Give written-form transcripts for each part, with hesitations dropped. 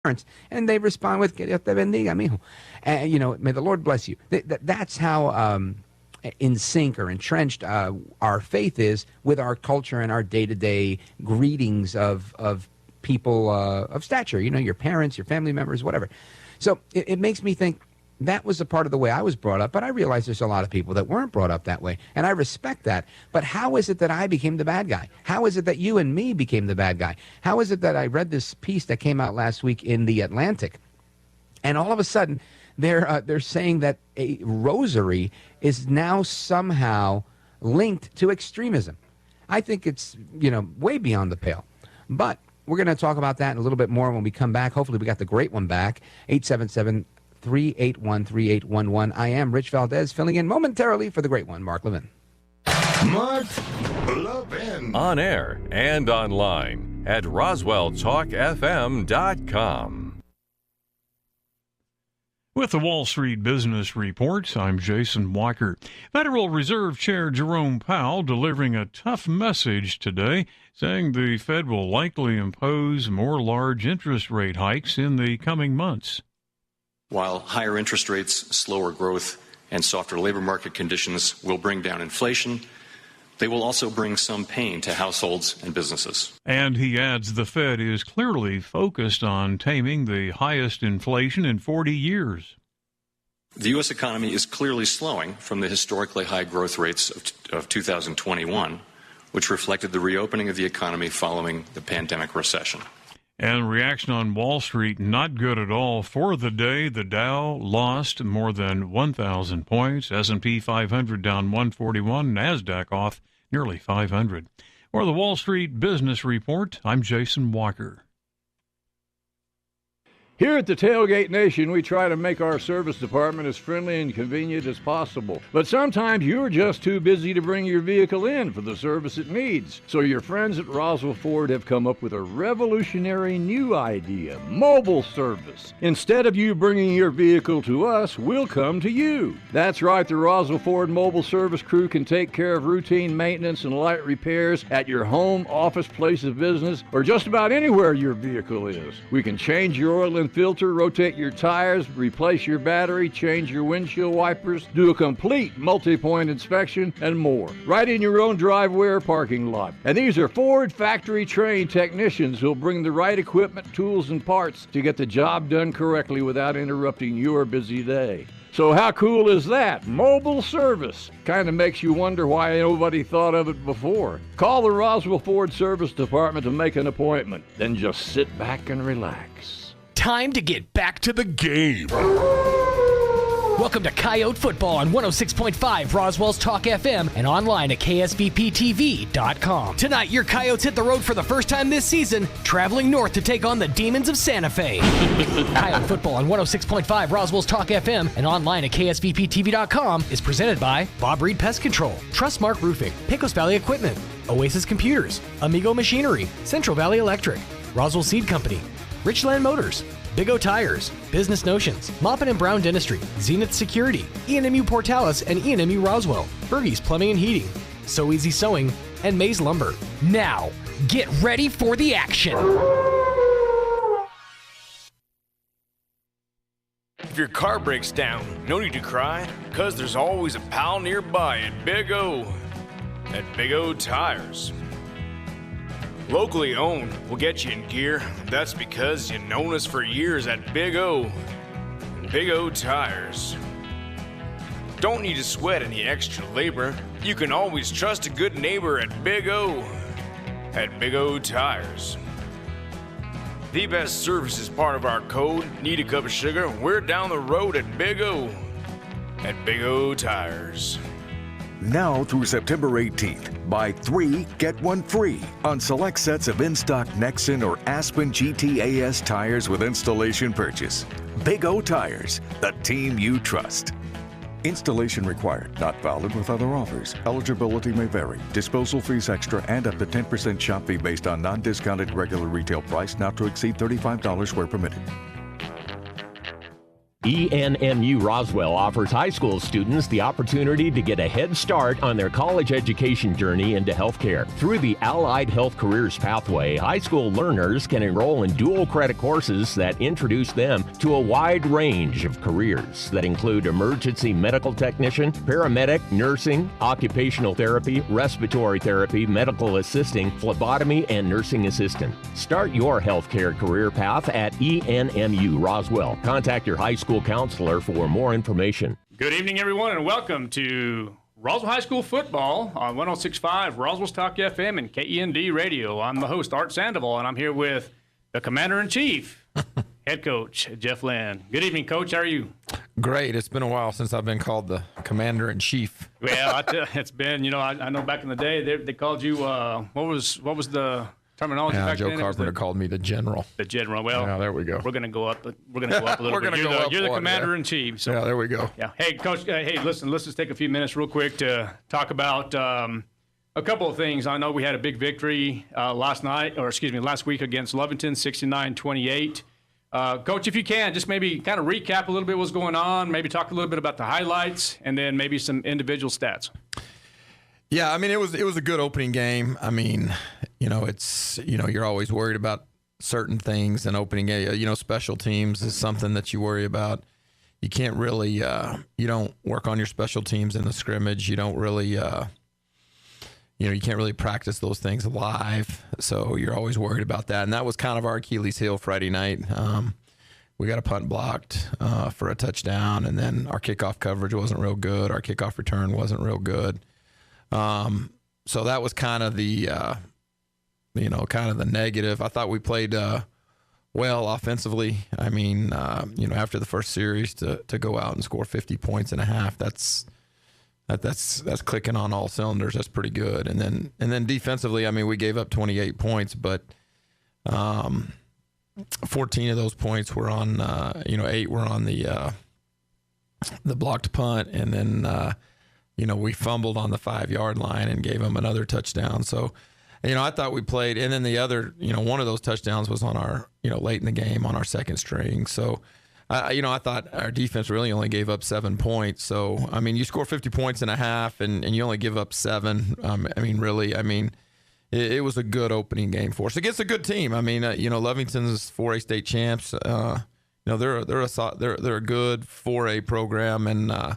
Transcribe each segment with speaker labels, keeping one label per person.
Speaker 1: parents, and they respond with "Que Dios te bendiga, mijo," and may the Lord bless you. That's how in sync or entrenched our faith is with our culture and our day-to-day greetings of people of stature. Your parents, your family members, whatever. So it makes me think that was a part of the way I was brought up, but I realize there's a lot of people that weren't brought up that way, and I respect that. But how is it that I became the bad guy? How is it that you and me became the bad guy? How is it that I read this piece that came out last week in The Atlantic, and all of a sudden they're saying that a rosary is now somehow linked to extremism? I think it's, way beyond the pale. But we're going to talk about that and a little bit more when we come back. Hopefully we got the great one back, 877-381-3811. I am Rich Valdez, filling in momentarily for the great one, Mark Levin.
Speaker 2: Mark Levin.
Speaker 3: On air and online at RoswellTalkFM.com.
Speaker 4: With the Wall Street Business Report, I'm Jason Walker. Federal Reserve Chair Jerome Powell delivering a tough message today, saying the Fed will likely impose more large interest rate hikes in the coming months.
Speaker 5: While higher interest rates, slower growth, and softer labor market conditions will bring down inflation, they will also bring some pain to households and businesses.
Speaker 4: And he adds the Fed is clearly focused on taming the highest inflation in 40 years.
Speaker 5: The U.S. economy is clearly slowing from the historically high growth rates of 2021, which reflected the reopening of the economy following the pandemic recession.
Speaker 4: And reaction on Wall Street, not good at all for the day. The Dow lost more than 1,000 points. S&P 500 down 141. NASDAQ off nearly 500. For the Wall Street Business Report, I'm Jason Walker.
Speaker 6: Here at the Tailgate Nation, we try to make our service department as friendly and convenient as possible. But sometimes you're just too busy to bring your vehicle in for the service it needs. So your friends at Roswell Ford have come up with a revolutionary new idea, mobile service. Instead of you bringing your vehicle to us, we'll come to you. That's right, the Roswell Ford mobile service crew can take care of routine maintenance and light repairs at your home, office, place of business, or just about anywhere your vehicle is. We can change your oil and filter, rotate your tires, replace your battery, change your windshield wipers, do a complete multi-point inspection, and more. Right in your own driveway or parking lot. And these are Ford factory-trained technicians who'll bring the right equipment, tools, and parts to get the job done correctly without interrupting your busy day. So how cool is that? Mobile service. Kind of makes you wonder why nobody thought of it before. Call the Roswell Ford Service Department to make an appointment. Then just sit back and relax.
Speaker 7: Time to get back to the game. Welcome to Coyote Football on 106.5 Roswell's Talk FM and online at ksbptv.com. Tonight, your Coyotes hit the road for the first time this season, traveling north to take on the Demons of Santa Fe. Coyote Football on 106.5 Roswell's Talk FM and online at ksbptv.com is presented by Bob Reed Pest Control, Trustmark Roofing, Pecos Valley Equipment, Oasis Computers, Amigo Machinery, Central Valley Electric, Roswell Seed Company, Richland Motors, Big O Tires, Business Notions, Moppin & Brown Dentistry, Zenith Security, E&MU Portales and E&MU Roswell, Bergie's Plumbing and Heating, So Easy Sewing, and Maze Lumber. Now, get ready for the action.
Speaker 8: If your car breaks down, no need to cry, because there's always a pal nearby at Big O. At Big O Tires. Locally owned will get you in gear. That's because you've known us for years at Big O. Big O Tires. Don't need to sweat any extra labor. You can always trust a good neighbor at Big O. At Big O Tires. The best service is part of our code. Need a cup of sugar? We're down the road at Big O. At Big O Tires.
Speaker 2: Now through September 18th, buy 3, get 1 free on select sets of in-stock Nexen or Aspen GTAS tires with installation purchase. Big O Tires, the team you trust. Installation required, not valid with other offers. Eligibility may vary. Disposal fees extra and up to 10% shop fee based on non-discounted regular retail price, not to exceed $35 where permitted.
Speaker 9: ENMU Roswell offers high school students the opportunity to get a head start on their college education journey into healthcare. Through the Allied Health Careers Pathway, high school learners can enroll in dual credit courses that introduce them to a wide range of careers that include emergency medical technician, paramedic, nursing, occupational therapy, respiratory therapy, medical assisting, phlebotomy, and nursing assistant. Start your healthcare career path at ENMU Roswell. Contact your high school counselor for more information.
Speaker 10: Good evening, everyone, and welcome to Roswell High School football on 106.5 Roswell's Talk FM and KEND Radio. I'm the host, Art Sandoval, and I'm here with the Commander-in-Chief, head coach, Jeff Lynn. Good evening, Coach. How are you?
Speaker 11: Great. It's been a while since I've been called the Commander-in-Chief.
Speaker 10: Well, it's been, I know back in the day they called you, what was the terminology back
Speaker 11: Joe
Speaker 10: then?
Speaker 11: Carpenter called me the General.
Speaker 10: The General. Well,
Speaker 11: yeah, there we go.
Speaker 10: We're going to go up a little bit. You're the Commander-in-Chief. So.
Speaker 11: Yeah, there we go.
Speaker 10: Yeah. Hey, Coach, listen, let's just take a few minutes real quick to talk about a couple of things. I know we had a big victory last week against Lovington, 69-28. Coach, if you can, just maybe kind of recap a little bit what's going on, maybe talk a little bit about the highlights, and then maybe some individual stats.
Speaker 11: Yeah, I mean, it was a good opening game. I mean, you're always worried about certain things in opening game. Special teams is something that you worry about. You can't really, you don't work on your special teams in the scrimmage. You don't really, you can't really practice those things live. So you're always worried about that. And that was kind of our Achilles heel Friday night. We got a punt blocked for a touchdown, and then our kickoff coverage wasn't real good. Our kickoff return wasn't real good. So that was kind of the, kind of the negative. I thought we played well offensively. I mean, after the first series to go out and score 50 points and a half, that's clicking on all cylinders. That's pretty good. And then defensively, I mean, we gave up 28 points, but 14 of those points were on, 8 were on the blocked punt, and then. We fumbled on the 5-yard line and gave them another touchdown. So, I thought we played. And then the other, one of those touchdowns was on our, late in the game on our second string. So, I thought our defense really only gave up 7 points. So, I mean, you score 50 points and a half and you only give up 7. It was a good opening game for us against a good team. I mean, Lovington's 4A state champs. They're a good 4A program, and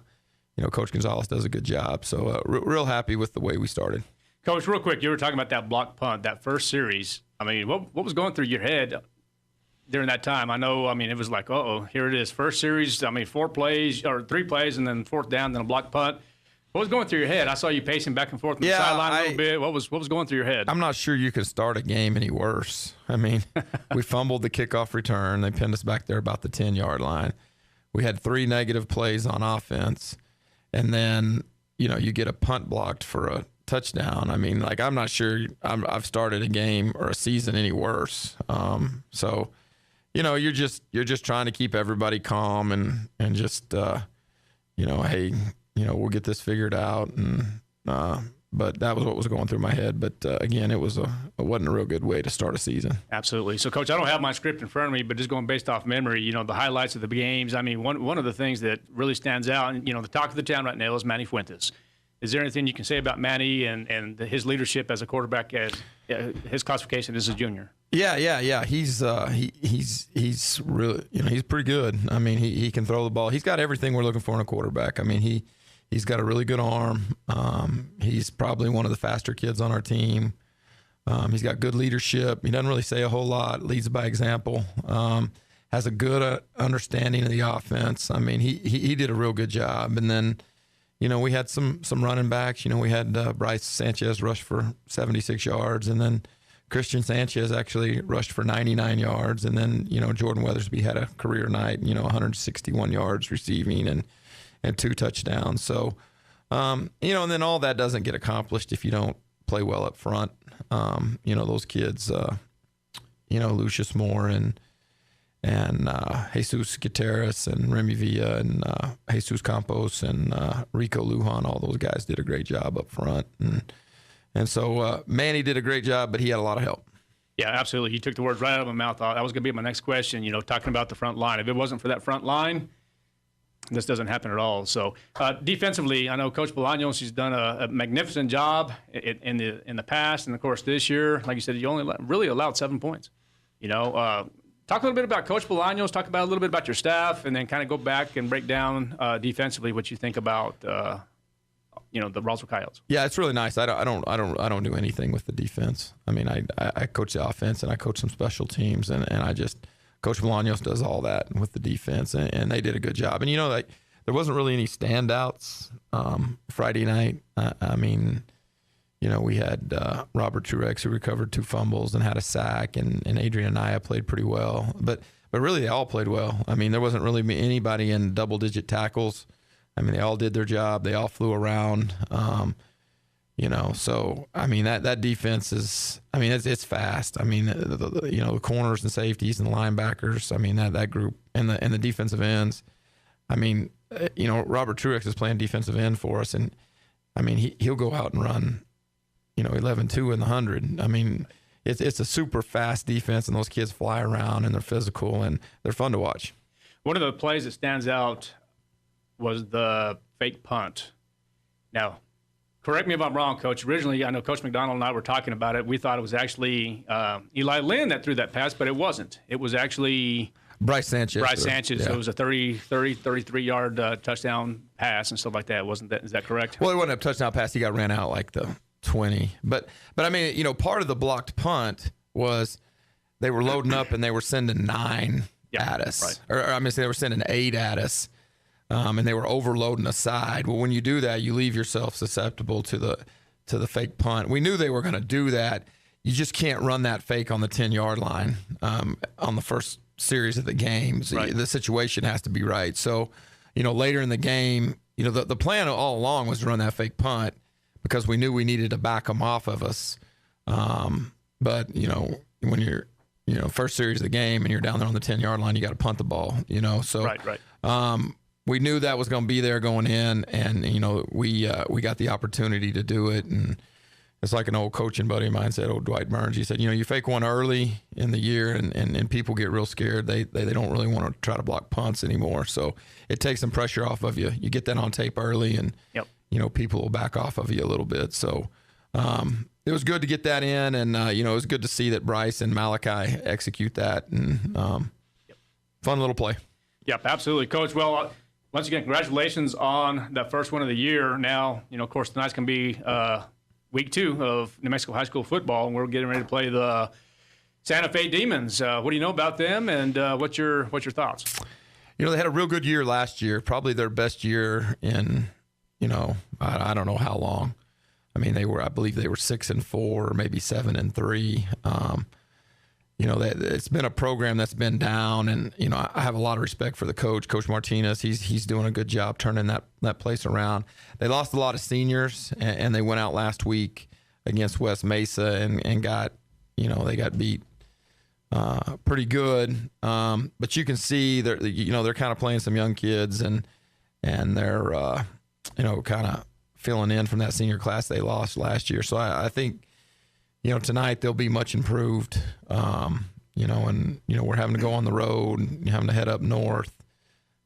Speaker 11: Coach Gonzalez does a good job. So real happy with the way we started.
Speaker 10: Coach, real quick, you were talking about that block punt, that first series. I mean, what was going through your head during that time? I know, it was like, here it is. First series, 4 plays or 3 plays, and then 4th down, then a block punt. What was going through your head? I saw you pacing back and forth on the sideline a little bit. What was going through your head?
Speaker 11: I'm not sure you could start a game any worse. I mean, we fumbled the kickoff return. They pinned us back there about the 10-yard line. We had 3 negative plays on offense. And then, you get a punt blocked for a touchdown. I mean, I'm not sure I've started a game or a season any worse. So, you're just trying to keep everybody calm and just, hey, we'll get this figured out. And but that was what was going through my head. But again, it wasn't a real good way to start a season.
Speaker 10: Absolutely. So, Coach, I don't have my script in front of me, but just going based off memory, the highlights of the games. I mean, one of the things that really stands out, and the talk of the town right now is Manny Fuentes. Is there anything you can say about Manny and his leadership as a quarterback, as his classification as a junior?
Speaker 11: Yeah. He's really, he's pretty good. I mean, he can throw the ball. He's got everything we're looking for in a quarterback. I mean, He's got a really good arm. He's probably one of the faster kids on our team. He's got good leadership. He doesn't really say a whole lot, leads by example. Has a good understanding of the offense. I mean, he did a real good job. And then, we had some running backs. We had Bryce Sanchez rush for 76 yards. And then Christian Sanchez actually rushed for 99 yards. And then, Jordan Weathersby had a career night, 161 yards receiving and 2 touchdowns. So, and then all that doesn't get accomplished if you don't play well up front. Those kids, Lucius Moore and Jesus Gutierrez and Remy Villa and Jesus Campos and Rico Lujan, all those guys did a great job up front. And so Manny did a great job, but he had a lot of help.
Speaker 10: Yeah, absolutely. You took the words right out of my mouth. That was going to be my next question, talking about the front line. If it wasn't for that front line, this doesn't happen at all. So defensively, I know Coach Bolaños, he's done a magnificent job in the past, and of course this year, like you said, you only really allowed 7 points. Talk a little bit about Coach Bolaños. Talk about a little bit about your staff, and then kind of go back and break down defensively what you think about the Roswell Coyotes.
Speaker 11: Yeah, it's really nice. I don't do anything with the defense. I mean, I coach the offense and I coach some special teams, and Coach Bolaños does all that with the defense, and they did a good job. And there wasn't really any standouts Friday night. We had Robert Truex, who recovered 2 fumbles and had a sack, and Adrian Anaya played pretty well. But really, they all played well. I mean, there wasn't really anybody in double-digit tackles. I mean, they all did their job. They all flew around. So I mean, that defense is. I mean, it's fast. I mean, the corners and safeties and the linebackers. I mean, that group and the defensive ends. I mean, Robert Truex is playing defensive end for us, and I mean, he'll go out and run. 11-2 in the 100. I mean, it's a super fast defense, and those kids fly around, and they're physical, and they're fun to watch.
Speaker 10: One of the plays that stands out was the fake punt. Now, correct me if I'm wrong, Coach. Originally, I know Coach McDonald and I were talking about it. We thought it was actually Eli Lynn that threw that pass, but it wasn't. It was actually
Speaker 11: Bryce Sanchez.
Speaker 10: Yeah. So it was a 33-yard touchdown pass and stuff like that. Wasn't that? Is that correct?
Speaker 11: Well, it wasn't a touchdown pass. He got ran out like the 20. But I mean, part of the blocked punt was they were loading up and they were sending 9 at us. Right. They were sending 8 at us, and they were overloading a side. Well, when you do that, you leave yourself susceptible to the fake punt. We knew they were going to do that. You just can't run that fake on the 10-yard line on the first series of the games. Right. The situation has to be right. So, later in the game, the plan all along was to run that fake punt, because we knew we needed to back them off of us. But, when you're, first series of the game and you're down there on the 10-yard line, you got to punt the ball, So
Speaker 10: right.
Speaker 11: We knew that was going to be there going in, and, we got the opportunity to do it. And it's like an old coaching buddy of mine said, Dwight Burns, he said, you fake one early in the year and people get real scared. They don't really want to try to block punts anymore. So it takes some pressure off of you. You get that on tape early, and
Speaker 10: yep.
Speaker 11: People will back off of you a little bit. So it was good to get that in, and it was good to see that Bryce and Malachi execute that, and fun little play.
Speaker 10: Yep, absolutely, Coach. Well, once again, congratulations on that first one of the year. Now, of course, tonight's going to be week 2 of New Mexico high school football, and we're getting ready to play the Santa Fe Demons. What do you know about them, and what's your thoughts?
Speaker 11: They had a real good year last year, probably their best year in – I don't know how long. I mean, I believe they were 6-4, or maybe 7-3. It's been a program that's been down, and I have a lot of respect for the Coach Martinez. He's doing a good job turning that place around. They lost a lot of seniors, and they went out last week against West Mesa and got, they got beat pretty good. But you can see they're kind of playing some young kids, and they're kind of filling in from that senior class they lost last year. So I think, tonight they'll be much improved. And we're having to go on the road and having to head up north.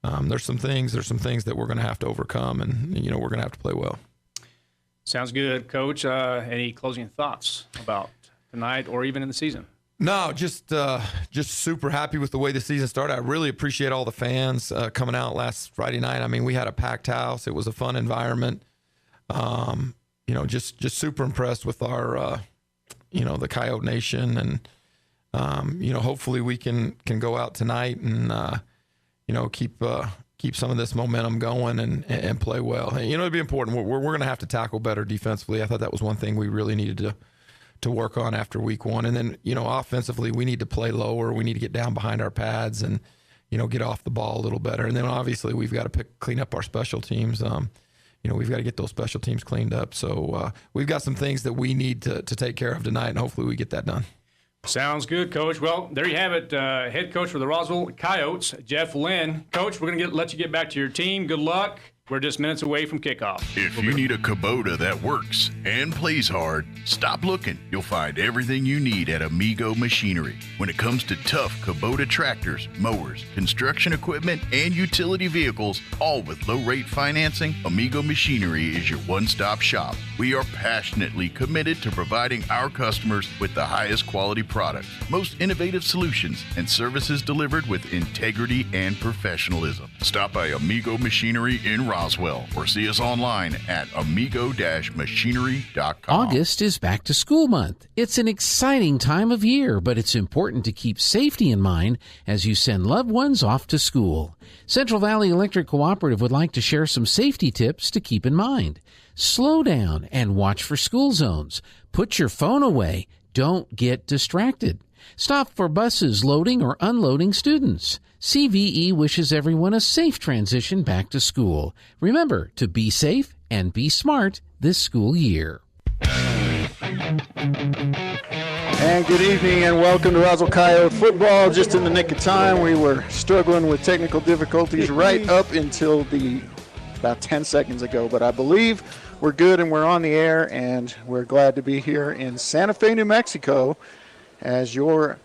Speaker 11: There's some things that we're going to have to overcome, and we're going to have to play well.
Speaker 10: Sounds good, Coach. Any closing thoughts about tonight or even in the season?
Speaker 11: No, just super happy with the way the season started. I really appreciate all the fans coming out last Friday night. I mean, we had a packed house. It was a fun environment. Just super impressed with our, the Coyote Nation, and hopefully we can go out tonight and keep some of this momentum going and play well. It'd be important. We're going to have to tackle better defensively. I thought that was one thing we really needed to work on after week 1. And then, offensively, we need to play lower. We need to get down behind our pads and, get off the ball a little better. And then obviously we've got to clean up our special teams. We've got to get those special teams cleaned up. So we've got some things that we need to take care of tonight, and hopefully we get that done.
Speaker 10: Sounds good, Coach. Well, there you have it. Head coach for the Roswell Coyotes, Jeff Lynn. Coach, we're going to let you get back to your team. Good luck. We're just minutes away from kickoff.
Speaker 12: If you need a Kubota that works and plays hard, stop looking. You'll find everything you need at Amigo Machinery. When it comes to tough Kubota tractors, mowers, construction equipment, and utility vehicles, all with low-rate financing, Amigo Machinery is your one-stop shop. We are passionately committed to providing our customers with the highest quality products, most innovative solutions, and services delivered with integrity and professionalism. Stop by Amigo Machinery in Roswell or see us online at amigo-machinery.com.
Speaker 13: August is back to school month. It's an exciting time of year, but it's important to keep safety in mind as you send loved ones off to school. Central Valley Electric Cooperative would like to share some safety tips to keep in mind. Slow down and watch for school zones. Put your phone away. Don't get distracted. Stop for buses loading or unloading students. CVE wishes everyone a safe transition back to school. Remember to be safe and be smart this school year.
Speaker 14: And good evening and welcome to Roswell Coyote Football. Just in the nick of time, we were struggling with technical difficulties right up until about 10 seconds ago. But I believe we're good and we're on the air, and we're glad to be here in Santa Fe, New Mexico, as your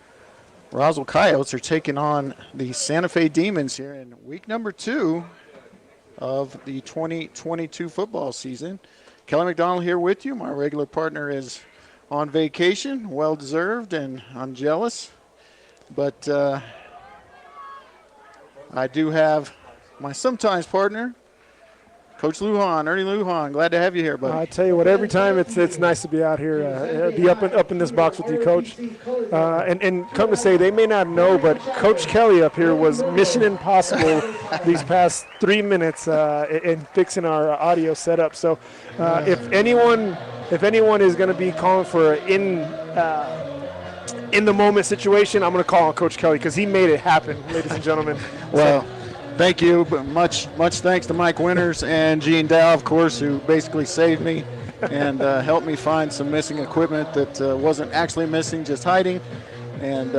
Speaker 14: Roswell Coyotes are taking on the Santa Fe Demons here in week number 2 of the 2022 football season. Kelly McDonald here with you. My regular partner is on vacation, well-deserved, and I'm jealous. But I do have my sometimes partner, Coach Lujan, Ernie Lujan. Glad to have you here, buddy.
Speaker 15: I tell you what, every time it's nice to be out here, be up in this box with you, Coach. And come to say, they may not know, but Coach Kelly up here was mission impossible these past 3 minutes in fixing our audio setup. So if anyone is going to be calling for in the moment situation, I'm going to call on Coach Kelly because he made it happen, ladies and gentlemen.
Speaker 14: Well. Thank you. Much thanks to Mike Winters and Gene Dow, of course, who basically saved me and helped me find some missing equipment that wasn't actually missing, just hiding. And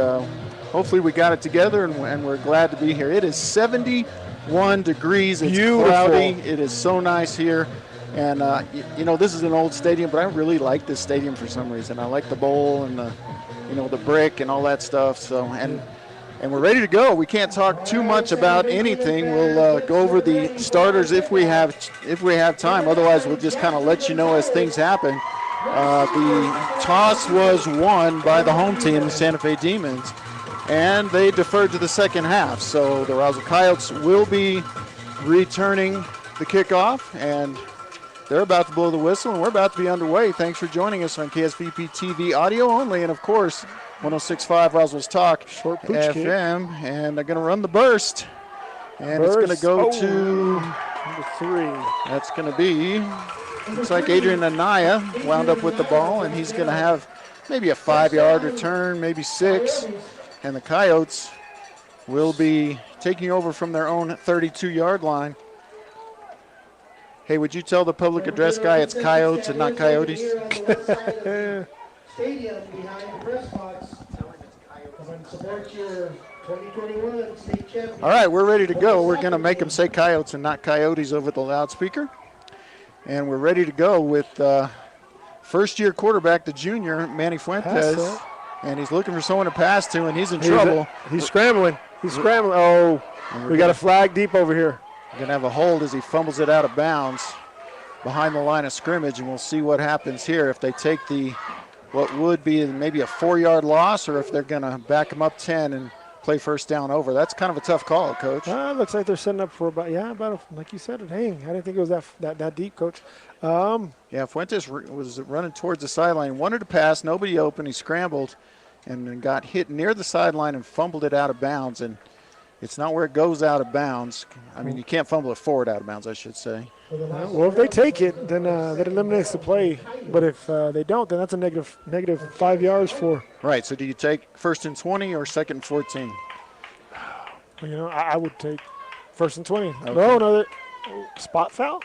Speaker 14: hopefully we got it together, and we're glad to be here. It is 71 degrees. It's
Speaker 15: beautiful.
Speaker 14: Cloudy. It is so nice here. And, this is an old stadium, but I really like this stadium for some reason. I like the bowl and the brick and all that stuff. So, and we're ready to go. We can't talk too much about anything. We'll go over the starters if we have time. Otherwise, we'll just kind of let you know as things happen. The toss was won by the home team, the Santa Fe Demons, and they deferred to the second half. So the Roswell Coyotes will be returning the kickoff, and they're about to blow the whistle, and we're about to be underway. Thanks for joining us on KSVP TV audio only, and of course, 106.5 Roswell's Talk
Speaker 15: Short pooch
Speaker 14: FM, and they're going to run the burst. And it's going to go to
Speaker 15: number 3.
Speaker 14: That's going to be, looks like Adrian Anaya wound up with the ball, and he's going to have maybe a 5-yard return, maybe 6. And the Coyotes will be taking over from their own 32-yard line. Hey, would you tell the public address guy it's Coyotes and not Coyotes?
Speaker 16: Stadium behind the press box. Support your 2021 state champion.
Speaker 14: All right, we're ready to go. We're going to make them say Coyotes and not Coyotes over the loudspeaker. And we're ready to go with first-year quarterback, the junior, Manny Fuentes. And he's looking for someone to pass to, and he's in trouble.
Speaker 15: He's scrambling. Oh, we got a flag deep over here.
Speaker 14: We're going to have a hold as he fumbles it out of bounds behind the line of scrimmage, and we'll see what happens here if they take what would be maybe a 4-yard loss, or if they're going to back them up 10 and play first down over. That's kind of a tough call, Coach.
Speaker 15: Looks like they're setting up for about like you said, dang, I didn't think it was that deep, Coach.
Speaker 14: Yeah, Fuentes was running towards the sideline, wanted to pass, nobody open. He scrambled and got hit near the sideline and fumbled it out of bounds, and it's not where it goes out of bounds. I mean, you can't fumble it forward out of bounds, I should say.
Speaker 15: Well, if they take it, then that eliminates the play. But if they don't, then that's a negative 5 yards for.
Speaker 14: Right. So do you take 1st and 20 or 2nd and 14?
Speaker 15: Well, I would take 1st and 20.
Speaker 14: Okay.
Speaker 15: No, spot foul.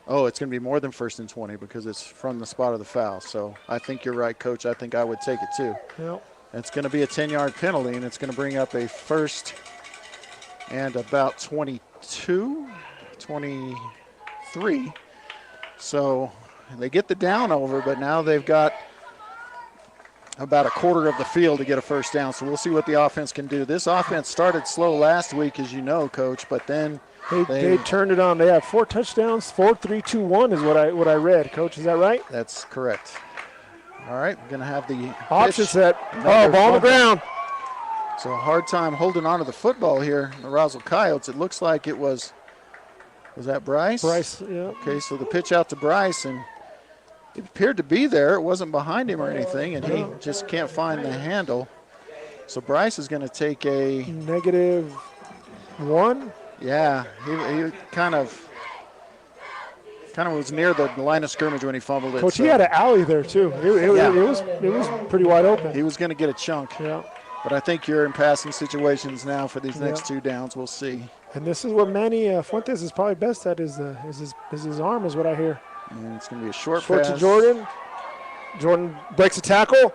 Speaker 14: Oh, it's going to be more than 1st and 20 because it's from the spot of the foul. So I think you're right, Coach. I think I would take it too.
Speaker 15: Yep.
Speaker 14: It's going to be a 10-yard penalty, and it's going to bring up a 1st and about 22, 20. 3. So they get the down over, but now they've got about a quarter of the field to get a first down. So we'll see what the offense can do. This offense started slow last week, as you know, Coach, but then
Speaker 15: they turned it on. They have 4 touchdowns, 4-3-2-1 is what I read. Coach, is that right?
Speaker 14: That's correct. All right, we're going to have the
Speaker 15: option
Speaker 14: pitch.
Speaker 15: set. Oh, ball on the ground.
Speaker 14: So a hard time holding on to the football here, the Roswell Coyotes. It looks like it was that Bryce?
Speaker 15: Bryce, yeah.
Speaker 14: Okay, so the pitch out to Bryce, and it appeared to be there. It wasn't behind him or anything, and he just can't find the handle. So Bryce is going to take a
Speaker 15: -1.
Speaker 14: Yeah, he kind of was near the line of scrimmage when he fumbled it.
Speaker 15: Coach, he had an alley there too. It was pretty wide open.
Speaker 14: He was going to get a chunk.
Speaker 15: Yeah.
Speaker 14: But I think you're in passing situations now for these next 2 downs. We'll see.
Speaker 15: And this is what Manny Fuentes is probably best at is his arm, is what I hear.
Speaker 14: And it's going to be a short
Speaker 15: pass.
Speaker 14: to
Speaker 15: Jordan. Jordan breaks a tackle.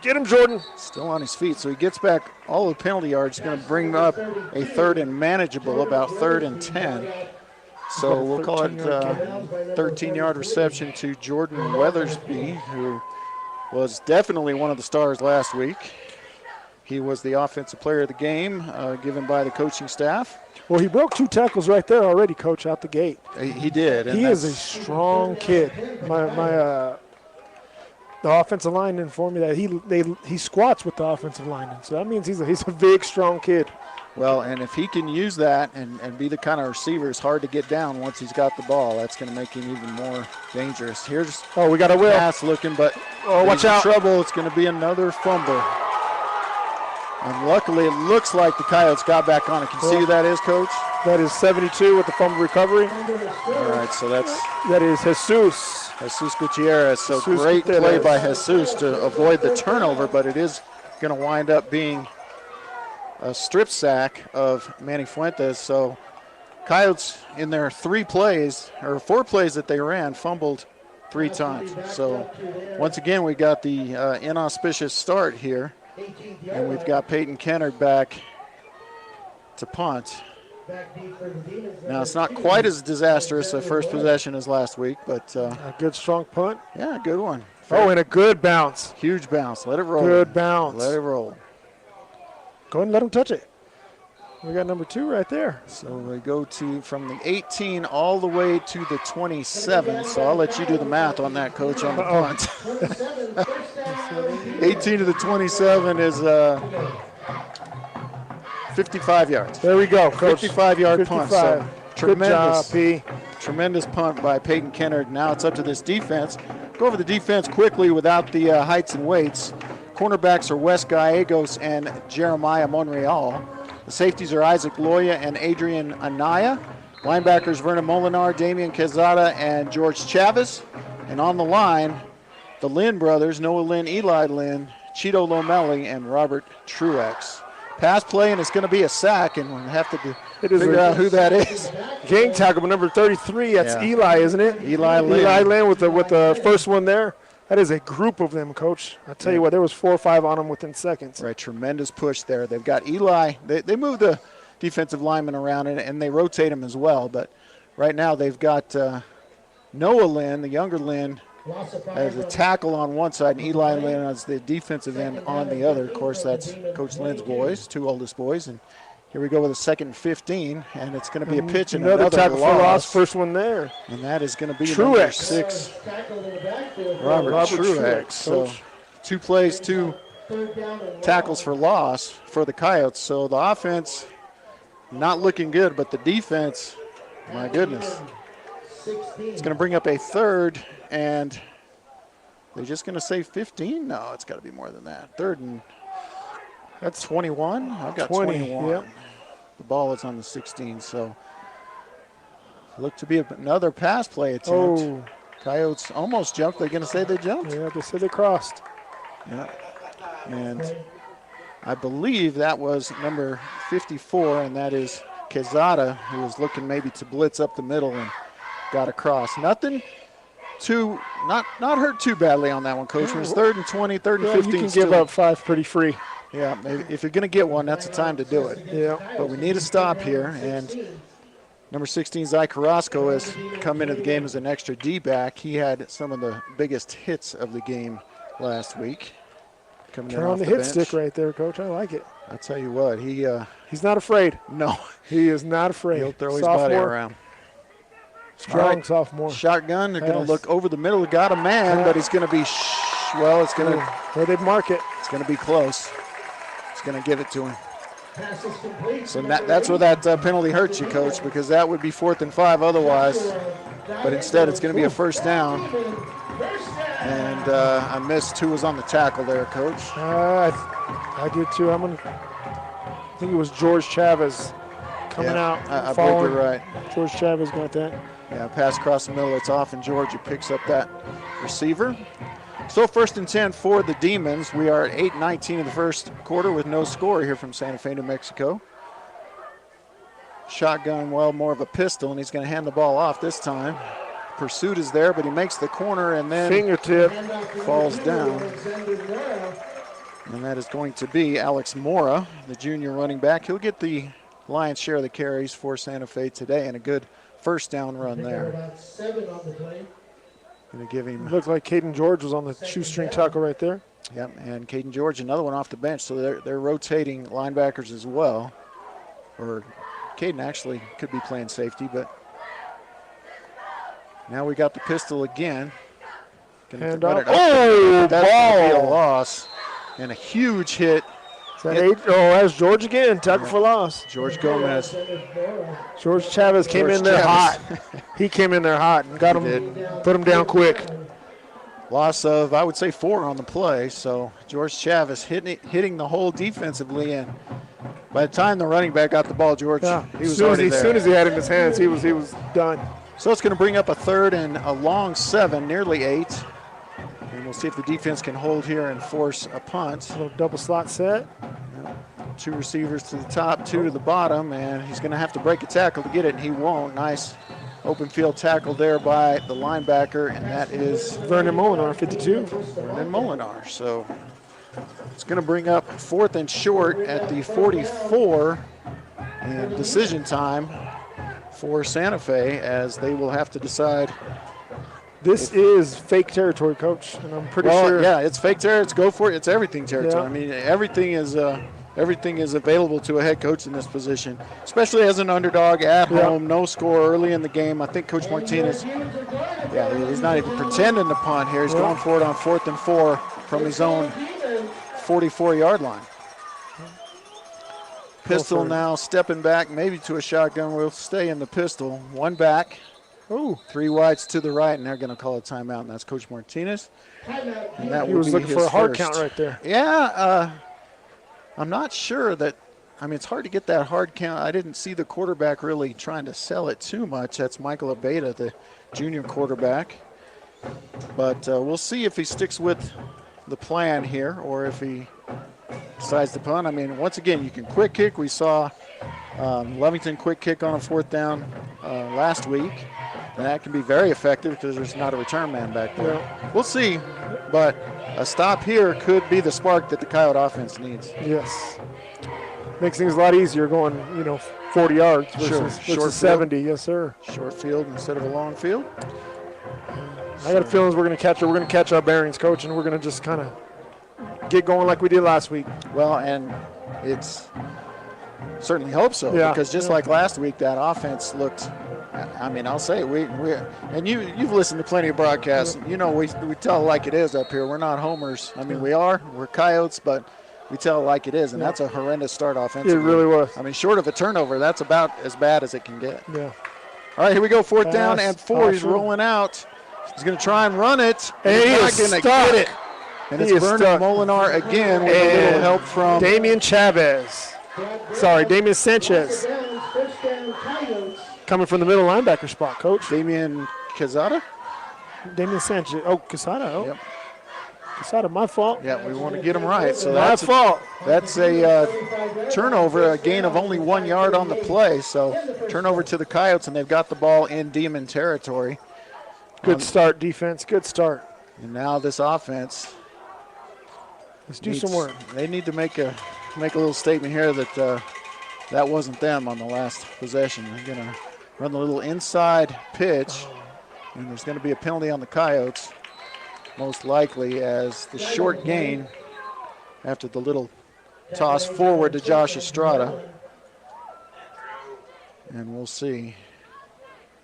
Speaker 15: Get him, Jordan.
Speaker 14: Still on his feet, so he gets back all the penalty yards. Going to bring up a 3rd and manageable, about 3rd and 10. So we'll call it 13-yard reception to Jordan Weathersby, who was definitely one of the stars last week. He was the offensive player of the game, given by the coaching staff.
Speaker 15: Well, he broke 2 tackles right there already, Coach, out the gate.
Speaker 14: He did.
Speaker 15: He is a strong kid. The offensive line informed me that he squats with the offensive lineman. So that means he's a big, strong kid.
Speaker 14: Well, and if he can use that and be the kind of receiver, it's hard to get down once he's got the ball. That's going to make him even more dangerous. Here's
Speaker 15: we got a wheel.
Speaker 14: Pass looking, but
Speaker 15: watch out.
Speaker 14: Trouble. It's going to be another fumble. And luckily, it looks like the Coyotes got back on it. Can you see who that is, Coach?
Speaker 15: That is 72 with the fumble recovery.
Speaker 14: All right, so
Speaker 15: that is Jesus
Speaker 14: Gutierrez. So great play by Jesus to avoid the turnover, but it is going to wind up being a strip sack of Manny Fuentes. So Coyotes, in their 4 plays that they ran, fumbled 3 times. So once again, we got the inauspicious start here. And we've got Peyton Kennard back to punt. Now, it's not quite as disastrous a first possession as last week, but
Speaker 15: a good, strong punt.
Speaker 14: Yeah, good one.
Speaker 15: And a good bounce.
Speaker 14: Huge bounce. Let it roll.
Speaker 15: Good bounce.
Speaker 14: Let it roll.
Speaker 15: Go ahead and let him touch it. We got number 2 right there.
Speaker 14: So we go from the 18 all the way to the 27. So I'll let you do the math on that, Coach, on the punt. 18 to the 27 is 55 yards.
Speaker 15: There we go, Coach.
Speaker 14: 55-yard punt. So
Speaker 15: tremendous. Good job, P.
Speaker 14: Tremendous punt by Peyton Kennard. Now it's up to this defense. Go over the defense quickly without the heights and weights. Cornerbacks are Wes Gallegos and Jeremiah Monreal. The safeties are Isaac Loya and Adrian Anaya. Linebackers Vernon Molinar, Damian Quezada, and George Chavez. And on the line, the Lynn brothers, Noah Lynn, Eli Lynn, Cheeto Lomelli, and Robert Truex. Pass play, and it's going to be a sack, and we'll have to figure out who that is.
Speaker 15: Gang tackle number 33, that's Eli, isn't it?
Speaker 14: Eli Lynn.
Speaker 15: Eli Lynn with the first one there. That is a group of them, Coach. I tell you what, there was 4 or 5 on them within seconds.
Speaker 14: Right, tremendous push there. They've got Eli. They move the defensive linemen around, and they rotate them as well. But right now they've got Noah Lynn, the younger Lynn, as a tackle on one side, and Eli Lynn as the defensive end on the other. Of course, that's Coach Lynn's boys, 2 oldest boys. And here we go with a 2nd and 15, and it's going to be a pitch and another
Speaker 15: tackle for loss. First one there.
Speaker 14: And that is going to be
Speaker 15: Truex.
Speaker 14: 6, Robert Truex. So 2 plays, 2 tackles for loss for the Coyotes. So the offense not looking good, but the defense, my goodness. It's going to bring up a 3rd, and they're just going to say 15? No, it's got to be more than that. 3rd and that's 21. I've got 21.
Speaker 15: Yep.
Speaker 14: The ball is on the 16, so look to be another pass play attempt.
Speaker 15: Oh.
Speaker 14: Coyotes almost jumped. They're going to say they jumped.
Speaker 15: Yeah, they said they crossed.
Speaker 14: Yeah. And I believe that was number 54, and that is Quezada, who was looking maybe to blitz up the middle and got across. Nothing too, not hurt too badly on that one, Coach. It was 3rd and 20, 3rd and 15.
Speaker 15: You can give up 5 pretty free.
Speaker 14: Yeah, maybe if you're going to get one, that's the time to do it.
Speaker 15: Yeah.
Speaker 14: But we need a stop here, and Number 16, Zai Carrasco, has come into the game as an extra D-back. He had some of the biggest hits of the game last week. Coming
Speaker 15: Turn
Speaker 14: in
Speaker 15: on
Speaker 14: off
Speaker 15: the
Speaker 14: the
Speaker 15: hit
Speaker 14: bench.
Speaker 15: stick right there, Coach. I like it.
Speaker 14: I'll tell you what,
Speaker 15: he's not afraid.
Speaker 14: No.
Speaker 15: He is not afraid.
Speaker 14: He'll throw his
Speaker 15: sophomore,
Speaker 14: body around.
Speaker 15: Strong sophomore.
Speaker 14: Shotgun, they're going to
Speaker 15: Pass.
Speaker 14: look over the middle. Got a man, but he's going to be, it's going to.
Speaker 15: Where they'd mark it.
Speaker 14: It's going to be close. It's going to give it to him. So that's where that penalty hurts you, Coach, because that would be 4th and 5 otherwise. But instead, it's going to be a first down. And I missed who was on the tackle there, Coach.
Speaker 15: I did too. I think it was George Chavez coming out.
Speaker 14: I believe you're right.
Speaker 15: George Chavez got that.
Speaker 14: Yeah, pass across the middle. It's off, and Georgia picks up that receiver. So 1st and 10 for the Demons. We are at 8:19 in the first quarter with no score here from Santa Fe, New Mexico. Shotgun, well, more of a pistol, and he's going to hand the ball off this time. Pursuit is there, but he makes the corner and then
Speaker 15: fingertip
Speaker 14: falls down. And that is going to be Alex Mora, the junior running back. He'll get the lion's share of the carries for Santa Fe today, and a good first down run there. Going to give him.
Speaker 15: Looked like Caden George was on the shoestring tackle right there.
Speaker 14: Yep, and Caden George, another one off the bench. So they're rotating linebackers as well. Or Caden actually could be playing safety, but now we got the pistol again.
Speaker 15: And ball!
Speaker 14: Be a loss and a huge hit.
Speaker 15: Is that that's George again. Tackle for loss.
Speaker 14: George Gomez.
Speaker 15: George Chavez came in there hot. He came in there hot and got him, put him down quick.
Speaker 14: Loss of, I would say, 4 on the play. So George Chavez hitting the hole defensively, and by the time the running back got the ball, George, he was already there.
Speaker 15: As soon as he had it in his hands, he was done.
Speaker 14: So it's going to bring up a 3rd and a long 7, nearly 8. And we'll see if the defense can hold here and force a punt.
Speaker 15: A little double slot set.
Speaker 14: 2 receivers to the top, 2 to the bottom, and he's going to have to break a tackle to get it, and he won't. Nice open field tackle there by the linebacker, and that is
Speaker 15: Vernon Molinar, 52.
Speaker 14: Vernon Molinar. So it's going to bring up 4th and short at the 44, and decision time for Santa Fe as they will have to decide.
Speaker 15: This is fake territory, Coach, and I'm pretty sure.
Speaker 14: Yeah, it's fake territory. It's go for it. It's everything territory.
Speaker 15: Yeah.
Speaker 14: I mean, everything is available to a head coach in this position, especially as an underdog at home, no score early in the game. I think Coach Martinez, he's not even pretending to punt here. He's going for it on 4th and 4 from his own 44-yard line. Pistol now stepping back, maybe to a shotgun. We'll stay in the pistol. 1 back. 3 wides to the right, and they're going to call a timeout, and that's Coach Martinez. And that
Speaker 15: he was looking for a hard count right there.
Speaker 14: Yeah, I'm not sure that. I mean, it's hard to get that hard count. I didn't see the quarterback really trying to sell it too much. That's Michael Abeda, the junior quarterback. But we'll see if he sticks with the plan here or if he decides to punt. I mean, once again, you can quick kick. We saw Lovington quick kick on a 4th down last week. And that can be very effective because there's not a return man back there.
Speaker 15: Yeah.
Speaker 14: We'll see, but a stop here could be the spark that the Coyote offense needs.
Speaker 15: Yes. Makes things a lot easier going, 40 yards versus 70. Yes, sir.
Speaker 14: Short field instead of a long field.
Speaker 15: I got a feeling we're going to catch our bearings, Coach, and we're going to just kind of get going like we did last week.
Speaker 14: Well, and it's certainly hope so, because just like last week, that offense looked. I mean, I'll say we and you've listened to plenty of broadcasts. We tell it like it is up here. We're not homers. I mean, we're Coyotes, but we tell it like it is, and that's a horrendous start offensively.
Speaker 15: It really was.
Speaker 14: I mean, short of a turnover, that's about as bad as it can get.
Speaker 15: Yeah.
Speaker 14: All right, here we go. 4th down and 4. He's rolling out. He's going to try and run it.
Speaker 15: And he is
Speaker 14: going to get it. And it's Vernon Molinar again with a little help from
Speaker 15: Damian Sanchez. Coming from the middle linebacker spot, Coach.
Speaker 14: Damian Quezada?
Speaker 15: Damian Sanchez. Oh, Quezada. Oh. Yep. Quezada, my fault.
Speaker 14: Yeah, we want to get him right. So
Speaker 15: that's fault.
Speaker 14: That's a turnover, a gain of only 1 yard on the play. So turnover to the Coyotes, and they've got the ball in Demon territory.
Speaker 15: Good start, defense. Good start.
Speaker 14: And now this offense.
Speaker 15: Let's do some work.
Speaker 14: They need to make a little statement here that that wasn't them on the last possession. They're going to run the little inside pitch, and there's going to be a penalty on the Coyotes, most likely, as the short gain after the little toss forward to Josh Estrada. And we'll see.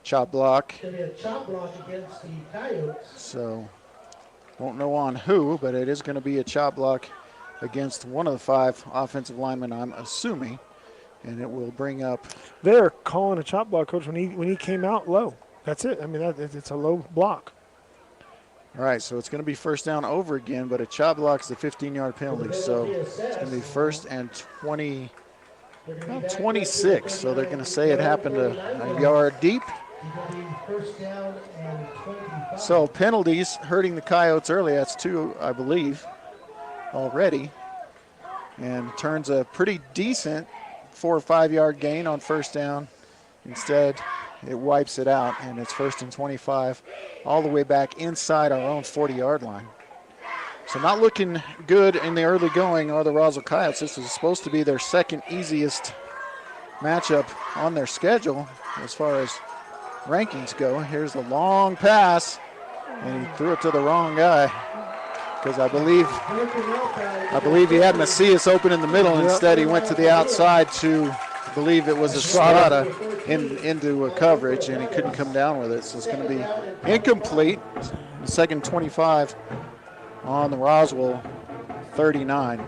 Speaker 14: Chop block.
Speaker 16: Chop block against the Coyotes.
Speaker 14: So, won't know on who, but it is going to be a chop block against one of the 5 offensive linemen, I'm assuming. And it will bring up.
Speaker 15: They're calling a chop block, Coach, when he came out low. That's it. I mean, it's a low block.
Speaker 14: All right, so it's going to be first down over again, but a chop block is a 15-yard penalty. So it's going to be first and 26. So they're going to say it happened a yard deep. So penalties hurting the Coyotes early. That's 2, I believe, already. And turns a pretty decent 4 or 5 yard gain on first down. Instead, it wipes it out, and it's first and 25 all the way back inside our own 40-yard line. So not looking good in the early going are the Roswell Coyotes. This is supposed to be their second easiest matchup on their schedule as far as rankings go. Here's the long pass, and he threw it to the wrong guy because I believe he had Macias open in the middle. Instead, he went to the outside to believe it was Estrada into a coverage, and he couldn't come down with it. So it's going to be incomplete. The second 25 on the Roswell 39.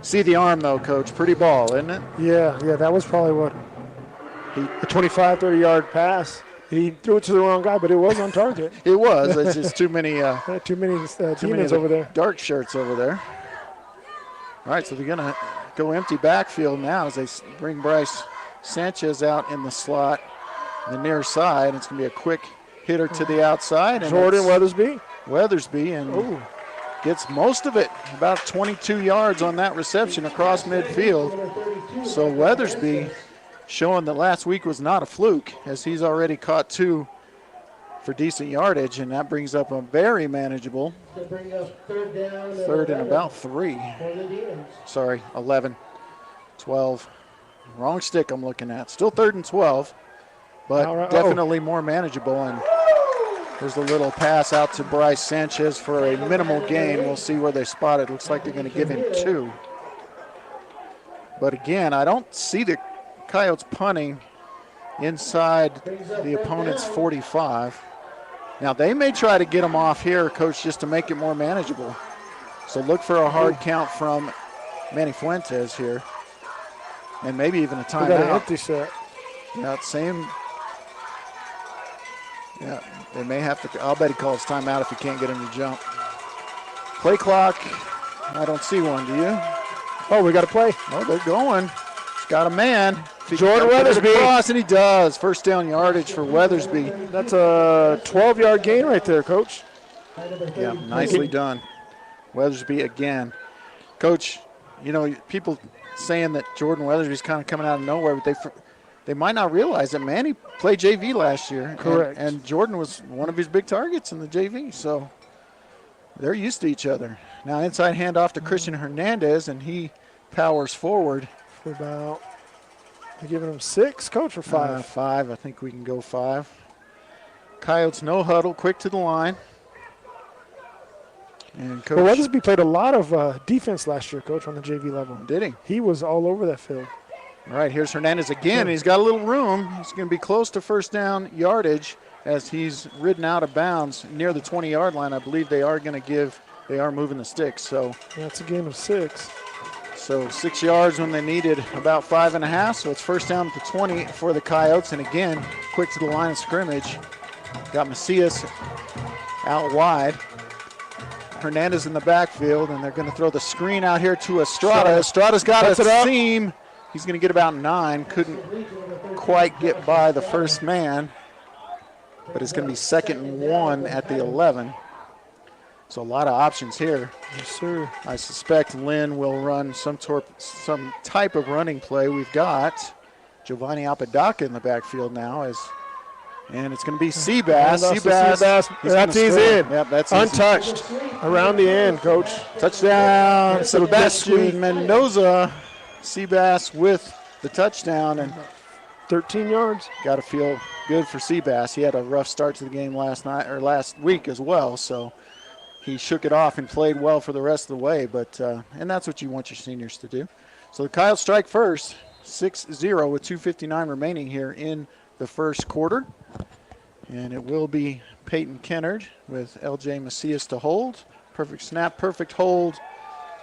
Speaker 14: See the arm, though, Coach. Pretty ball, isn't it?
Speaker 15: Yeah, that was probably what? A 25, 30-yard pass. He threw it to the wrong guy, but it was on target.
Speaker 14: It was. It's just too many
Speaker 15: demons over there.
Speaker 14: Dark shirts over there. All right, so they're going to go empty backfield now as they bring Bryce Sanchez out in the slot, the near side. It's going to be a quick hitter to the outside. And
Speaker 15: Jordan
Speaker 14: Weathersby, and gets most of it, about 22 yards on that reception across midfield. So Weathersby showing that last week was not a fluke, as he's already caught 2 for decent yardage, and that brings up a very manageable third and about 3. Sorry, 11, 12. Wrong stick I'm looking at. Still 3rd and 12, but definitely more manageable. And there's a little pass out to Bryce Sanchez for a minimal gain. We'll see where they spot it. Looks like they're going to give him 2. But again, I don't see the Coyotes punting inside the opponent's 45. Now, they may try to get them off here, Coach, just to make it more manageable. So look for a hard count from Manny Fuentes here. And maybe even a timeout.
Speaker 15: We got an empty set.
Speaker 14: Yeah, same. Yeah, they may have to. I'll bet he calls timeout if he can't get him to jump. Play clock. I don't see one, do you?
Speaker 15: Oh, we got to play.
Speaker 14: Oh, they're going. He's got a man.
Speaker 15: Jordan Weathersby.
Speaker 14: Across, and he does. First down yardage for Weathersby.
Speaker 15: That's a 12-yard gain right there, Coach.
Speaker 14: Yeah, nicely done. Weathersby again. Coach, you know, people saying that Jordan Weathersby's kind of coming out of nowhere, but they might not realize that Manny played JV last year.
Speaker 15: Correct.
Speaker 14: And Jordan was one of his big targets in the JV, so they're used to each other. Now inside handoff to Christian Hernandez, and he powers forward.
Speaker 15: For about, they're giving him 6, Coach, or 5?
Speaker 14: 5. I think we can go 5. Coyotes no huddle, quick to the line. And Coach,
Speaker 15: well, Weathersby played a lot of defense last year, Coach, on the JV level.
Speaker 14: Did he?
Speaker 15: He was all over that field.
Speaker 14: All right, here's Hernandez again. He's got a little room. He's going to be close to first down yardage as he's ridden out of bounds near the 20-yard line. I believe they are moving the sticks. So
Speaker 15: that's a gain of 6.
Speaker 14: So 6 yards when they needed about 5.5. So it's first down at the 20 for the Coyotes. And again, quick to the line of scrimmage. Got Macias out wide. Hernandez in the backfield, and they're going to throw the screen out here to Estrada. Estrada's got a seam. He's going to get about 9. Couldn't quite get by the first man, but it's going to be 2nd and 1 at the 11. So a lot of options here.
Speaker 15: Yes, sir.
Speaker 14: I suspect Lynn will run some type of running play. We've got Giovanni Apodaca in the backfield now, and it's going to be Seabass.
Speaker 15: That's easy.
Speaker 14: Yep, that's
Speaker 15: untouched. Around the end, Coach.
Speaker 14: Touchdown, Sebastian Mendoza. Seabass with the touchdown, and
Speaker 15: 13 yards.
Speaker 14: Got to feel good for Seabass. He had a rough start to the game last week as well, so he shook it off and played well for the rest of the way. But and that's what you want your seniors to do. So the Coyotes strike first, 6-0 with 2:59 remaining here in the first quarter. And it will be Peyton Kennard with L.J. Macias to hold. Perfect snap, perfect hold.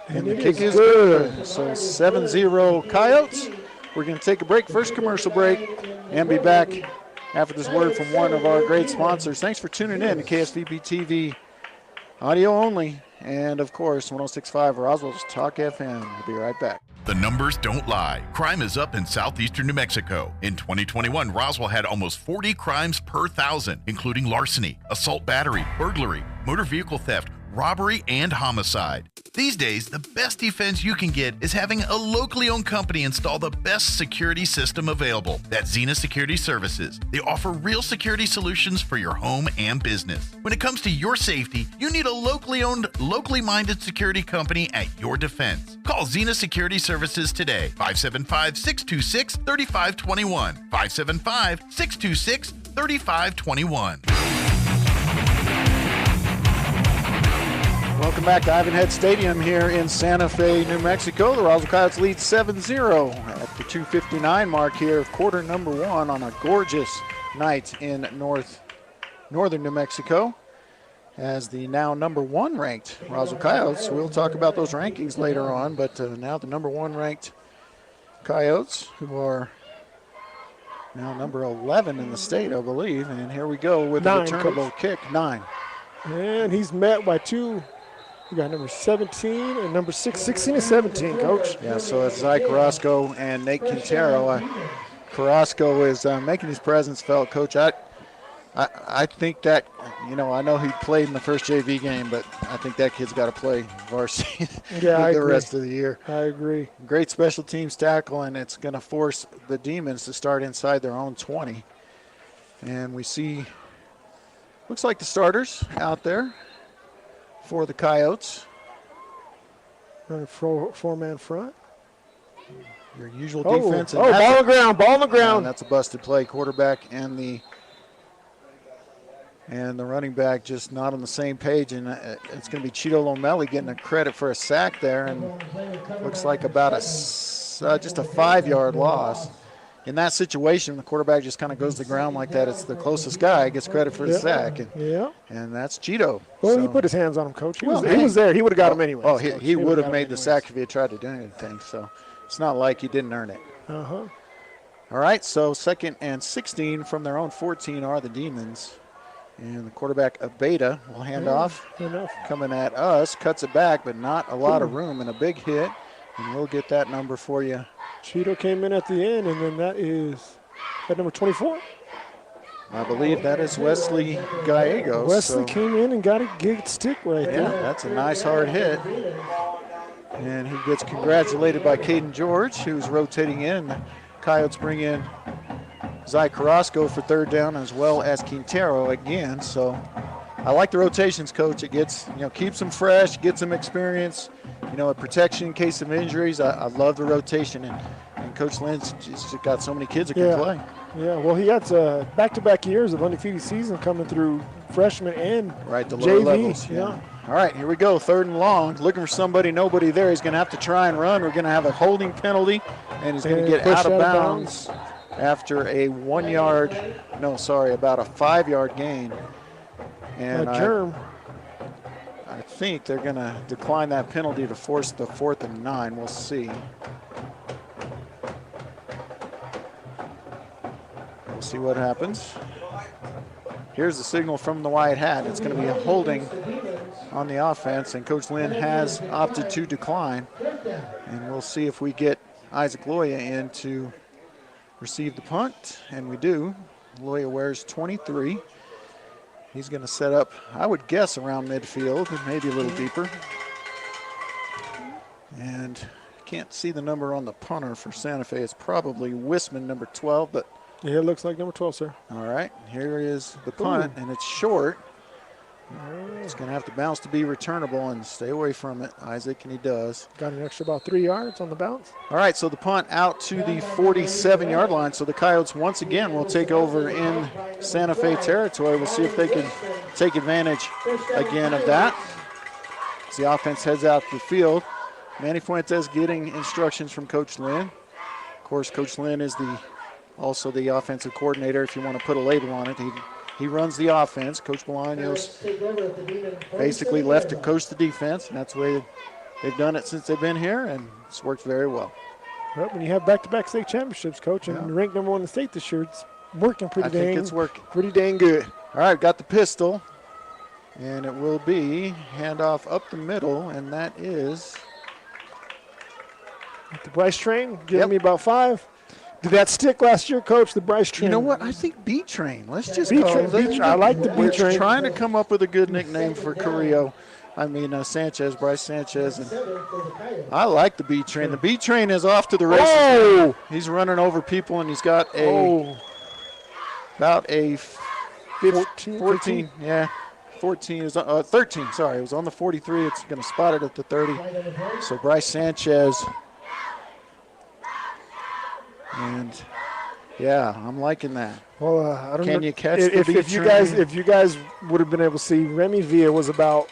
Speaker 14: And the kick is good. So 7-0 Coyotes. We're going to take a break, first commercial break, and be back after this word from one of our great sponsors. Thanks for tuning in to KSVP TV, audio only, and of course 106.5 Roswell's Talk FM. We'll be right back.
Speaker 12: The numbers don't lie. Crime is up in southeastern New Mexico. In 2021, Roswell had almost 40 crimes per 1,000, including larceny, assault battery, burglary, motor vehicle theft, robbery, and homicide. These days, the best defense you can get is having a locally owned company install the best security system available. That's Xena Security Services. They offer real security solutions for your home and business. When it comes to your safety, you need a locally owned, locally minded security company at your defense. Call Xena Security Services today, 575-626-3521, 575-626-3521.
Speaker 14: Welcome back to Ivanhead Stadium here in Santa Fe, New Mexico. The Roswell Coyotes lead 7-0 at the 2:59 mark here of quarter number one on a gorgeous night in northern New Mexico. As the now number one ranked Roswell Coyotes, we'll talk about those rankings later on, but now the number one ranked Coyotes, who are now number 11 in the state, I believe. And here we go with the returnable kick, 9.
Speaker 15: And he's met by two. We got number 17 and number 16 and 17, Coach.
Speaker 14: Yeah, so it's Zai Carrasco and Nate Quintero. Carrasco is making his presence felt, Coach. I think that, I know he played in the first JV game, but I think that kid's got to play varsity the rest of the year.
Speaker 15: I agree.
Speaker 14: Great special teams tackle, and it's going to force the Demons to start inside their own 20. And we see, looks like the starters out there for the Coyotes.
Speaker 15: Running four-man front.
Speaker 14: Your usual defense.
Speaker 15: Ball on the ground.
Speaker 14: That's a busted play. Quarterback and the running back just not on the same page, and it's going to be Cheeto Lomeli getting a credit for a sack there, and looks like about just a 5-yard loss. In that situation, the quarterback just kind of goes to the ground like that. It's the closest guy gets credit for the sack, and that's Cheeto.
Speaker 15: Well, he put his hands on him, Coach. He was there. He would have got him anyway.
Speaker 14: Oh, he would have made the sack if he had tried to do anything. So it's not like he didn't earn it.
Speaker 15: Uh-huh.
Speaker 14: All right, so 2nd and 16 from their own 14 are the Demons. And the quarterback, Abeda, will hand off. Coming at us, cuts it back, but not a lot of room, and a big hit. And we'll get that number for you.
Speaker 15: Cheeto came in at the end, and then that number 24?
Speaker 14: I believe that is Wesley Gallegos.
Speaker 15: Wesley came in and got a gig stick right there.
Speaker 14: Yeah, that's a nice hard hit. And he gets congratulated by Caden George, who's rotating in. The Coyotes bring in Zai Carrasco for third down, as well as Quintero again. So I like the rotations, Coach. It gets, keeps them fresh, gets them experience, a protection in case of injuries. I love the rotation, and Coach Lynn's just got so many kids that can play.
Speaker 15: Yeah, well, he had back-to-back years of undefeated season coming through freshman and
Speaker 14: the
Speaker 15: JV.
Speaker 14: lower levels. Yeah. All right, here we go, 3rd and long. Looking for somebody, nobody there. He's going to have to try and run. We're going to have a holding penalty, and he's going to get out of bounds after a about a 5-yard gain. And I think they're going to decline that penalty to force the 4th and 9. We'll see. We'll see what happens. Here's the signal from the white hat. It's going to be a holding on the offense, and Coach Lynn has opted to decline. And we'll see if we get Isaac Loya in to receive the punt, and we do. Loya wears 23. He's going to set up, I would guess, around midfield, maybe a little deeper. And can't see the number on the punter for Santa Fe. It's probably Wisman, number 12, but
Speaker 15: yeah, it looks like number 12, sir.
Speaker 14: All right, here is the punt, and it's short. He's going to have to bounce to be returnable and stay away from it, Isaac, and he does.
Speaker 15: Got an extra about 3 yards on the bounce.
Speaker 14: All right, so the punt out to the 47-yard line. So the Coyotes once again will take over in Santa Fe territory. We'll see if they can take advantage again of that. As the offense heads out the field, Manny Fuentes getting instructions from Coach Lynn. Of course, Coach Lynn is also the offensive coordinator, if you want to put a label on it. He runs the offense. Coach Bolaños basically left to coach the defense, and that's the way they've done it since they've been here, and it's worked very well.
Speaker 15: Well, when you have back-to-back state championships, Coach, and ranked number 1 in the state this year, it's working
Speaker 14: I think it's working pretty dang good. All right, got the pistol, and it will be handoff up the middle, and that is
Speaker 15: the Bryce Train, giving me about 5. Did that stick last year, Coach, the Bryce Train?
Speaker 14: You know what? I think B-Train. Let's just
Speaker 15: B-Train,
Speaker 14: call it.
Speaker 15: B-Train. I like the B-Train.
Speaker 14: We're trying to come up with a good nickname for Carrillo. Sanchez, Bryce Sanchez. And I like the B-Train. The B-Train is off to the races.
Speaker 15: Oh!
Speaker 14: He's running over people, and he's got about a 14. Yeah, 14 is 13. Sorry, it was on the 43. It's going to spot it at the 30. So Bryce Sanchez. And yeah, I'm liking that.
Speaker 15: Well, I don't know.
Speaker 14: Can you catch
Speaker 15: if
Speaker 14: the
Speaker 15: if you guys would have been able to see, Remy Villa was about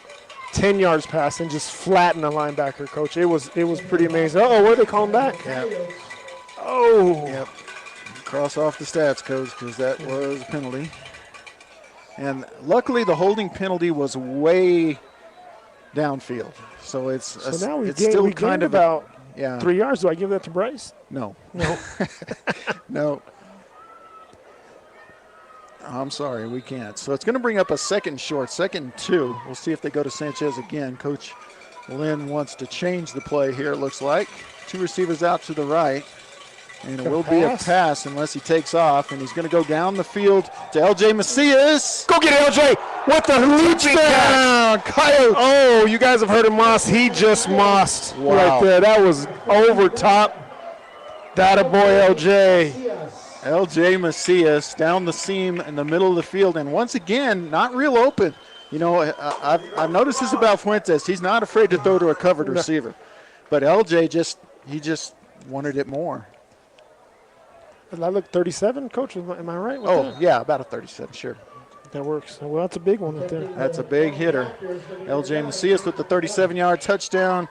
Speaker 15: 10 yards past and just flattened the linebacker, Coach. It was pretty amazing. Uh-oh, what did they call him back?
Speaker 14: Yep.
Speaker 15: Oh.
Speaker 14: Yep. Cross off the stats, Coach, because that was a penalty. And luckily, the holding penalty was way downfield, so it's
Speaker 15: now we
Speaker 14: still kind of
Speaker 15: about
Speaker 14: 3
Speaker 15: yards. Do I give that to Bryce?
Speaker 14: No.
Speaker 15: No.
Speaker 14: No. I'm sorry, we can't. So it's going to bring up a second short, 2nd and 2. We'll see if they go to Sanchez again. Coach Lynn wants to change the play here, it looks like. 2 receivers out to the right. And it will be a pass unless he takes off. And he's going to go down the field to L.J. Macias.
Speaker 15: Go get it, L.J. What the leaping
Speaker 14: down, Coyote.
Speaker 15: Oh, you guys have heard of Moss. He just mossed right there. That was over top. That a boy, L.J.
Speaker 14: L.J. Macias down the seam in the middle of the field. And once again, not real open. You know, I've noticed this about Fuentes. He's not afraid to throw to a covered receiver. But L.J. just wanted it more.
Speaker 15: Did I look 37, Coach? Am I right with that?
Speaker 14: Yeah, about a 37, sure.
Speaker 15: That works. Well, that's a big one right there.
Speaker 14: That's a big hitter. L.J. Macias with the 37-yard touchdown,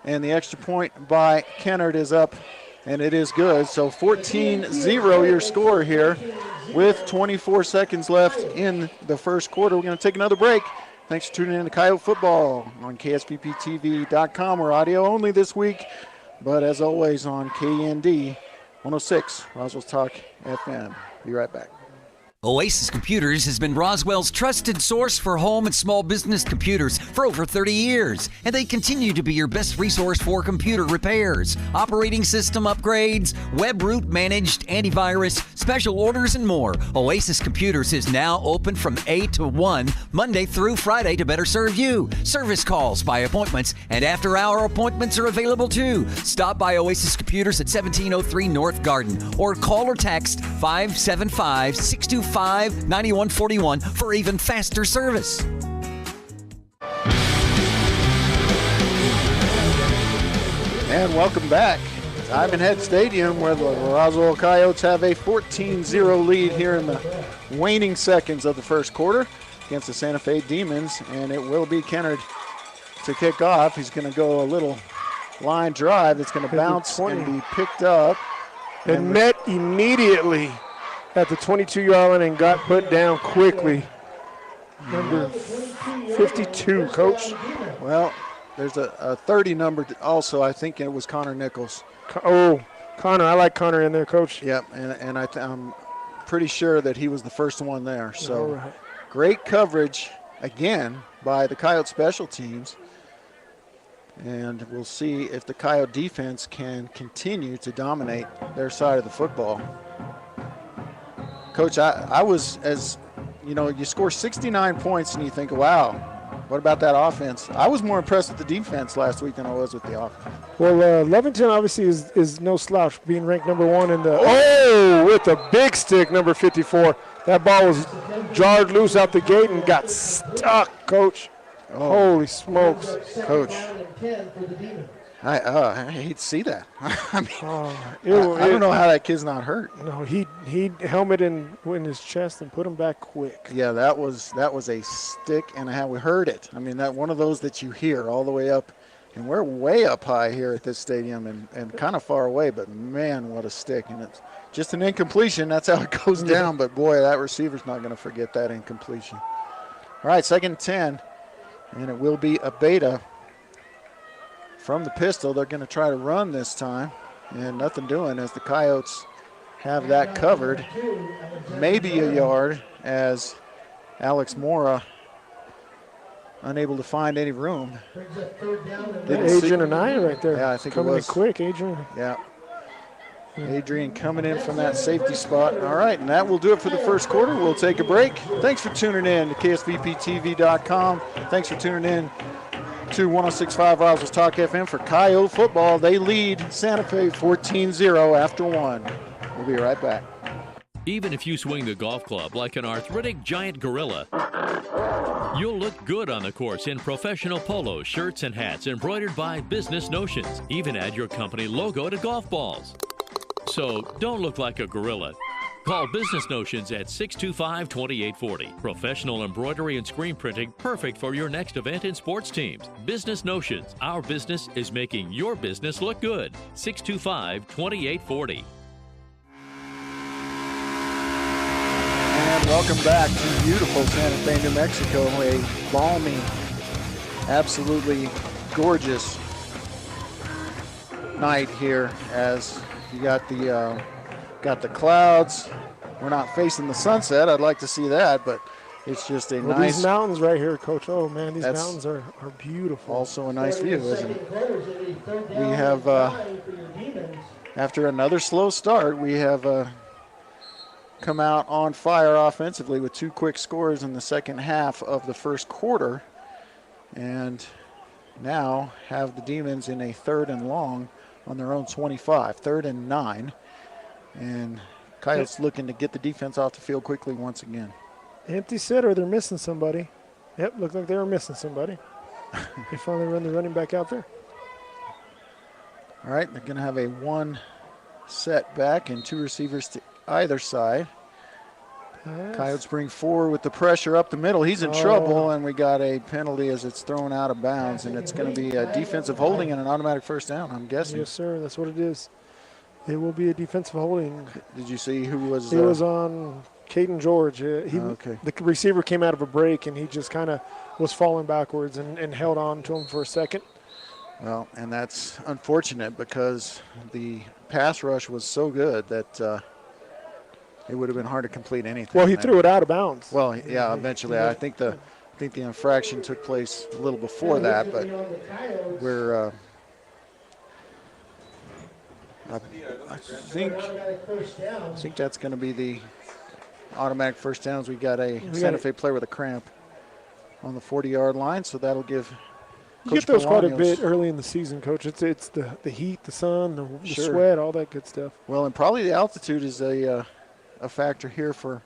Speaker 14: and the extra point by Kennard is up, and it is good. So 14-0 your score here with 24 seconds left in the first quarter. We're going to take another break. Thanks for tuning in to Coyote Football on KSVPTV.com. We're audio only this week, but as always on KND 106, Roswell's Talk FM. Be right back.
Speaker 17: Oasis Computers has been Roswell's trusted source for home and small business computers for over 30 years, and they continue to be your best resource for computer repairs, operating system upgrades, web root managed antivirus, special orders, and more. Oasis Computers is now open from 8 to 1, Monday through Friday to better serve you. Service calls by appointments and after-hour appointments are available too. Stop by Oasis Computers at 1703 North Garden or call or text 575-625-9141 for even faster service.
Speaker 14: And welcome back to Ivanhead Stadium, where the Roswell Coyotes have a 14-0 lead here in the waning seconds of the first quarter against the Santa Fe Demons. And it will be Kennard to kick off. He's going to go a little line drive that's going to bounce and be picked up.
Speaker 15: And met immediately at the 22-yard line and got put down quickly. Number 52, Coach.
Speaker 14: Well, there's a 30 number also. I think it was Connor Nichols.
Speaker 15: Connor. I like Connor in there, Coach.
Speaker 14: Yep, and I'm pretty sure that he was the first one there. So great coverage, again, by the Coyote special teams. And we'll see if the Coyote defense can continue to dominate their side of the football. Coach, I was, as you know, you score 69 points and you think, wow, what about that offense? I was more impressed with the defense last week than I was with the offense.
Speaker 15: Well, Levington obviously is no slouch, being ranked number 1 in the with a big stick, number 54. That ball was jarred loose out the gate and got stuck, Coach.
Speaker 14: Oh.
Speaker 15: Holy smokes.
Speaker 14: Coach. I hate to see that. I mean, I don't know how that kid's not hurt.
Speaker 15: No, he helmet in his chest and put him back quick.
Speaker 14: Yeah, that was a stick and a half. We heard it. I mean, that one of those that you hear all the way up, and we're way up high here at this stadium and kind of far away. But man, what a stick! And it's just an incompletion. That's how it goes down. But boy, that receiver's not going to forget that incompletion. All right, 2nd and 10, and it will be a beta. From the pistol, they're going to try to run this time, and nothing doing as the Coyotes have that covered. Maybe a yard as Alex Mora unable to find any room.
Speaker 15: Adrian and I right there.
Speaker 14: Yeah, I think
Speaker 15: coming
Speaker 14: it was.
Speaker 15: in quick, Adrian.
Speaker 14: Yeah. Adrian coming in from that safety spot. All right, and that will do it for the first quarter. We'll take a break. Thanks for tuning in to KSVPTV.com. Thanks for tuning in to 106.5 Roswell Talk FM for Coyote football. They lead Santa Fe 14-0 after 1. We'll be right back.
Speaker 18: Even if you swing the golf club like an arthritic giant gorilla, you'll look good on the course in professional polos, shirts, and hats embroidered by Business Notions. Even add your company logo to golf balls. So don't look like a gorilla. Call Business Notions at 625-2840. Professional embroidery and screen printing perfect for your next event and sports teams. Business Notions. Our business is making your business look good. 625-2840.
Speaker 14: And welcome back to beautiful Santa Fe, New Mexico. A balmy, absolutely gorgeous night here as you got the clouds. We're not facing the sunset. I'd like to see that, but it's just a nice.
Speaker 15: These mountains right here, Coach. Oh man, these mountains are beautiful.
Speaker 14: Also a nice view, isn't it? We have, after another slow start, we have come out on fire offensively with 2 quick scores in the second half of the first quarter, and now have the Demons in a 3rd and long on their own 25, 3rd and 9. And Coyotes looking to get the defense off the field quickly once again.
Speaker 15: Empty set, or they're missing somebody. Yep, looked like they were missing somebody. They finally run the running back out there.
Speaker 14: All right, they're going to have a 1 set back and 2 receivers to either side. Coyotes bring 4 with the pressure up the middle. He's in trouble, and we got a penalty as it's thrown out of bounds, and it's going to be a defensive holding and an automatic first down, I'm guessing.
Speaker 15: Yes, sir, that's what it is. It will be a defensive holding.
Speaker 14: Did you see who was?
Speaker 15: He was on Caden George.
Speaker 14: Okay.
Speaker 15: The receiver came out of a break, and he just kind of was falling backwards and held on to him for a second.
Speaker 14: Well, and that's unfortunate because the pass rush was so good that it would have been hard to complete anything.
Speaker 15: Well, he threw it out of bounds.
Speaker 14: Well, yeah, eventually. I think the infraction took place a little before that, but we're. I think that's going to be the automatic first downs. We got a Santa Fe player with a cramp on the 40-yard line, so that'll give.
Speaker 15: You get those quite a bit early in the season, Coach. It's the heat, the sun, the sweat, all that good stuff.
Speaker 14: Well, and probably the altitude is a factor here for,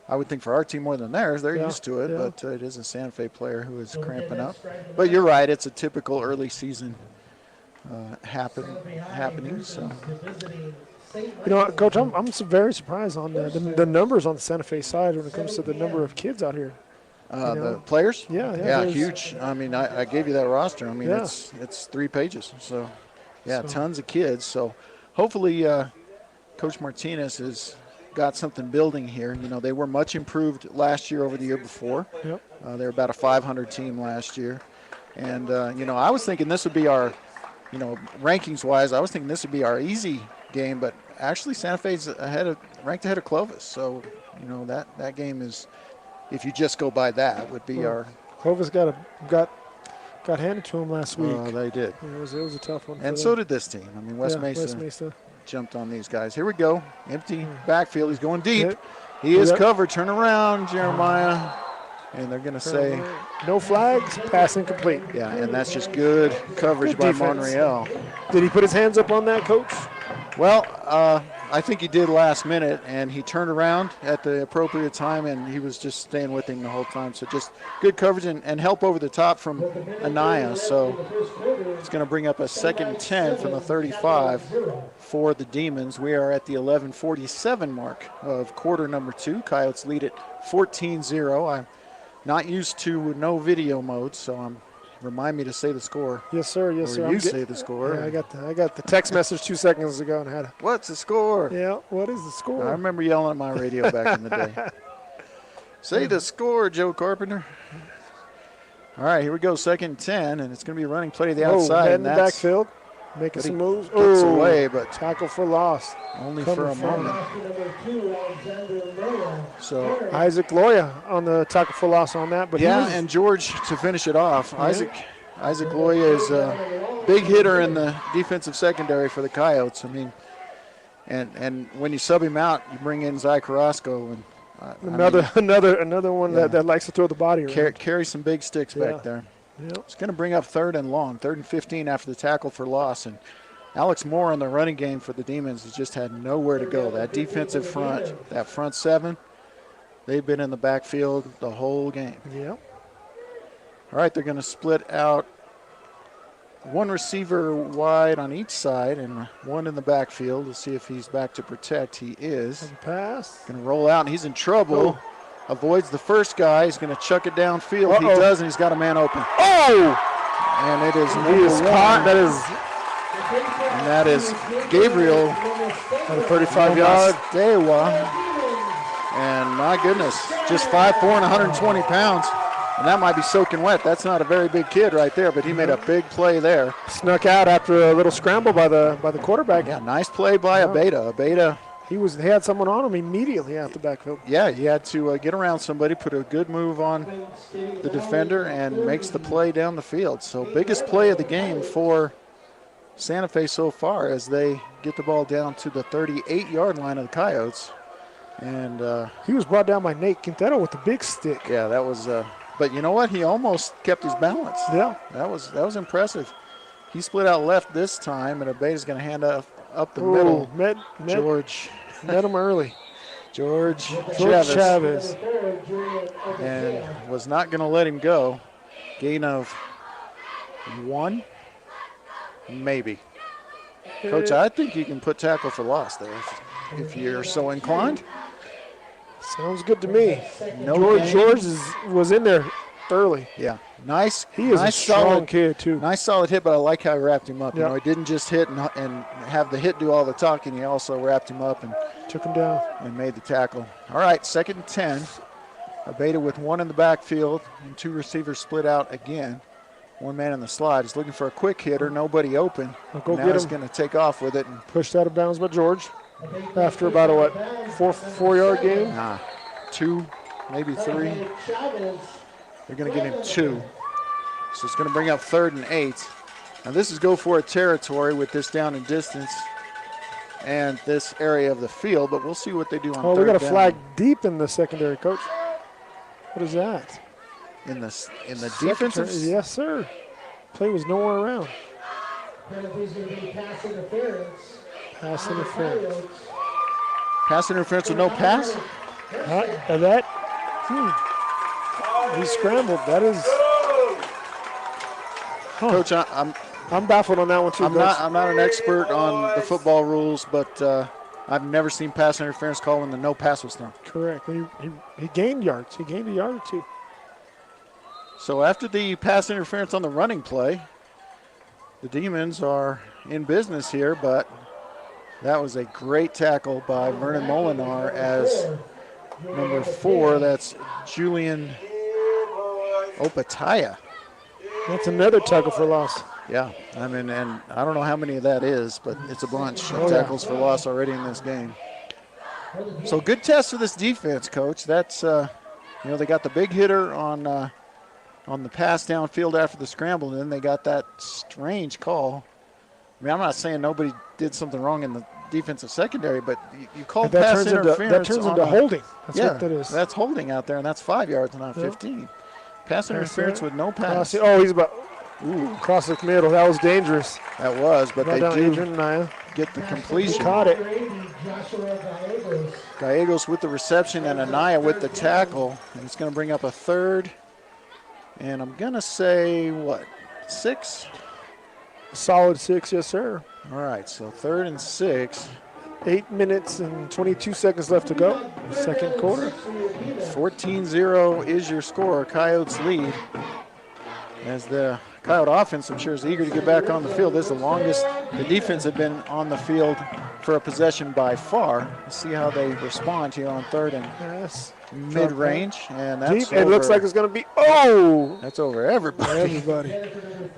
Speaker 14: I would think, for our team more than theirs. They're used to it, but it is a Santa Fe player who is cramping up. But you're right, it's a typical early season happening. So,
Speaker 15: you know, Coach, I'm very surprised on the numbers on the Santa Fe side when it comes to the number of kids out here.
Speaker 14: The players?
Speaker 15: Yeah,
Speaker 14: huge. I mean, I gave you that roster. I mean, it's 3 pages. So, tons of kids. So, hopefully, Coach Martinez has got something building here. You know, they were much improved last year over the year before.
Speaker 15: Yep.
Speaker 14: They were about a 500 team last year. And, you know, I was thinking this would be our, you know, rankings-wise, I was thinking this would be our easy game, but actually Santa Fe's ranked ahead of Clovis. So, you know, that game is, if you just go by that, would be our.
Speaker 15: Clovis got handed to him last week.
Speaker 14: Oh, they did.
Speaker 15: It was a tough one.
Speaker 14: And so did this team. I mean, West Mesa jumped on these guys. Here we go. Empty backfield. He's going deep. He is covered. Turn around, Jeremiah. And they're going to say
Speaker 15: no flags, pass incomplete.
Speaker 14: Yeah, and that's just good coverage by Monreal.
Speaker 15: Did he put his hands up on that, Coach?
Speaker 14: Well, I think he did last minute, and he turned around at the appropriate time, and he was just staying with him the whole time. So just good coverage and help over the top from Anaya. So it's going to bring up a 2nd and 10 from the 35 for the Demons. We are at the 11:47 mark of quarter number 2. Coyotes lead it 14-0. I'm not used to no video mode, so remind me to say the score.
Speaker 15: Yes, sir. Yes, sir.
Speaker 14: You say the score.
Speaker 15: Yeah, I got the text message 2 seconds ago and had a.
Speaker 14: What's the score?
Speaker 15: Yeah, what is the score?
Speaker 14: I remember yelling at my radio back in the day. Say the score, Joe Carpenter. All right, here we go, 2nd and 10, and it's going to be a running play to the outside.
Speaker 15: Head in the backfield, making some moves.
Speaker 14: Gets away, but
Speaker 15: tackle for loss.
Speaker 14: Only for a moment. So
Speaker 15: Isaac Loya on the tackle for loss on that, but
Speaker 14: yeah, and George to finish it off.
Speaker 15: Yeah.
Speaker 14: Isaac Loya is a big hitter in the defensive secondary for the Coyotes. I mean, and when you sub him out, you bring in Zai Carrasco and
Speaker 15: another one that likes to throw the body around.
Speaker 14: Carry some big sticks back there.
Speaker 15: Yep.
Speaker 14: It's going to bring up 3rd and long, 3rd and 15 after the tackle for loss. And Alex Moore on the running game for the Demons has just had nowhere to go. That defensive front, that front 7, they've been in the backfield the whole game.
Speaker 15: Yep.
Speaker 14: All right, they're going to split out one receiver wide on each side and one in the backfield to see if he's back to protect. He is.
Speaker 15: Pass.
Speaker 14: Going to roll out, and he's in trouble. Avoids the first guy. He's going to chuck it downfield. He does, and he's got a man open.
Speaker 15: Oh!
Speaker 14: And it is
Speaker 15: He is caught.
Speaker 14: That is Gabriel
Speaker 15: at a 35-yard.
Speaker 14: And my goodness, just 5'4" and 120 pounds. And that might be soaking wet. That's not a very big kid right there, but he made a big play there.
Speaker 15: Snuck out after a little scramble by the quarterback.
Speaker 14: Yeah, nice play by Abeda. Abeda.
Speaker 15: He had someone on him immediately out the backfield.
Speaker 14: Yeah, he had to get around somebody, put a good move on the defender, and makes the play down the field. So biggest play of the game for Santa Fe so far as they get the ball down to the 38-yard line of the Coyotes. And
Speaker 15: he was brought down by Nate Quintero with the big stick.
Speaker 14: Yeah, that was but you know what? He almost kept his balance.
Speaker 15: Yeah.
Speaker 14: That was impressive. He split out left this time, and Abeda's going to hand up the middle. George.
Speaker 15: Met him early.
Speaker 14: George
Speaker 15: Chavez.
Speaker 14: And was not going to let him go. Gain of 1, maybe. Coach, I think you can put tackle for loss there if you're so inclined.
Speaker 15: Sounds good to me.
Speaker 14: George
Speaker 15: was in there early.
Speaker 14: Yeah, nice.
Speaker 15: He is a strong kid too.
Speaker 14: Nice solid hit, but I like how he wrapped him up.
Speaker 15: Yep.
Speaker 14: You know, he didn't just hit and have the hit do all the talking. He also wrapped him up and
Speaker 15: took him down
Speaker 14: and made the tackle. All right, 2nd and 10. Abeda with one in the backfield and 2 receivers split out again. One man in the slot. He's looking for a quick hitter. Nobody open. Now he's going to take off with it and
Speaker 15: pushed out of bounds by George. After about a 4-yard gain?
Speaker 14: Nah, 2, maybe 3. They're going to give him 2. So it's going to bring up 3rd and 8. Now this is go for it territory with this down and distance and this area of the field, but we'll see what they do on 3rd down.
Speaker 15: We got a flag deep in the secondary, Coach. What is that?
Speaker 14: In the defensive?
Speaker 15: Yes, sir. Play was nowhere around. Pass interference.
Speaker 14: Pass interference with no pass?
Speaker 15: He scrambled. That is.
Speaker 14: Coach,
Speaker 15: I'm baffled on that one too.
Speaker 14: I'm not an expert on the football rules, but I've never seen pass interference call when the no pass was thrown.
Speaker 15: Correct. He gained yards. He gained a yard or 2.
Speaker 14: So after the pass interference on the running play, the Demons are in business here, but that was a great tackle by Vernon Molinar as number 4. That's Julian Opataya.
Speaker 15: That's another tackle for loss.
Speaker 14: Yeah, I mean, and I don't know how many of that is, but it's a bunch of tackles for loss already in this game. So good test for this defense, Coach. That's, they got the big hitter on the pass downfield after the scramble, and then they got that strange call. I mean, I'm not saying nobody did something wrong in the defensive secondary, but you called pass interference.
Speaker 15: That turns into holding. That's what that is.
Speaker 14: That's holding out there, and that's 5 yards, not 15. Pass interference with no pass.
Speaker 15: Oh, he's about. Ooh, across the middle. That was dangerous.
Speaker 14: That was, but
Speaker 15: Brought
Speaker 14: they
Speaker 15: down
Speaker 14: do
Speaker 15: Adrian Naya.
Speaker 14: get the completion.
Speaker 15: He caught it.
Speaker 14: Gallegos with the reception and Anaya with the tackle. And it's going to bring up a third. And I'm going to say, what, 6?
Speaker 15: Solid 6, yes, sir.
Speaker 14: All right, so 3rd and 6.
Speaker 15: 8 minutes and 22 seconds left to go. Second quarter.
Speaker 14: 14-0 is your score. Coyotes lead. As the Coyote offense, I'm sure, is eager to get back on the field. This is the longest the defense had been on the field for a possession by far. Let's see how they respond here on 3rd and mid-range. And that's
Speaker 15: deep. It looks like it's going to be,
Speaker 14: that's over everybody.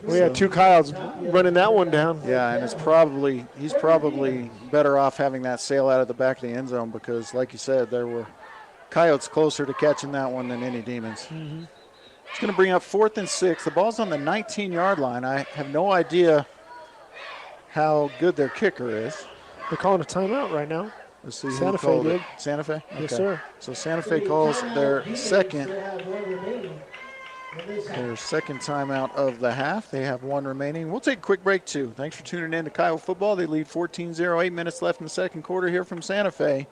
Speaker 15: We had 2 Coyotes running that one down.
Speaker 14: Yeah, and he's probably better off having that sail out of the back of the end zone because, like you said, there were Coyotes closer to catching that one than any Demons.
Speaker 15: Mm-hmm.
Speaker 14: It's going to bring up 4th and 6. The ball's on the 19-yard line. I have no idea how good their kicker is.
Speaker 15: They're calling a timeout right now.
Speaker 14: Let's see
Speaker 15: Santa
Speaker 14: who
Speaker 15: Fe
Speaker 14: called
Speaker 15: did.
Speaker 14: it. Santa Fe?
Speaker 15: Yes,
Speaker 14: Okay.
Speaker 15: sir.
Speaker 14: So Santa Fe calls their second timeout of the half. They have 1 remaining. We'll take a quick break, too. Thanks for tuning in to Coyote Football. They lead 14-0, 8 minutes left in the second quarter here from Santa Fe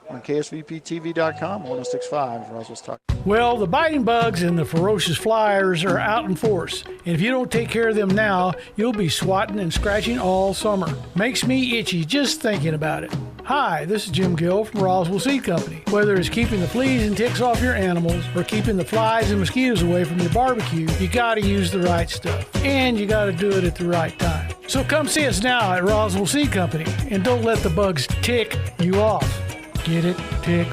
Speaker 14: on KSVPTV.com, 106.5 Roswell's Talk.
Speaker 19: Well, the biting bugs and the ferocious flyers are out in force, and if you don't take care of them now, you'll be swatting and scratching all summer. Makes me itchy just thinking about it. Hi, this is Jim Gill from Roswell Seed Company. Whether it's keeping the fleas and ticks off your animals or keeping the flies and mosquitoes away from your barbecue, you gotta use the right stuff, and you gotta do it at the right time. So come see us now at Roswell Seed Company, and don't let the bugs tick you off. Get it? Tick.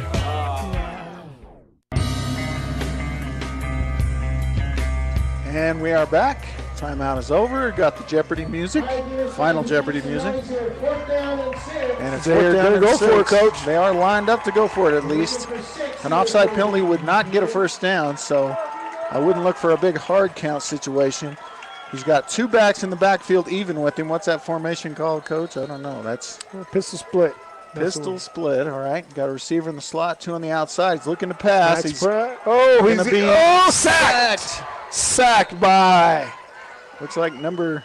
Speaker 14: And we are back. Timeout is over. Got the Jeopardy music, final Jeopardy music. And it's
Speaker 15: They're
Speaker 14: going to
Speaker 15: go for it, Coach.
Speaker 14: They are lined up to go for it at least. An offside penalty would not get a first down, so I wouldn't look for a big hard count situation. He's got 2 backs in the backfield even with him. What's that formation called, Coach? I don't know. That's
Speaker 15: pistol split.
Speaker 14: Pistol split, all right. Got a receiver in the slot, 2 on the outside. He's looking to pass.
Speaker 15: He's
Speaker 14: sacked.
Speaker 15: Sacked by.
Speaker 14: Looks like number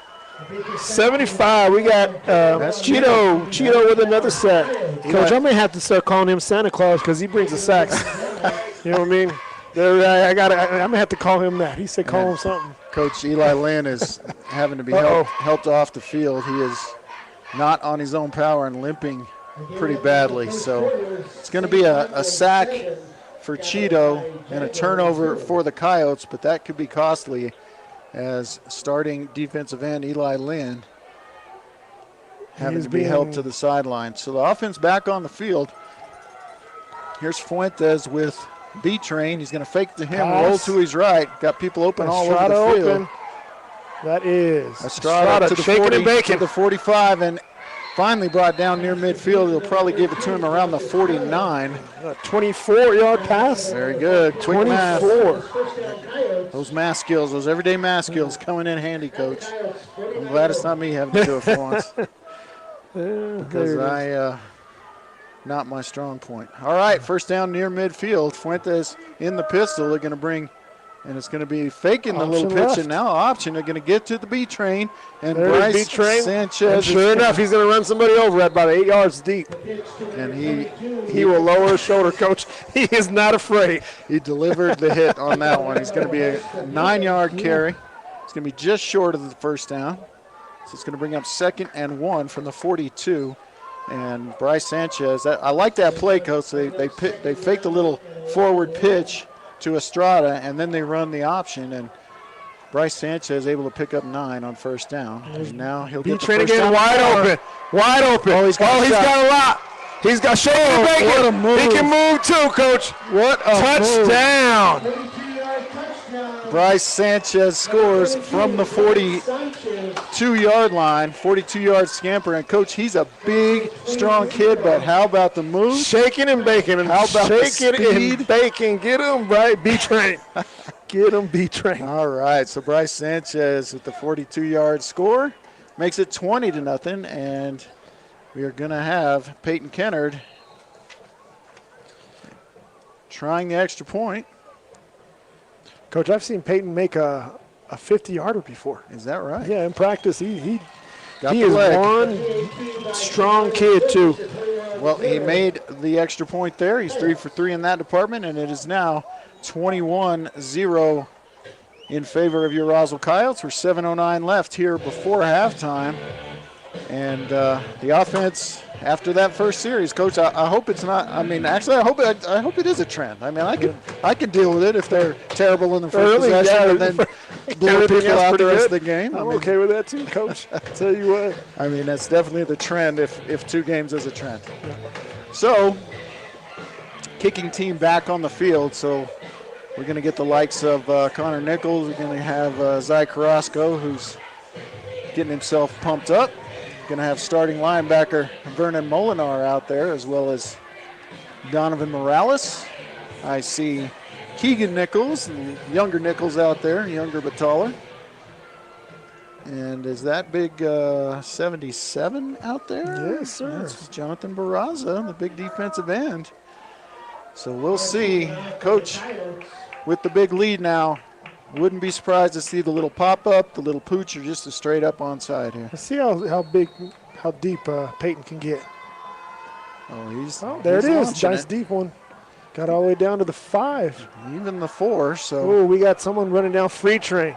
Speaker 15: 75. We got Cheeto with another sack. Coach, I may have to start calling him Santa Claus because he brings the sacks. You know what I mean? I'm gonna have to call him that. He said call him something.
Speaker 14: Coach Eli Lynn is having to be helped off the field. He is not on his own power and limping pretty badly. So it's going to be a sack for Cheeto and a turnover for the Coyotes, but that could be costly as starting defensive end Eli Lynn having to be helped to the sideline. So the offense back on the field. Here's Fuentes with B-Train. He's going to fake to him, roll to his right. Got people open all over the field.
Speaker 15: Open. That is
Speaker 14: Estrada to the
Speaker 15: shaking
Speaker 14: 40,
Speaker 15: and baking.
Speaker 14: to the 45, and finally brought down near midfield. He'll probably give it to him around the 49.
Speaker 15: A 24-yard pass.
Speaker 14: Very good. Quick
Speaker 15: 24.
Speaker 14: math. Those math skills, those everyday math skills coming in handy, Coach. I'm glad it's not me having to do it for once. Because not my strong point. All right, first down near midfield. Fuentes in the pistol. They're going to bring, and it's going to be faking the little pitch,
Speaker 15: left.
Speaker 14: and now option. They're going to get to the B-Train, and
Speaker 15: There's
Speaker 14: Bryce
Speaker 15: B-Train.
Speaker 14: Sanchez.
Speaker 15: And sure enough, he's going to run somebody over at about 8 yards deep.
Speaker 14: And
Speaker 15: he will lower his shoulder, Coach. He is not afraid.
Speaker 14: He delivered the hit on that one. He's going to be a 9-yard carry. It's going to be just short of the first down. So it's going to bring up 2nd and 1 from the 42. And Bryce Sanchez, I like that play, Coach. They faked a little forward pitch to Estrada, and then they run the option. And Bryce Sanchez able to pick up 9 on first down. And now he'll get the first down.
Speaker 15: Wide open.
Speaker 14: Oh, he's got
Speaker 15: a lot. He's got shaking and bacon.
Speaker 14: What a move.
Speaker 15: He can move too, Coach.
Speaker 14: What a
Speaker 15: touchdown.
Speaker 14: move. Bryce Sanchez scores from the 42-yard line, 42-yard scamper. And, Coach, he's a big, strong kid, but how about the move?
Speaker 15: Shaking and baking. And
Speaker 14: how about the
Speaker 15: shaking
Speaker 14: speed?
Speaker 15: and baking. Get him, right? B-Train. Get him, B-Train.
Speaker 14: All right, so Bryce Sanchez with the 42-yard score makes it 20-0, and we are going to have Peyton Kennard trying the extra point.
Speaker 15: Coach, I've seen Peyton make a a 50-yarder before.
Speaker 14: Is that right?
Speaker 15: Yeah, in practice, he
Speaker 14: Got
Speaker 15: is
Speaker 14: the leg.
Speaker 15: one strong kid, too.
Speaker 14: Well, he made the extra point there. He's 3 for 3 in that department, and it is now 21-0 in favor of your Roswell Coyotes. We're 7:09 left here before halftime. And the offense, after that first series, Coach, I hope it's not. I mean, actually, I hope it is a trend. I mean, I can deal with it if they're terrible in the first possession and then blow people out the rest of the game.
Speaker 15: I'm okay with that too, Coach. I tell you what.
Speaker 14: I mean, that's definitely the trend if 2 games is a trend. So, kicking team back on the field. So, we're going to get the likes of Connor Nichols. We're going to have Zai Carrasco, who's getting himself pumped up. Going to have starting linebacker Vernon Molinar out there, as well as Donovan Morales. I see Keegan Nichols, and younger Nichols out there, younger but taller. And is that big 77 out there?
Speaker 15: Yes, sir.
Speaker 14: That's Jonathan Barraza, the big defensive end. So we'll see. Coach, with the big lead now, wouldn't be surprised to see the little pop-up, the little pooch, or just a straight-up onside here.
Speaker 15: Let's see how deep Peyton can get.
Speaker 14: Oh,
Speaker 15: there
Speaker 14: he's
Speaker 15: it is. Nice
Speaker 14: it.
Speaker 15: deep one. Got all the way down to the 5.
Speaker 14: Even the 4, so.
Speaker 15: Oh, we got someone running down free train.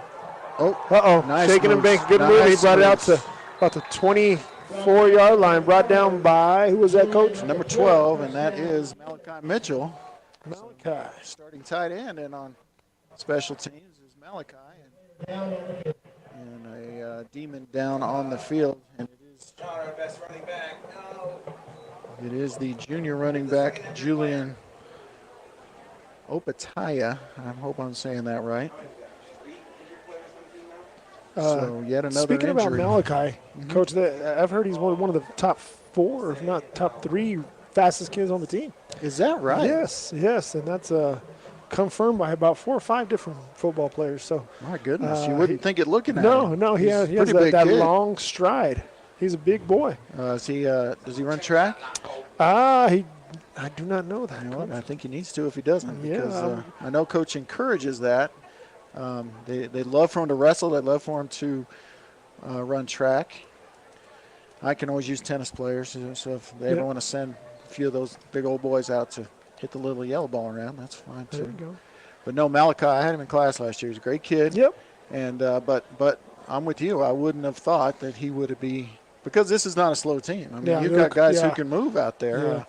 Speaker 14: Oh.
Speaker 15: Uh-oh.
Speaker 14: Nice
Speaker 15: Shaking
Speaker 14: moves.
Speaker 15: and banking. Good move. He brought it out to about the 24-yard line. Brought down by, who was that, Coach?
Speaker 14: Number 12, and that is Malachi Mitchell.
Speaker 15: Malachi.
Speaker 14: Starting tight end, and on special teams is Malachi. And a demon down on the field. And it is the junior running back, Julian Opataya. I hope I'm saying that right. So yet another
Speaker 15: Speaking
Speaker 14: injury.
Speaker 15: about Malachi, Coach, I've heard he's one of the top 4, if not top 3, fastest kids on the team.
Speaker 14: Is that right?
Speaker 15: Yes, and that's confirmed by about 4 or 5 different football players. So
Speaker 14: my goodness, you wouldn't think it looking at him.
Speaker 15: No, he has that long stride. He's a big boy.
Speaker 14: Does he run track?
Speaker 15: I do not know that.
Speaker 14: You know what? I think he needs to if he doesn't, because I know Coach encourages that. They love for him to wrestle. They love for him to run track. I can always use tennis players, so if they ever want to send a few of those big old boys out to hit the little yellow ball around, that's fine too.
Speaker 15: There you go.
Speaker 14: But no, Malachi, I had him in class last year. He's a great kid.
Speaker 15: Yep.
Speaker 14: And but I'm with you. I wouldn't have thought that he would be, because this is not a slow team. I mean, you've got guys who can move out there.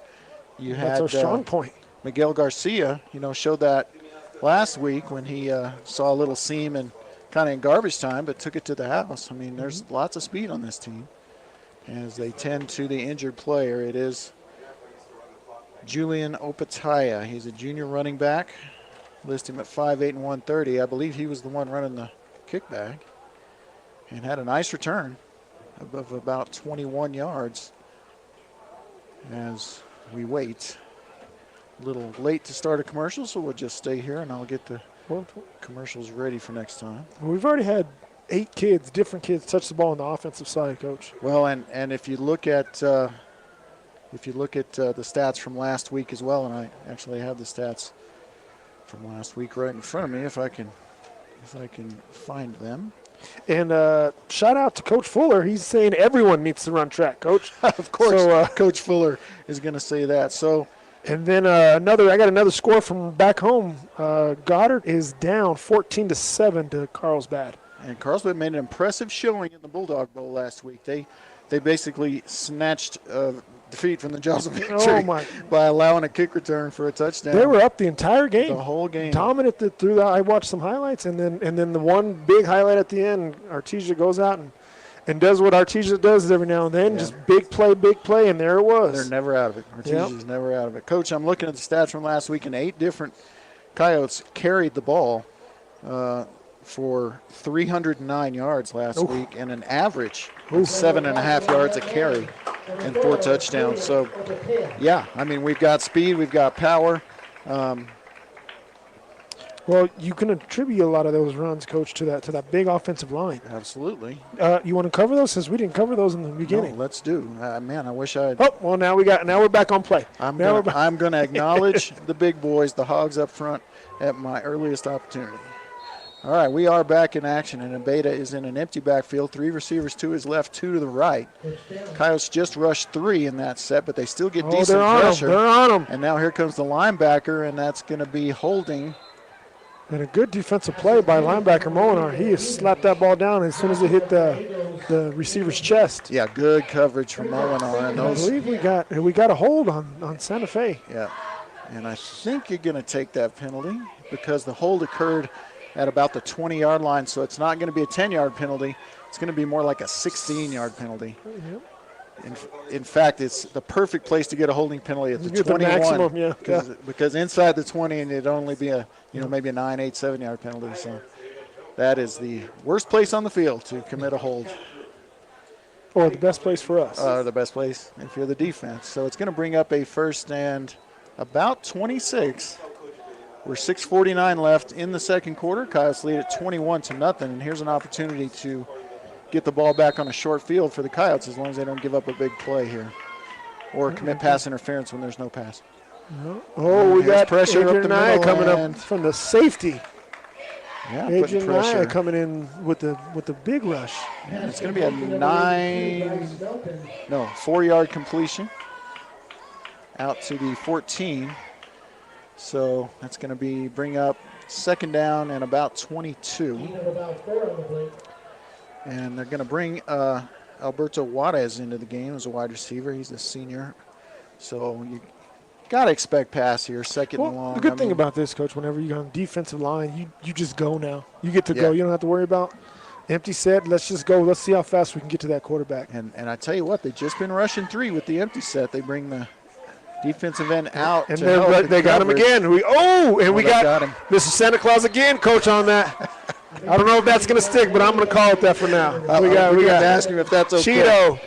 Speaker 15: Yeah. That's our strong point.
Speaker 14: Miguel Garcia, showed that last week when he saw a little seam and kind of in garbage time, but took it to the house. I mean, there's lots of speed on this team. As they tend to the injured player, it is Julian Opataya. He's a junior running back. List him at 5'8" and 130. I believe he was the one running the kickback and had a nice return of about 21 yards as we wait. A little late to start a commercial, so we'll just stay here and I'll get the commercials ready for next time.
Speaker 15: We've already had 8 different kids touch the ball on the offensive side, Coach.
Speaker 14: Well, and if you look at the stats from last week as well, and I actually have the stats from last week right in front of me, if I can find them.
Speaker 15: And shout out to Coach Fuller. He's saying everyone needs to run track, Coach.
Speaker 14: Of course, so, Coach Fuller is going to say that. So,
Speaker 15: and then I got another score from back home. Goddard is down 14-7 to Carlsbad.
Speaker 14: And Carlsbad made an impressive showing in the Bulldog Bowl last week. They basically snatched defeat from the jaws of victory by allowing a kick return for a touchdown.
Speaker 15: They were up the entire game.
Speaker 14: The whole game.
Speaker 15: Dominant through that. I watched some highlights, and then the one big highlight at the end, Artesia goes out and does what Artesia does every now and then, just big play, and there it was.
Speaker 14: They're never out of it. Artesia's never out of it. Coach, I'm looking at the stats from last week, and 8 different Coyotes carried the ball for 309 yards last week and an average of 7.5 yards a carry and 4 touchdowns. So, yeah, I mean, we've got speed, we've got power.
Speaker 15: Well, you can attribute a lot of those runs, Coach, to that big offensive line.
Speaker 14: Absolutely.
Speaker 15: You want to cover those, since we didn't cover those in the beginning?
Speaker 14: No, let's do. Man, I wish I.
Speaker 15: Oh, well, now we're back on play.
Speaker 14: I'm going to acknowledge the big boys, the Hogs up front, at my earliest opportunity. All right, we are back in action, and Abeda is in an empty backfield. 3 receivers to his left, 2 to the right. Coyotes just rushed 3 in that set, but they still get decent pressure.
Speaker 15: They're on him.
Speaker 14: And now here comes the linebacker, and that's going to be holding.
Speaker 15: And a good defensive play by linebacker Molinar. He has slapped that ball down as soon as it hit the receiver's chest.
Speaker 14: Yeah, good coverage from Molinar. And
Speaker 15: I believe we got a hold on Santa Fe.
Speaker 14: Yeah, and I think you're going to take that penalty because the hold occurred at about the 20-yard line, so it's not going to be a 10-yard penalty. It's going to be more like a 16-yard penalty. In fact, it's the perfect place to get a holding penalty at the 21.
Speaker 15: The maximum,
Speaker 14: because inside the 20, and it'd only be maybe a 9, 8, 7-yard penalty. So that is the worst place on the field to commit a hold.
Speaker 15: Or the best place for us.
Speaker 14: The best place if you're the defense. So it's going to bring up a first and about 26. We're 6:49 left in the second quarter. Coyotes lead at 21-0, and here's an opportunity to get the ball back on a short field for the Coyotes as long as they don't give up a big play here or commit pass interference when there's no pass.
Speaker 15: Oh, we got
Speaker 14: pressure up the middle
Speaker 15: coming up from the safety.
Speaker 14: Yeah,
Speaker 15: Adrian Naya coming in with the big rush.
Speaker 14: Yeah, it's going to be a 4-yard completion out to the 14. So that's going to bring up second down and about 22. And they're going to bring Alberto Juarez into the game as a wide receiver. He's a senior. So you got to expect pass here, second and long.
Speaker 15: The good thing about this, Coach, whenever you're on defensive line, you just go now. You get to go. You don't have to worry about empty set. Let's just go. Let's see how fast we can get to that quarterback.
Speaker 14: And I tell you what, they've just been rushing 3 with the empty set. They bring the defensive end out.
Speaker 15: And they got him again. We got him. This is Santa Claus again, Coach, on that. I don't know if that's going to stick, but I'm going to call it that for now.
Speaker 14: We got to ask him if that's okay.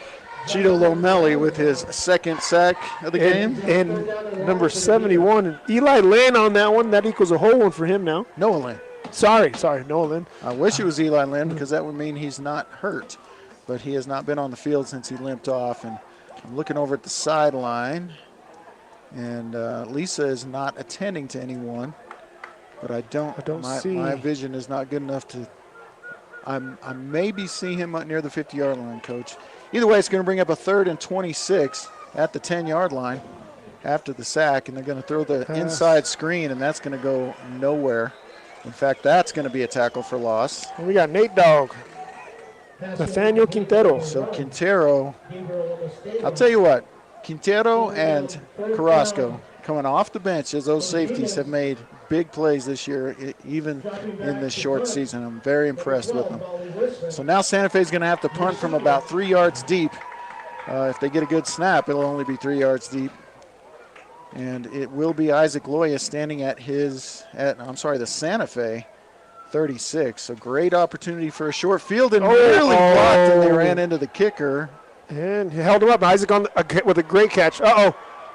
Speaker 14: Cheeto Lomelli with his second sack of the game.
Speaker 15: And number 71, Eli Lynn on that one. That equals a whole one for him now.
Speaker 14: Noah Lynn.
Speaker 15: Sorry, Noah Lynn.
Speaker 14: I wish it was Eli Lynn because that would mean he's not hurt. But he has not been on the field since he limped off. And I'm looking over at the sideline. And Lisa is not attending to anyone. But I don't see. My vision is not good enough to. I maybe see him up near the 50-yard line, Coach. Either way, it's going to bring up a 3rd and 26 at the 10-yard line after the sack, and they're going to throw the inside screen, and that's going to go nowhere. In fact, that's going to be a tackle for loss.
Speaker 15: And we got Nate Dogg, Nathaniel Quintero.
Speaker 14: So Quintero, I'll tell you what, Quintero and Carrasco coming off the bench as those safeties have made big plays this year, even in this short season. I'm very impressed with them. So now Santa Fe is going to have to punt from about 3 yards deep. If they get a good snap, it'll only be 3 yards deep. And it will be Isaac Loya standing at the Santa Fe 36. So great opportunity for a short field and nearly blocked, and they ran into the kicker.
Speaker 15: And he held him up. Isaac with a great catch.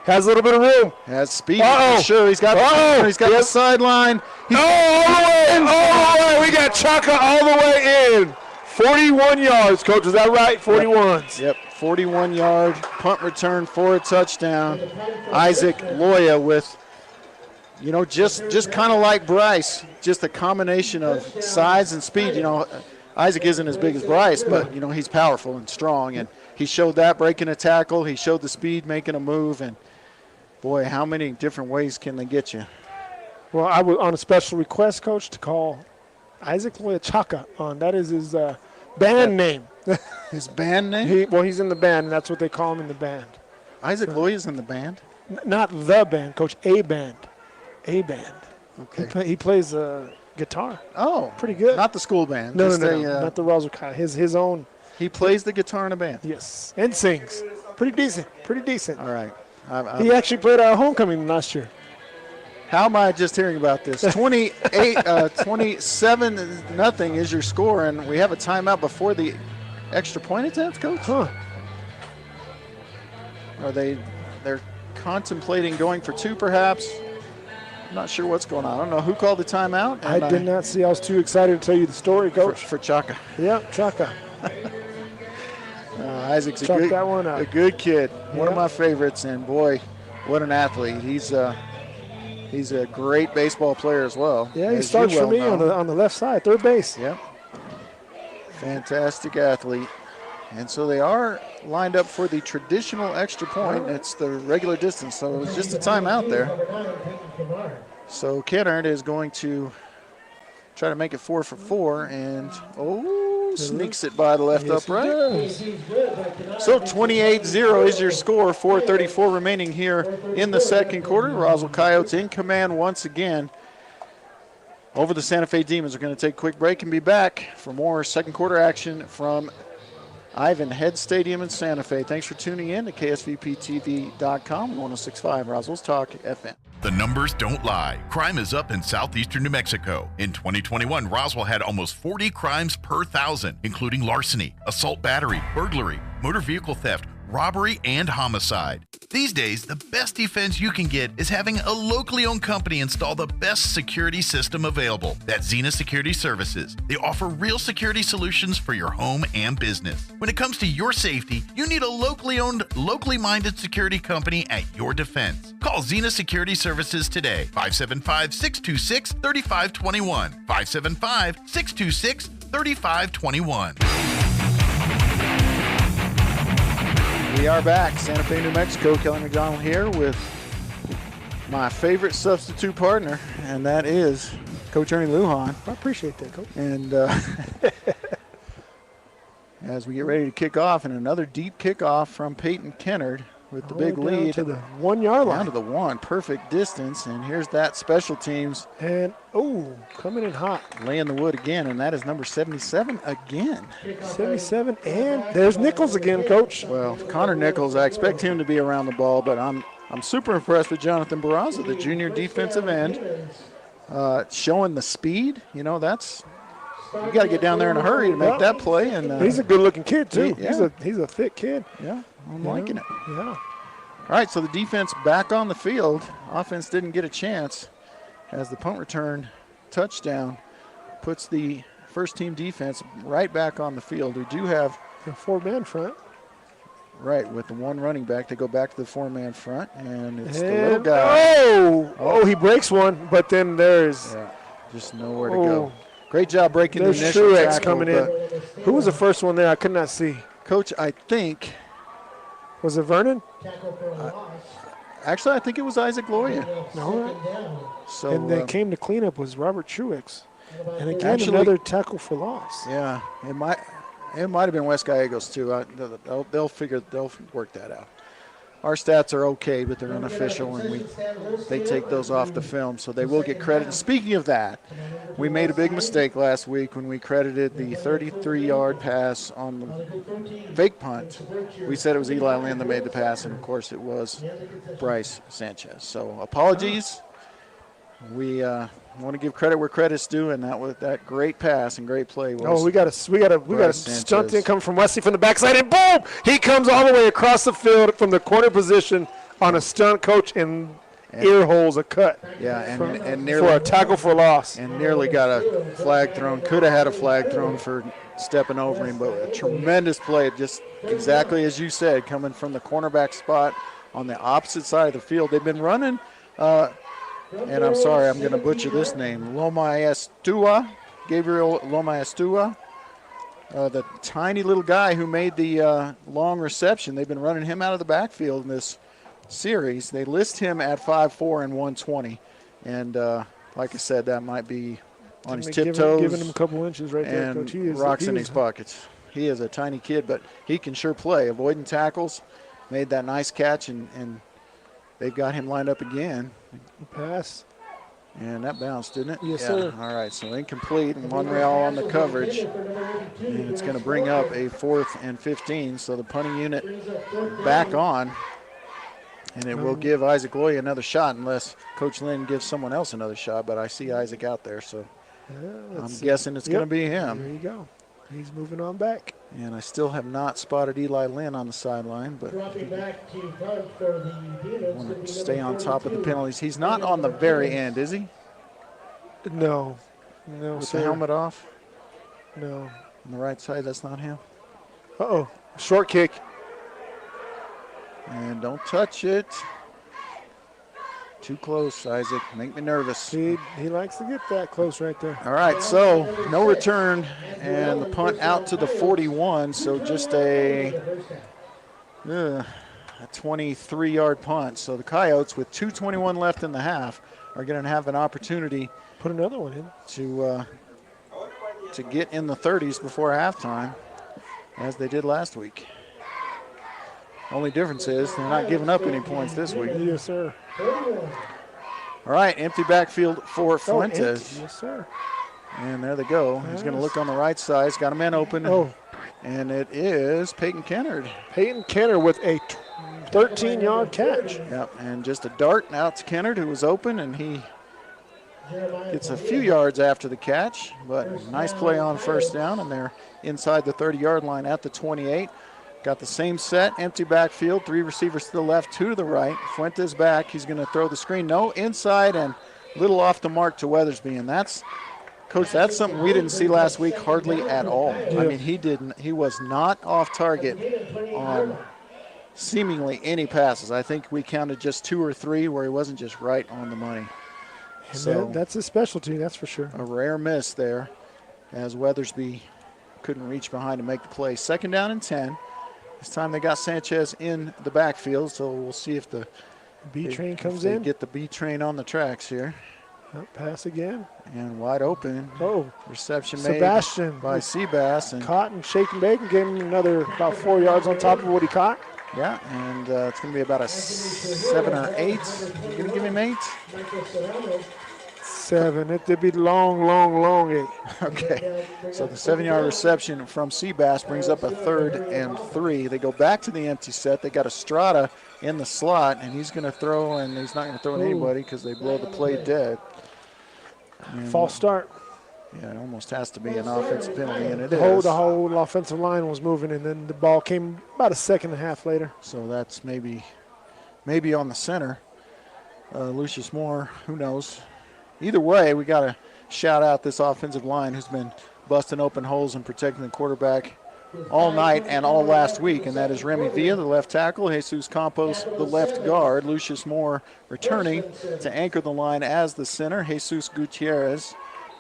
Speaker 15: Has a little bit of room.
Speaker 14: Has speed. For sure. He's got the sideline.
Speaker 15: All the way. We got Chaka all the way in. 41 yards, Coach. Is that right? 41.
Speaker 14: Yep. 41-yard punt return for a touchdown. Isaac Loya with, just kind of like Bryce, just a combination of size and speed. Isaac isn't as big as Bryce, but, he's powerful and strong. And he showed that breaking a tackle. He showed the speed making a move. And, boy, how many different ways can they get you?
Speaker 15: Well, I was on a special request, Coach, to call Isaac Loya Chaka on. That is his band name.
Speaker 14: His band name?
Speaker 15: He's in the band, and that's what they call him in the band.
Speaker 14: Isaac Loya's in the band?
Speaker 15: Not the band, Coach. A band.
Speaker 14: Okay.
Speaker 15: He plays guitar.
Speaker 14: Oh.
Speaker 15: Pretty good.
Speaker 14: Not the school band.
Speaker 15: No. Not the Roswell. His own.
Speaker 14: He plays the guitar in a band?
Speaker 15: Yes. And sings. Pretty decent.
Speaker 14: All right.
Speaker 15: He actually played our homecoming last year.
Speaker 14: How am I just hearing about this? 27-0 is your score, and we have a timeout before the extra point attempt, Coach?
Speaker 15: Huh.
Speaker 14: They're contemplating going for 2, perhaps? I'm not sure what's going on. I don't know who called the timeout.
Speaker 15: I did not see. I was too excited to tell you the story, Coach.
Speaker 14: For Chaka.
Speaker 15: Yeah, Chaka.
Speaker 14: Isaac's a good kid. One of my favorites, and boy, what an athlete. He's a great baseball player as well.
Speaker 15: Yeah, he starts for me on the left side, third base.
Speaker 14: Yep. Fantastic athlete. And so they are lined up for the traditional extra point. It's the regular distance, so it was just a timeout there. So Kennard is going to try to make it 4 for 4, and sneaks it by the left upright. So 28-0 is your score. 4:34 remaining here in the second quarter. Roswell Coyotes in command once again over the Santa Fe Demons. We're going to take a quick break and be back for more second quarter action from Ivan Head Stadium in Santa Fe. Thanks for tuning in to KSVPTV.com, 106.5 Roswell's Talk FM.
Speaker 12: The numbers don't lie. Crime is up in southeastern New Mexico. In 2021, Roswell had almost 40 crimes per 1,000, including larceny, assault battery, burglary, motor vehicle theft, robbery, and homicide. These days, the best defense you can get is having a locally owned company install the best security system available. That's Xena Security Services. They offer real security solutions for your home and business. When it comes to your safety, you need a locally owned, locally minded security company at your defense. Call Xena Security Services today, 575-626-3521, 575-626-3521.
Speaker 14: We are back. Santa Fe, New Mexico. Kelly McDonald here with my favorite substitute partner, and that is Coach Ernie Lujan.
Speaker 15: I appreciate that, Coach.
Speaker 14: And as we get ready to kick off, and another deep kickoff from Peyton Kennard with the big lead.
Speaker 15: To the 1 yard line.
Speaker 14: Down to the 1. Perfect distance. And here's that special teams.
Speaker 15: And, coming in hot.
Speaker 14: Laying the wood again, and that is number 77 again.
Speaker 15: 77, and there's Nichols again, Coach.
Speaker 14: Well, Connor Nichols, I expect him to be around the ball, but I'm super impressed with Jonathan Barraza, the junior defensive end, showing the speed. You know, you got to get down there in a hurry to make that play. And
Speaker 15: he's a good-looking kid, too.
Speaker 14: Yeah.
Speaker 15: He's a thick kid.
Speaker 14: Yeah, I'm liking it.
Speaker 15: Yeah.
Speaker 14: All right, so the defense back on the field. Offense didn't get a chance as the punt return touchdown puts the first-team defense right back on the field. We do have
Speaker 15: a 4-man front.
Speaker 14: Right, with the one running back, they go back to the 4-man front, and it's the little guy.
Speaker 15: Oh, he breaks one, but then there's
Speaker 14: just nowhere to go. Great job breaking
Speaker 15: there's
Speaker 14: the initial
Speaker 15: Truex
Speaker 14: tackle.
Speaker 15: Coming in. Who was the first one there? I could not see.
Speaker 14: Coach, I think.
Speaker 15: Was it Vernon?
Speaker 14: Actually, I think it was Isaac Loya.
Speaker 15: No.
Speaker 14: So,
Speaker 15: and then came to cleanup was Robert Truex. And again, another tackle for loss.
Speaker 14: Yeah, it might have been Wes Gallegos too. They'll work that out. Our stats are okay, but they're unofficial, and they take those off the film, so they will get credit. And speaking of that, we made a big mistake last week when we credited the 33-yard pass on the fake punt. We said it was Eli Lynn that made the pass, and of course it was Bryce Sanchez. So apologies. We want to give credit where credit's due, and that great pass and great play was.
Speaker 15: We got a stunt in coming from Wesley from the backside, and boom! He comes all the way across the field from the corner position on a stunt, Coach, and ear holes a cut.
Speaker 14: Yeah, and nearly
Speaker 15: for a tackle for loss,
Speaker 14: and nearly got a flag thrown. Could have had a flag thrown for stepping over him, but a tremendous play, just exactly as you said, coming from the cornerback spot on the opposite side of the field. They've been running. And I'm sorry, I'm going to butcher this name. Lomaestua, Gabriel Lomaestua, the tiny little guy who made the long reception. They've been running him out of the backfield in this series. They list him at 5'4" and 120. And like I said, that might be on his tiptoes.
Speaker 15: Giving him a couple inches right there, Coach.
Speaker 14: And rocks in his pockets. He is a tiny kid, but he can sure play. Avoiding tackles, made that nice catch, and they've got him lined up again.
Speaker 15: Pass.
Speaker 14: And that bounced, didn't it?
Speaker 15: Yes, sir.
Speaker 14: All right, so incomplete, and Monreal on the coverage. And it's going to bring up a 4th and 15, so the punting unit back on. And it will give Isaac Loya another shot unless Coach Lynn gives someone else another shot, but I see Isaac out there, so I'm guessing it's going to be him.
Speaker 15: There you go. He's moving on back.
Speaker 14: And I still have not spotted Eli Lynn on the sideline, but want to stay on top of the penalties. He's not on the very end, is he?
Speaker 15: No. No,
Speaker 14: With
Speaker 15: sir.
Speaker 14: the helmet off?
Speaker 15: No.
Speaker 14: On the right side, that's not him.
Speaker 15: Uh-oh. Short kick.
Speaker 14: And don't touch it. Too close, Isaac. Make me nervous.
Speaker 15: He likes to get that close right there.
Speaker 14: All right, so no return, and the punt out to the 41, so just a 23-yard punt. So the Coyotes, with 2:21 left in the half, are going to have an opportunity.
Speaker 15: Put another one in.
Speaker 14: To get in the 30s before halftime, as they did last week. Only difference is they're not giving up any points this week.
Speaker 15: Yes, sir.
Speaker 14: All right, empty backfield for Fuentes.
Speaker 15: Yes, sir.
Speaker 14: And there they go. He's going to look on the right side. He's got a man open. And it is Peyton Kennard.
Speaker 15: Peyton Kennard with a 13-yard catch.
Speaker 14: Yep, and just a dart out to Kennard, who was open, and he gets a few yards after the catch. But nice play on first down, and they're inside the 30-yard line at the 28. Got the same set, empty backfield, 3 receivers to the left, 2 to the right. Fuentes back, he's going to throw the screen. No, inside and a little off the mark to Weathersby, and that's something we didn't see last week hardly at all. I mean, he was not off target on seemingly any passes. I think we counted just 2 or 3 where he wasn't just right on the money.
Speaker 15: And
Speaker 14: so
Speaker 15: that's his specialty, that's for sure.
Speaker 14: A rare miss there as Weathersby couldn't reach behind to make the play. 2nd down and 10. This time they got Sanchez in the backfield, so we'll see if the
Speaker 15: B train comes in.
Speaker 14: Get the B train on the tracks here.
Speaker 15: Pass again.
Speaker 14: And wide open. Reception
Speaker 15: Sebastian
Speaker 14: made by Seabass. And
Speaker 15: caught and shake and bake and gave him another about 4 yards on top of what he caught.
Speaker 14: Yeah, and it's going to be about a 7 or 8. You're going to give him 8?
Speaker 15: 7. It'd be long 8.
Speaker 14: Okay. So the 7-yard reception from Seabass brings up a 3rd and 3. They go back to the empty set. They got Estrada in the slot, and he's going to throw, and he's not going to throw at anybody because they blow the play dead. And
Speaker 15: false start.
Speaker 14: Yeah, it almost has to be an offensive penalty, and it
Speaker 15: is. The whole offensive line was moving, and then the ball came about a second and a half later.
Speaker 14: So that's maybe on the center. Lucius Moore, who knows? Either way, we got to shout out this offensive line who's been busting open holes and protecting the quarterback all night and all last week, and that is Remy Villa, the left tackle, Jesus Campos, the left guard, Lucius Moore returning to anchor the line as the center, Jesus Gutierrez,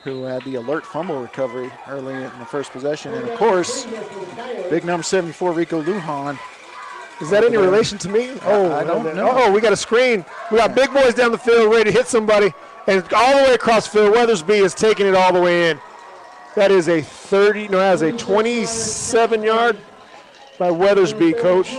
Speaker 14: who had the alert fumble recovery early in the first possession, and of course, big number 74, Rico Lujan.
Speaker 15: Is that any relation to me?
Speaker 14: I don't know.
Speaker 15: We got a screen. We got big boys down the field ready to hit somebody, and all the way across the field, Weathersby is taking it all the way in. That is a 27-yard by Weathersby, Coach.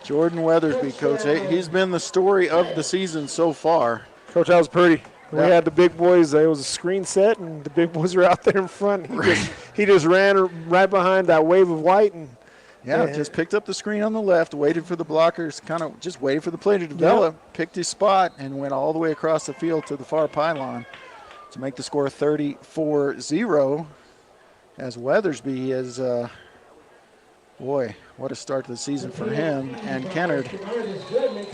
Speaker 14: Jordan Weathersby, Coach. He's been the story of the season so far.
Speaker 15: Coach, that was pretty. We had the big boys. It was a screen set, and the big boys were out there in front. He just ran right behind that wave of white. And
Speaker 14: just picked up the screen on the left, waited for the blockers, kind of just waited for the play to develop, picked his spot, and went all the way across the field to the far pylon to make the score 34-0 as Weathersby is, boy, what a start to the season for him. And Kennard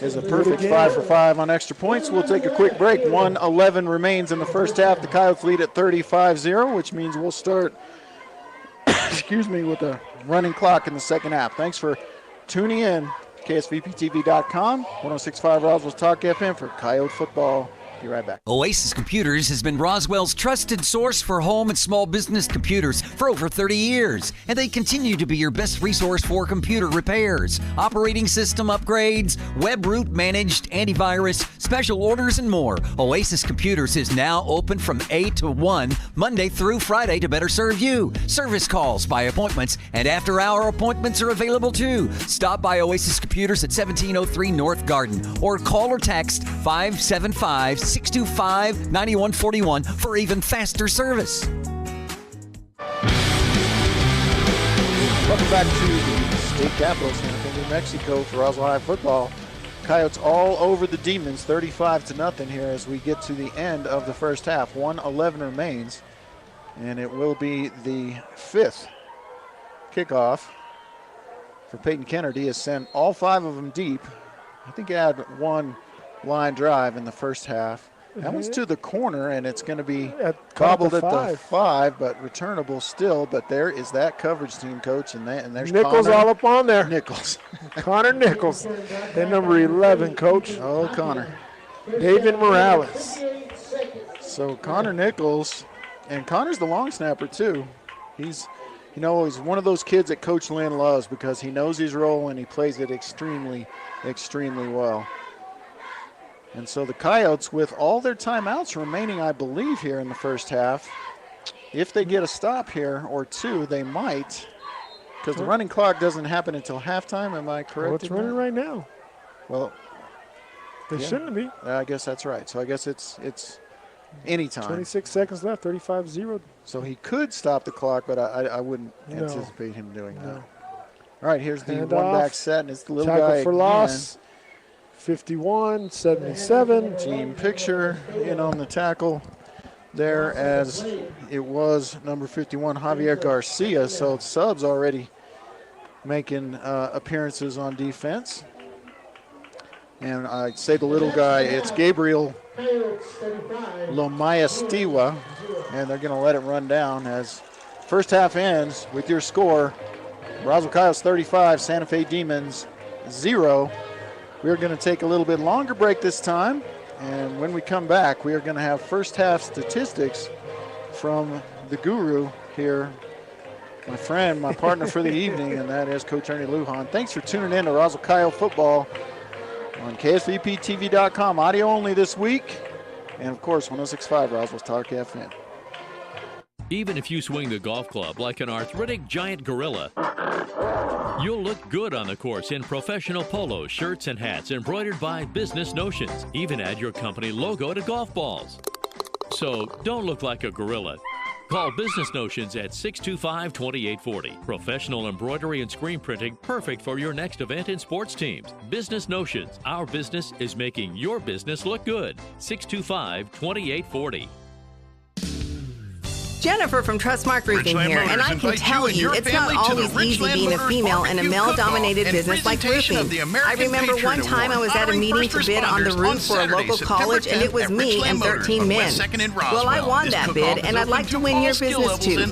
Speaker 14: is a perfect 5 for 5 on extra points. We'll take a quick break. 1:11 remains in the first half. The Coyotes lead at 35-0, which means we'll start, with a running clock in the second half. Thanks for tuning in. KSVPTV.com, 106.5 Roswell's Talk FM for Coyote football. Be right back.
Speaker 17: Oasis Computers has been Roswell's trusted source for home and small business computers for over 30 years, and they continue to be your best resource for computer repairs, operating system upgrades, web root managed, antivirus, special orders, and more. Oasis Computers is now open from 8 to 1, Monday through Friday to better serve you. Service calls by appointments and after-hour appointments are available too. Stop by Oasis Computers at 1703 North Garden or call or text 575-625-9141 for even faster service.
Speaker 14: Welcome back to the state capital, Santa Fe, New Mexico, for Roswell High football. Coyotes all over the Demons, 35-0 here as we get to the end of the first half. 1:11 remains, and it will be the 5th kickoff for Peyton Kennard. He has sent all 5 of them deep. I think he had one line drive in the first half. That one's to the corner, and it's going to be
Speaker 15: caught
Speaker 14: bobbled
Speaker 15: at
Speaker 14: the 5, but returnable still. But there is that coverage team, Coach, and there's
Speaker 15: Nichols
Speaker 14: Connor.
Speaker 15: all up on there.
Speaker 14: Nichols.
Speaker 15: Connor Nichols, at number 11, Coach.
Speaker 14: Oh, Connor.
Speaker 15: David Morales.
Speaker 14: So Connor Nichols, and Connor's the long snapper too. He's one of those kids that Coach Lynn loves because he knows his role and he plays it extremely, extremely well. And so the Coyotes, with all their timeouts remaining, I believe, here in the first half, if they get a stop here or two, they might, because the running clock doesn't happen until halftime. Am I correct?
Speaker 15: Well, it's running right now.
Speaker 14: Well,
Speaker 15: they shouldn't be.
Speaker 14: I guess that's right. So I guess it's anytime.
Speaker 15: 26 seconds left, 35-0.
Speaker 14: So he could stop the clock, but I wouldn't anticipate him doing that. All right, here's the one-back set, and it's the little
Speaker 15: tackle
Speaker 14: guy
Speaker 15: for
Speaker 14: again.
Speaker 15: loss. 51-77.
Speaker 14: Team picture in on the tackle there, as it was number 51, Javier Garcia. So subs already making appearances on defense. And I'd say the little guy, it's Gabriel Lomayastiwa, and they're going to let it run down as first half ends with your score. Roswell Coyotes 35, Santa Fe Demons 0. We're going to take a little bit longer break this time, and when we come back, we are going to have first half statistics from the guru here, my friend, my partner for the evening, and that is Coach Ernie Lujan. Thanks for tuning in to Roswell Coyote Football on KSVPTV.com. Audio only this week, and of course 106.5 Roswell's Talk FM.
Speaker 18: Even if you swing the golf club like an arthritic giant gorilla, you'll look good on the course in professional polos, shirts, and hats embroidered by Business Notions. Even add your company logo to golf balls. So don't look like a gorilla. Call Business Notions at 625-2840. Professional embroidery and screen printing, perfect for your next event and sports teams. Business Notions. Our business is making your business look good. 625-2840.
Speaker 20: Jennifer from Trustmark Roofing here, and I can tell you it's not always easy being a female in a male-dominated business like roofing. I remember one time I was at a meeting to bid on the roof for a local college, and it was me and 13 men. Well, I won that bid, and I'd like to win your business too.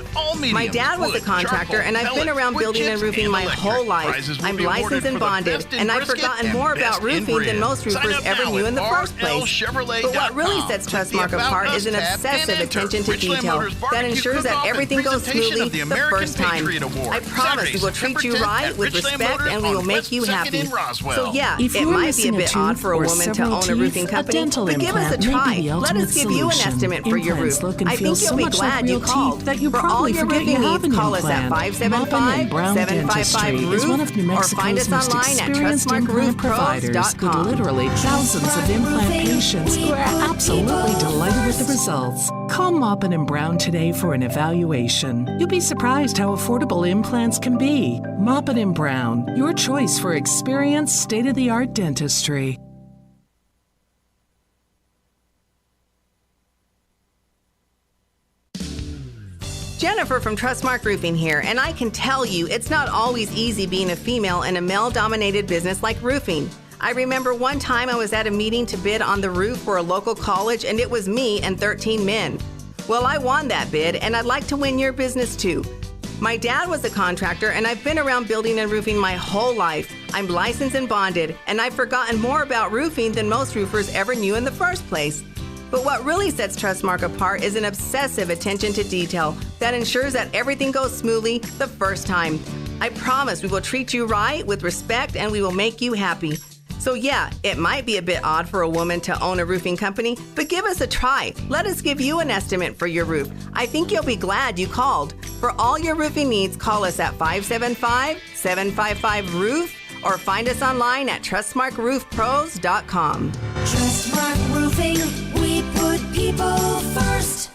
Speaker 20: My dad was a contractor, and I've been around building and roofing my whole life. I'm licensed and bonded, and I've forgotten more about roofing than most roofers ever knew in the first place. But what really sets Trustmark apart is an obsessive attention to detail that ensures that everything goes smoothly the first time. I promise we will treat you right with respect and we will make you happy. So yeah, it might be a bit odd for a woman to own a roofing company, but give us a try. Let us give you an estimate for your roof. I think you'll be glad you called. For all your roofing needs, call us at 575-755-ROOF or find us online at TrustmarkRoofPros.com.
Speaker 21: Literally thousands of implant patients who are absolutely delighted with the results. Call Maupin & Brown today for an evaluation. You'll be surprised how affordable implants can be. Maupin & Brown, your choice for experienced, state-of-the-art dentistry.
Speaker 20: Jennifer from Trustmark Roofing here, and I can tell you it's not always easy being a female in a male-dominated business like roofing. I remember one time I was at a meeting to bid on the roof for a local college, and it was me and 13 men. Well, I won that bid, and I'd like to win your business too. My dad was a contractor, and I've been around building and roofing my whole life. I'm licensed and bonded, and I've forgotten more about roofing than most roofers ever knew in the first place. But what really sets Trustmark apart is an obsessive attention to detail that ensures that everything goes smoothly the first time. I promise we will treat you right with respect and we will make you happy. So yeah, it might be a bit odd for a woman to own a roofing company, but give us a try. Let us give you an estimate for your roof. I think you'll be glad you called. For all your roofing needs, call us at 575-755-ROOF or find us online at TrustmarkRoofPros.com.
Speaker 22: Trustmark Roofing, we put people first.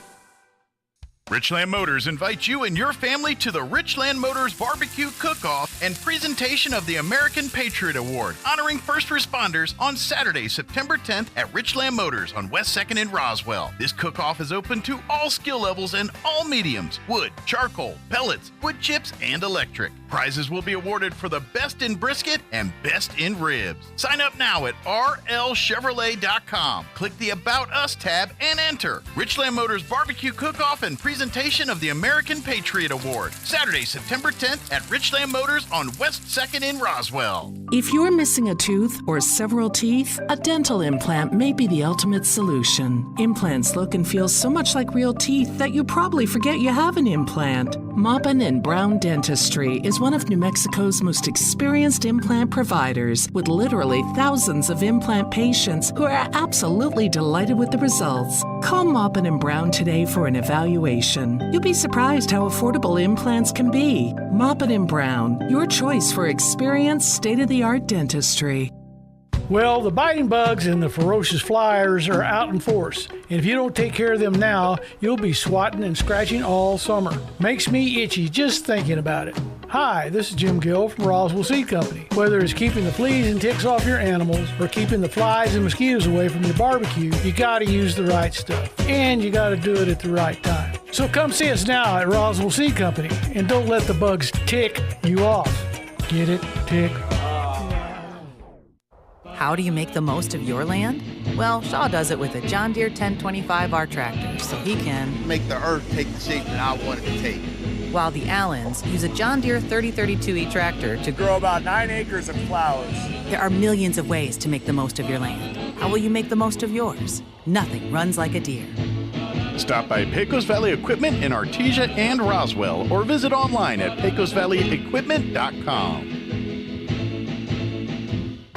Speaker 12: Richland Motors invites you and your family to the Richland Motors Barbecue Cook-Off and presentation of the American Patriot Award, honoring first responders on Saturday, September 10th at Richland Motors on West 2nd in Roswell. This cook-off is open to all skill levels and all mediums: wood, charcoal, pellets, wood chips, and electric. Prizes will be awarded for the best in brisket and best in ribs. Sign up now at rlchevrolet.com. Click the About Us tab and enter. Richland Motors Barbecue Cook-Off and presentation of the American Patriot Award. Saturday, September 10th at Richland Motors on West 2nd in Roswell.
Speaker 21: If you're missing a tooth or several teeth, a dental implant may be the ultimate solution. Implants look and feel so much like real teeth that you probably forget you have an implant. Maupin and Brown Dentistry is one of New Mexico's most experienced implant providers, with literally thousands of implant patients who are absolutely delighted with the results. Call Maupin and Brown today for an evaluation. You'll be surprised how affordable implants can be. Maupin and Brown, your choice for experienced, state-of-the-art dentistry.
Speaker 19: Well, the biting bugs and the ferocious flyers are out in force, and if you don't take care of them now, you'll be swatting and scratching all summer. Makes me itchy just thinking about it. Hi, this is Jim Gill from Roswell Seed Company. Whether it's keeping the fleas and ticks off your animals or keeping the flies and mosquitoes away from your barbecue, you gotta use the right stuff, and you gotta do it at the right time. So come see us now at Roswell Seed Company, and don't let the bugs tick you off. Get it? Tick.
Speaker 1: How do you make the most of your land? Well, Shaw does it with a John Deere 1025R tractor, so he can
Speaker 3: make the earth take the shape that I want it to take.
Speaker 1: While the Allens use a John Deere 3032E tractor to
Speaker 3: grow about 9 acres of flowers.
Speaker 1: There are millions of ways to make the most of your land. How will you make the most of yours? Nothing runs like a Deere.
Speaker 23: Stop by Pecos Valley Equipment in Artesia and Roswell, or visit online at pecosvalleyequipment.com.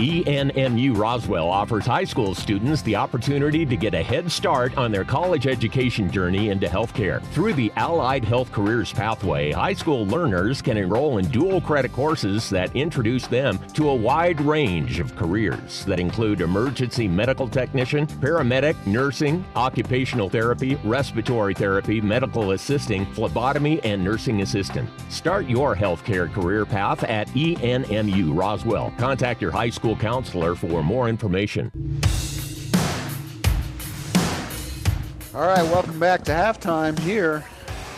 Speaker 9: ENMU Roswell offers high school students the opportunity to get a head start on their college education journey into healthcare. Through the Allied Health Careers Pathway, high school learners can enroll in dual credit courses that introduce them to a wide range of careers that include emergency medical technician, paramedic, nursing, occupational therapy, respiratory therapy, medical assisting, phlebotomy, and nursing assistant. Start your healthcare career path at ENMU Roswell. Contact your high school counselor for more information.
Speaker 14: All right, welcome back to halftime here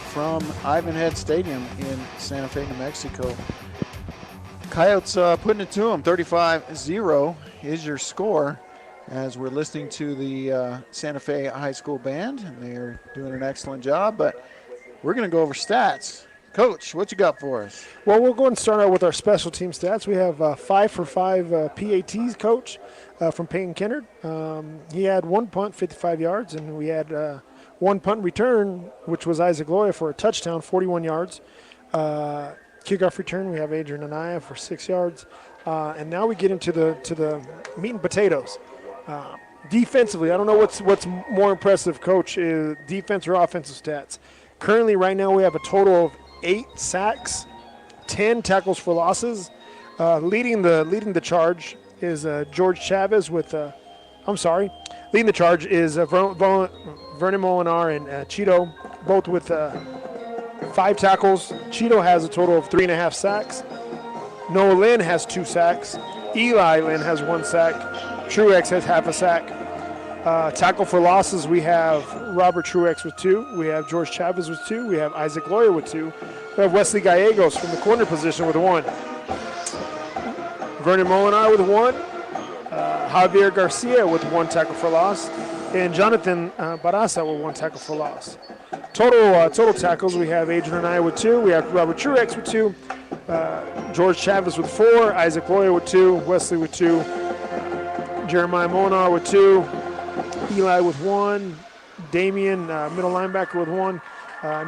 Speaker 14: from Ivanhead Stadium in Santa Fe, New Mexico. Coyotes putting it to them, 35-0 is your score, as we're listening to the Santa Fe High School Band, and they're doing an excellent job, but we're going to go over stats. Coach, what you got for us?
Speaker 15: Well, we'll go and start out with our special team stats. We have 5 for 5 PATs, Coach, from Peyton Kennard. He had 1 punt, 55 yards, and we had 1 punt return, which was Isaac Loya for a touchdown, 41 yards. Kickoff return, we have Adrian Anaya for 6 yards. And now we get into the meat and potatoes. Defensively, I don't know what's more impressive, Coach, is defense or offensive stats. Currently, right now, we have a total of 8 sacks, 10 tackles for losses. Leading the charge is George Chavez with leading the charge is Vernon Molinar and Cheeto, both with 5 tackles. Cheeto has a total of 3.5 sacks. Noah Lynn has 2 sacks. Eli Lynn has 1 sack. Truex has half a sack. Tackle for losses, we have Robert Truex with 2. We have George Chavez with 2. We have Isaac Loya with 2. We have Wesley Gallegos from the corner position with 1. Vernon Molinar with 1. Javier Garcia with 1 tackle for loss. And Jonathan Barasa with 1 tackle for loss. Total tackles, we have Adrian Anaya with 2. We have Robert Truex with 2. George Chavez with 4. Isaac Loya with 2. Wesley with 2. Jeremiah Molinar with 2. Eli with 1, Damian, middle linebacker with 1,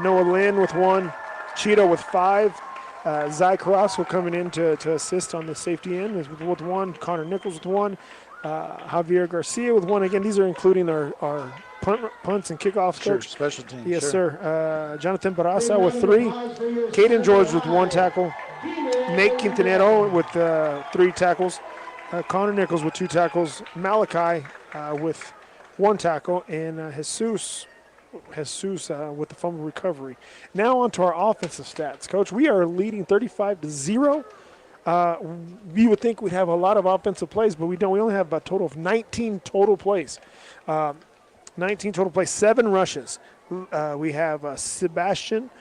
Speaker 15: Noah Lynn with 1, Cheeto with 5, Zai Carrasco coming in to assist on the safety end is with 1, Connor Nichols with 1, Javier Garcia with 1. Again, these are including our punts and kickoffs.
Speaker 14: Sure, special teams.
Speaker 15: Yes,
Speaker 14: sure.
Speaker 15: Sir. Jonathan Barasa with 3, Caden George with 1 tackle, Nate Quintanero with 3 tackles, Connor Nichols with 2 tackles, Malachi with 1 tackle, and Jesus with the fumble recovery. Now on to our offensive stats. Coach, we are leading 35-0. We would think we'd have a lot of offensive plays, but we don't. We only have a total of 19 total plays. 19 total plays, 7 rushes. We have Sebastian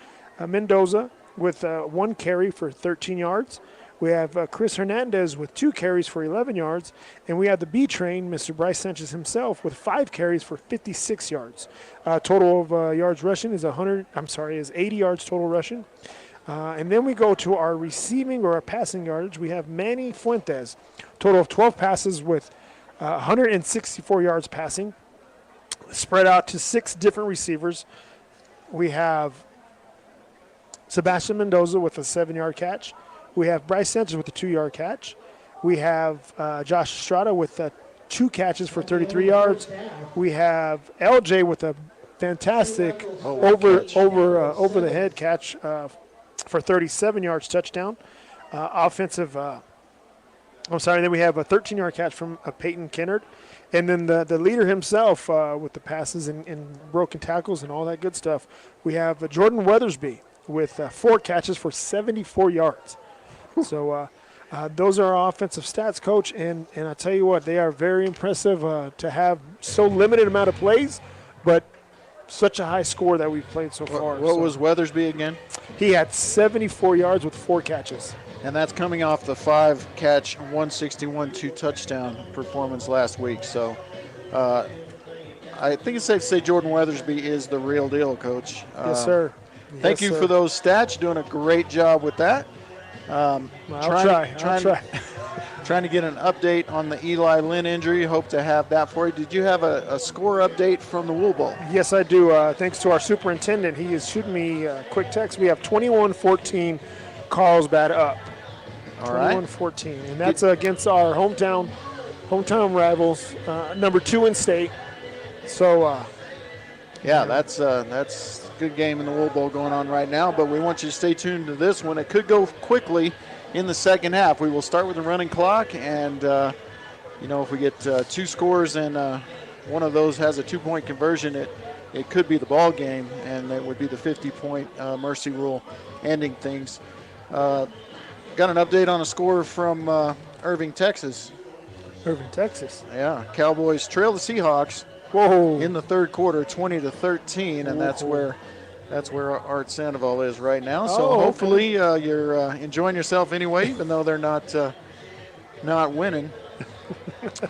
Speaker 15: Mendoza, with 1 carry for 13 yards. We have Chris Hernandez with 2 carries for 11 yards. And we have the B train, Mr. Bryce Sanchez himself, with 5 carries for 56 yards. Total of yards rushing is 80 yards total rushing. And then we go to our receiving or our passing yardage. We have Manny Fuentes, total of 12 passes with 164 yards passing, spread out to 6 different receivers. We have Sebastian Mendoza with a 7-yard catch. We have Bryce Sanchez with a 2-yard catch. We have Josh Estrada with 2 catches for 33 yards. We have LJ with a fantastic over the head catch for 37 yards touchdown. Then we have a 13-yard catch from Peyton Kennard. And then the leader himself with the passes and broken tackles and all that good stuff. We have Jordan Weathersby with 4 catches for 74 yards. So those are our offensive stats, Coach. And I tell you what, they are very impressive to have so limited amount of plays, but such a high score that we've played so far.
Speaker 14: What was Weathersby again?
Speaker 15: He had 74 yards with 4 catches.
Speaker 14: And that's coming off the 5-catch, 161, 2-touchdown performance last week. So I think it's safe to say Jordan Weathersby is the real deal, Coach.
Speaker 15: Yes, sir.
Speaker 14: Thank you for those stats. You're doing a great job with that.
Speaker 15: I'll try.
Speaker 14: Trying to get an update on the Eli Lynn injury. Hope to have that for you. Did you have a score update from the Wool Bowl?
Speaker 15: Yes, I do. Thanks to our superintendent. He is shooting me a quick text. We have 21-14 Carlsbad up.
Speaker 14: All right.
Speaker 15: 21-14. And that's against our hometown rivals, number 2 in state. So,
Speaker 14: that's a good game in the Wool Bowl going on right now, but we want you to stay tuned to this one. It could go quickly in the second half. We will start with the running clock, and, if we get 2 scores and one of those has a 2-point conversion, it could be the ball game, and it would be the 50-point mercy rule ending things. Got an update on a score from Irving, Texas.
Speaker 15: Irving, Texas.
Speaker 14: Yeah, Cowboys trail the Seahawks.
Speaker 15: Whoa!
Speaker 14: In the third quarter, 20-13, and that's where Art Sandoval is right now. So hopefully you're enjoying yourself anyway, even though they're not winning.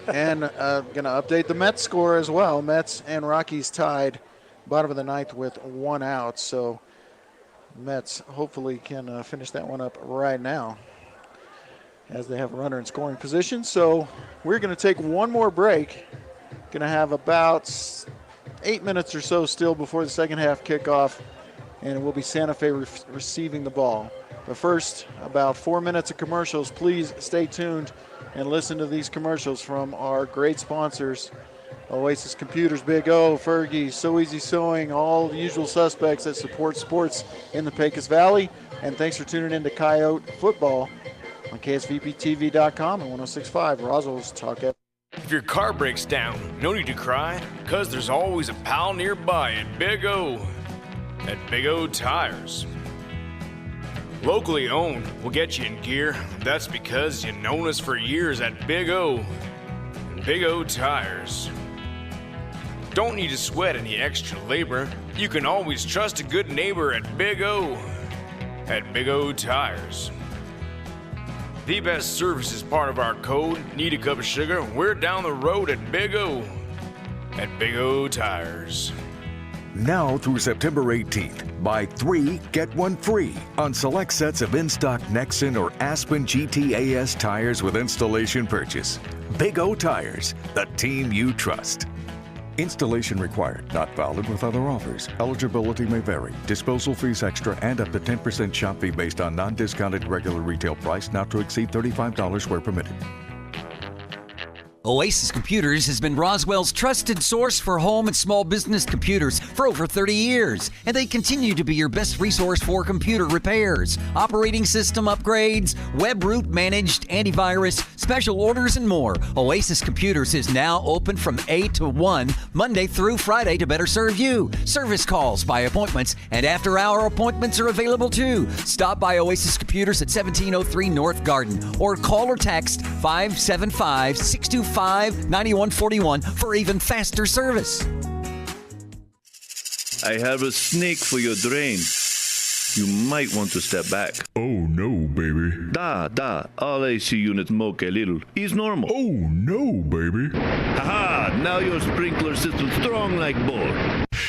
Speaker 14: And going to update the Mets score as well. Mets and Rockies tied, bottom of the 9th with 1 out. So Mets hopefully can finish that one up right now as they have a runner in scoring position. So we're going to take one more break. Going to have about 8 minutes or so still before the second half kickoff, and it will be Santa Fe receiving the ball. But first, about 4 minutes of commercials. Please stay tuned and listen to these commercials from our great sponsors, Oasis Computers, Big O, Fergie, So Easy Sewing, all the usual suspects that support sports in the Pecos Valley. And thanks for tuning in to Coyote Football on KSVPTV.com and 106.5 Roswell's Talk FM.
Speaker 8: If your car breaks down, no need to cry, because there's always a pal nearby at Big O. At Big O Tires. Locally owned will get you in gear. That's because you've known us for years at Big O. Big O Tires. Don't need to sweat any extra labor. You can always trust a good neighbor at Big O. At Big O Tires. The best service is part of our code. Need a cup of sugar? We're down the road at Big O. At Big O Tires.
Speaker 2: Now through September 18th, buy 3, get 1 free on select sets of in-stock Nexen or Aspen GTAS tires with installation purchase. Big O Tires, the team you trust. Installation required, not valid with other offers. Eligibility may vary. Disposal fees extra and up to 10% shop fee based on non-discounted regular retail price, not to exceed $35 where permitted.
Speaker 17: Oasis Computers has been Roswell's trusted source for home and small business computers for over 30 years, and they continue to be your best resource for computer repairs, operating system upgrades, web root managed antivirus, special orders, and more. Oasis Computers is now open from 8 to 1, Monday through Friday to better serve you. Service calls by appointments and after-hour appointments are available too. Stop by Oasis Computers at 1703 North Garden or call or text 575-625-9141 for even faster service.
Speaker 4: I have a snake for your drain. you might want to step back.
Speaker 5: Oh no, baby.
Speaker 4: All AC units moke a little. Is normal.
Speaker 5: Oh no, baby.
Speaker 4: Haha, now your sprinkler system's strong like bull.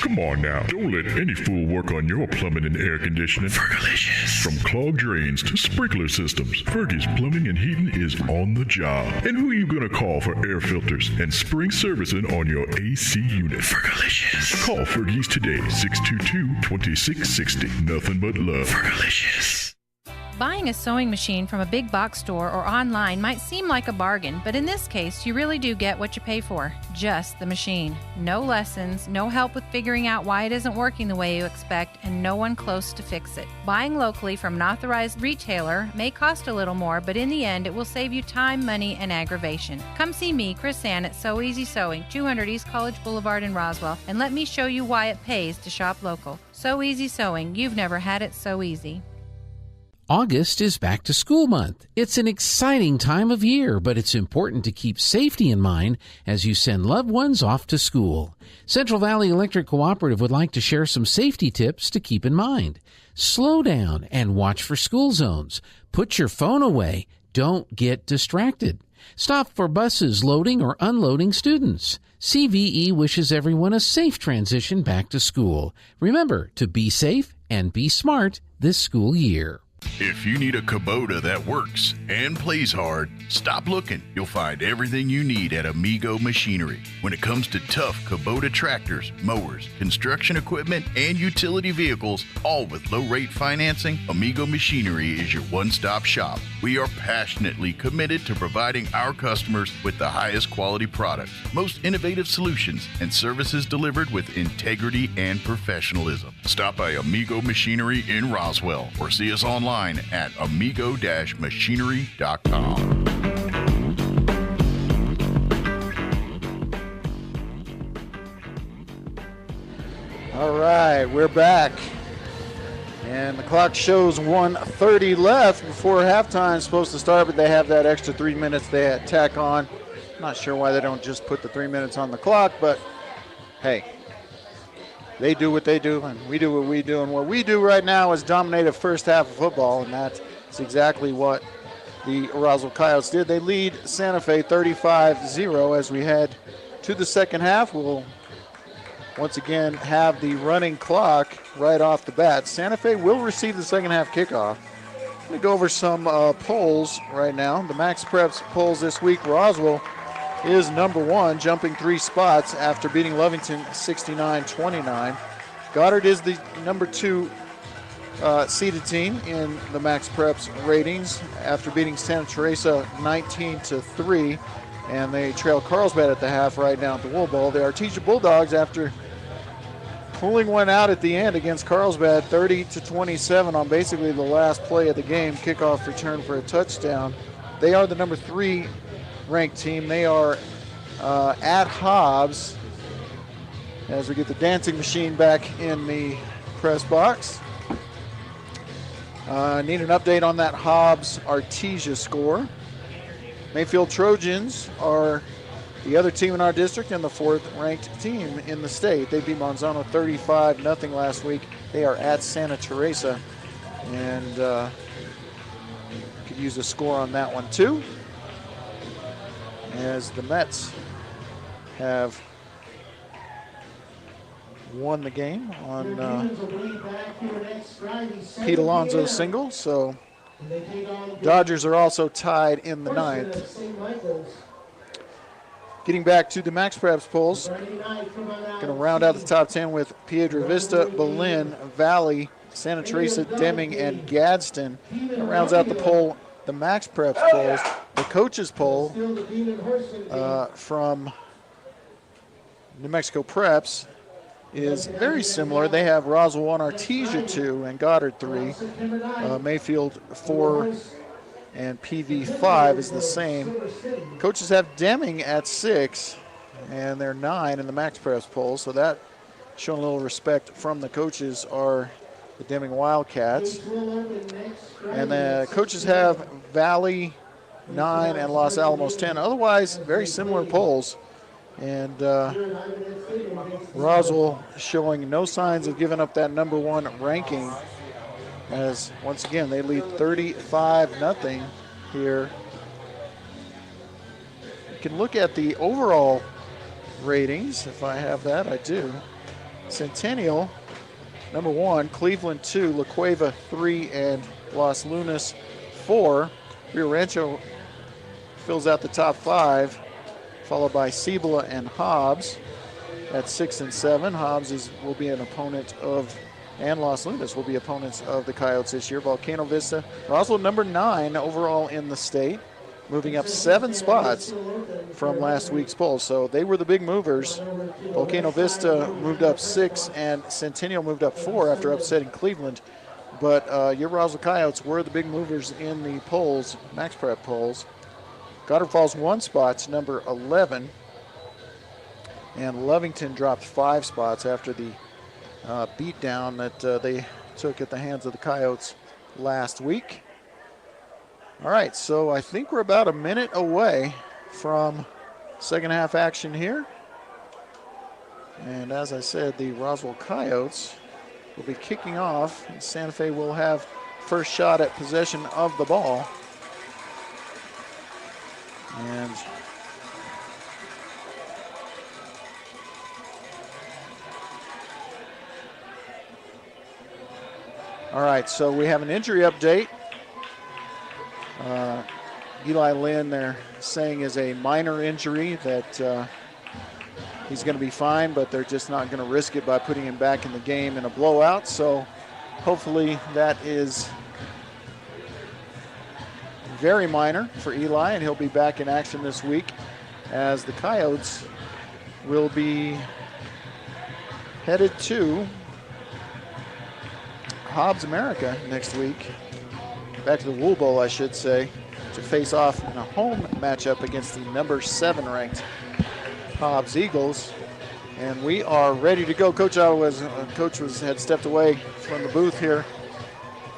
Speaker 5: Come on now. Don't let any fool work on your plumbing and air conditioning.
Speaker 4: Fergalicious.
Speaker 5: From clogged drains to sprinkler systems, Fergie's Plumbing and Heating is on the job. And who you gonna call for air filters and spring servicing on your AC unit?
Speaker 4: Fergalicious.
Speaker 5: Call Fergie's today, 622-2660. Nothing but love.
Speaker 4: Fergalicious.
Speaker 6: Buying a sewing machine from a big box store or online might seem like a bargain, but in this case, you really do get what you pay for. Just the machine. No lessons, no help with figuring out why it isn't working the way you expect, and no one close to fix it. Buying locally from an authorized retailer may cost a little more, but in the end, it will save you time, money, and aggravation. Come see me, Chris Ann, at So Easy Sewing, 200 East College Boulevard in Roswell, and let me show you why it pays to shop local. So Easy Sewing. You've never had it so easy.
Speaker 13: August is back to school month. It's an exciting time of year, but it's important to keep safety in mind as you send loved ones off to school. Central Valley Electric Cooperative would like to share some safety tips to keep in mind. Slow down and watch for school zones. Put your phone away. Don't get distracted. Stop for buses loading or unloading students. CVE wishes everyone a safe transition back to school. Remember to be safe and be smart this school year.
Speaker 12: If you need a Kubota that works and plays hard, stop looking. You'll find everything you need at Amigo Machinery. When it comes to tough Kubota tractors, mowers, construction equipment, and utility vehicles, all with low-rate financing, Amigo Machinery is your one-stop shop. We are passionately committed to providing our customers with the highest quality products, most innovative solutions, and services delivered with integrity and professionalism. Stop by Amigo Machinery in Roswell or see us online at amigo-machinery.com.
Speaker 14: All right, we're back. And the clock shows 1:30 left before halftime is supposed to start, but they have that extra 3 minutes they had tack on. Not sure why they don't just put the 3 minutes on the clock, but hey, they do what they do, and we do what we do. And what we do right now is dominate a first half of football, and that's exactly what the Roswell Coyotes did. They lead Santa Fe 35-0 as we head to the second half. We'll once again have the running clock right off the bat. Santa Fe will receive the second half kickoff. I'm going to go over some polls right now. The Max Preps polls this week. Roswell is number one, jumping 3 spots after beating Lovington 69-29. Goddard is the number 2 seeded team in the Max Preps ratings after beating Santa Teresa 19-3, and they trail Carlsbad at the half right now at the Wool Bowl. The Artesia Bulldogs, after pulling one out at the end against Carlsbad 30-27 on basically the last play of the game, kickoff return for a touchdown. They are the number 3 ranked team. They are at Hobbs as we get the dancing machine back in the press box. Need an update on that Hobbs Artesia score. Mayfield Trojans are the other team in our district and the 4th ranked team in the state. They beat Monzano 35-0 last week. They are at Santa Teresa, and could use a score on that one too, as the Mets have won the game on Pete Alonso's single. So Dodgers are also tied in the 9th. Getting back to the Max Preps polls, going to round out the top 10 with Piedra Vista, Belen, Valley, Santa Teresa, Deming, and Gadsden. That rounds out the poll, the Max Preps polls. The coaches poll from New Mexico Preps is very similar. They have Roswell 1, Artesia 2, and Goddard 3. Mayfield 4 and PV 5 is the same. Coaches have Deming at 6, and they're 9 in the Max Preps poll, so that showing a little respect from the coaches are the Deming Wildcats. And the coaches have Valley 9 and Los Alamos 10. Otherwise, very similar polls. And Roswell showing no signs of giving up that number 1 ranking as once again they lead 35-0 here. You can look at the overall ratings if I have that. I do. Centennial number 1, Cleveland 2, La Cueva 3, and Los Lunas 4. Rio Rancho fills out the top 5, followed by Cibola and Hobbs at 6 and 7. Hobbs will be an opponent of, and Los Lunas will be opponents of the Coyotes this year. Volcano Vista, Roswell number 9 overall in the state, moving up 7 spots from last week's poll. So they were the big movers. Volcano Vista moved up 6, and Centennial moved up 4 after upsetting Cleveland. But your Roswell Coyotes were the big movers in the polls, Max Prep polls. Goddard Falls 1 spot, number 11. And Lovington dropped 5 spots after the beatdown that they took at the hands of the Coyotes last week. All right, so I think we're about a minute away from second half action here. And as I said, the Roswell Coyotes will be kicking off, and Santa Fe will have first shot at possession of the ball. And all right, so we have an injury update. Eli Lynn, they're saying, is a minor injury that he's going to be fine, but they're just not going to risk it by putting him back in the game in a blowout. So hopefully that is very minor for Eli, and he'll be back in action this week as the Coyotes will be headed to Hobbs America next week. Back to the Wool Bowl, I should say, to face off in a home matchup against the number 7 ranked Hobbs Eagles. And we are ready to go. Coach had stepped away from the booth here.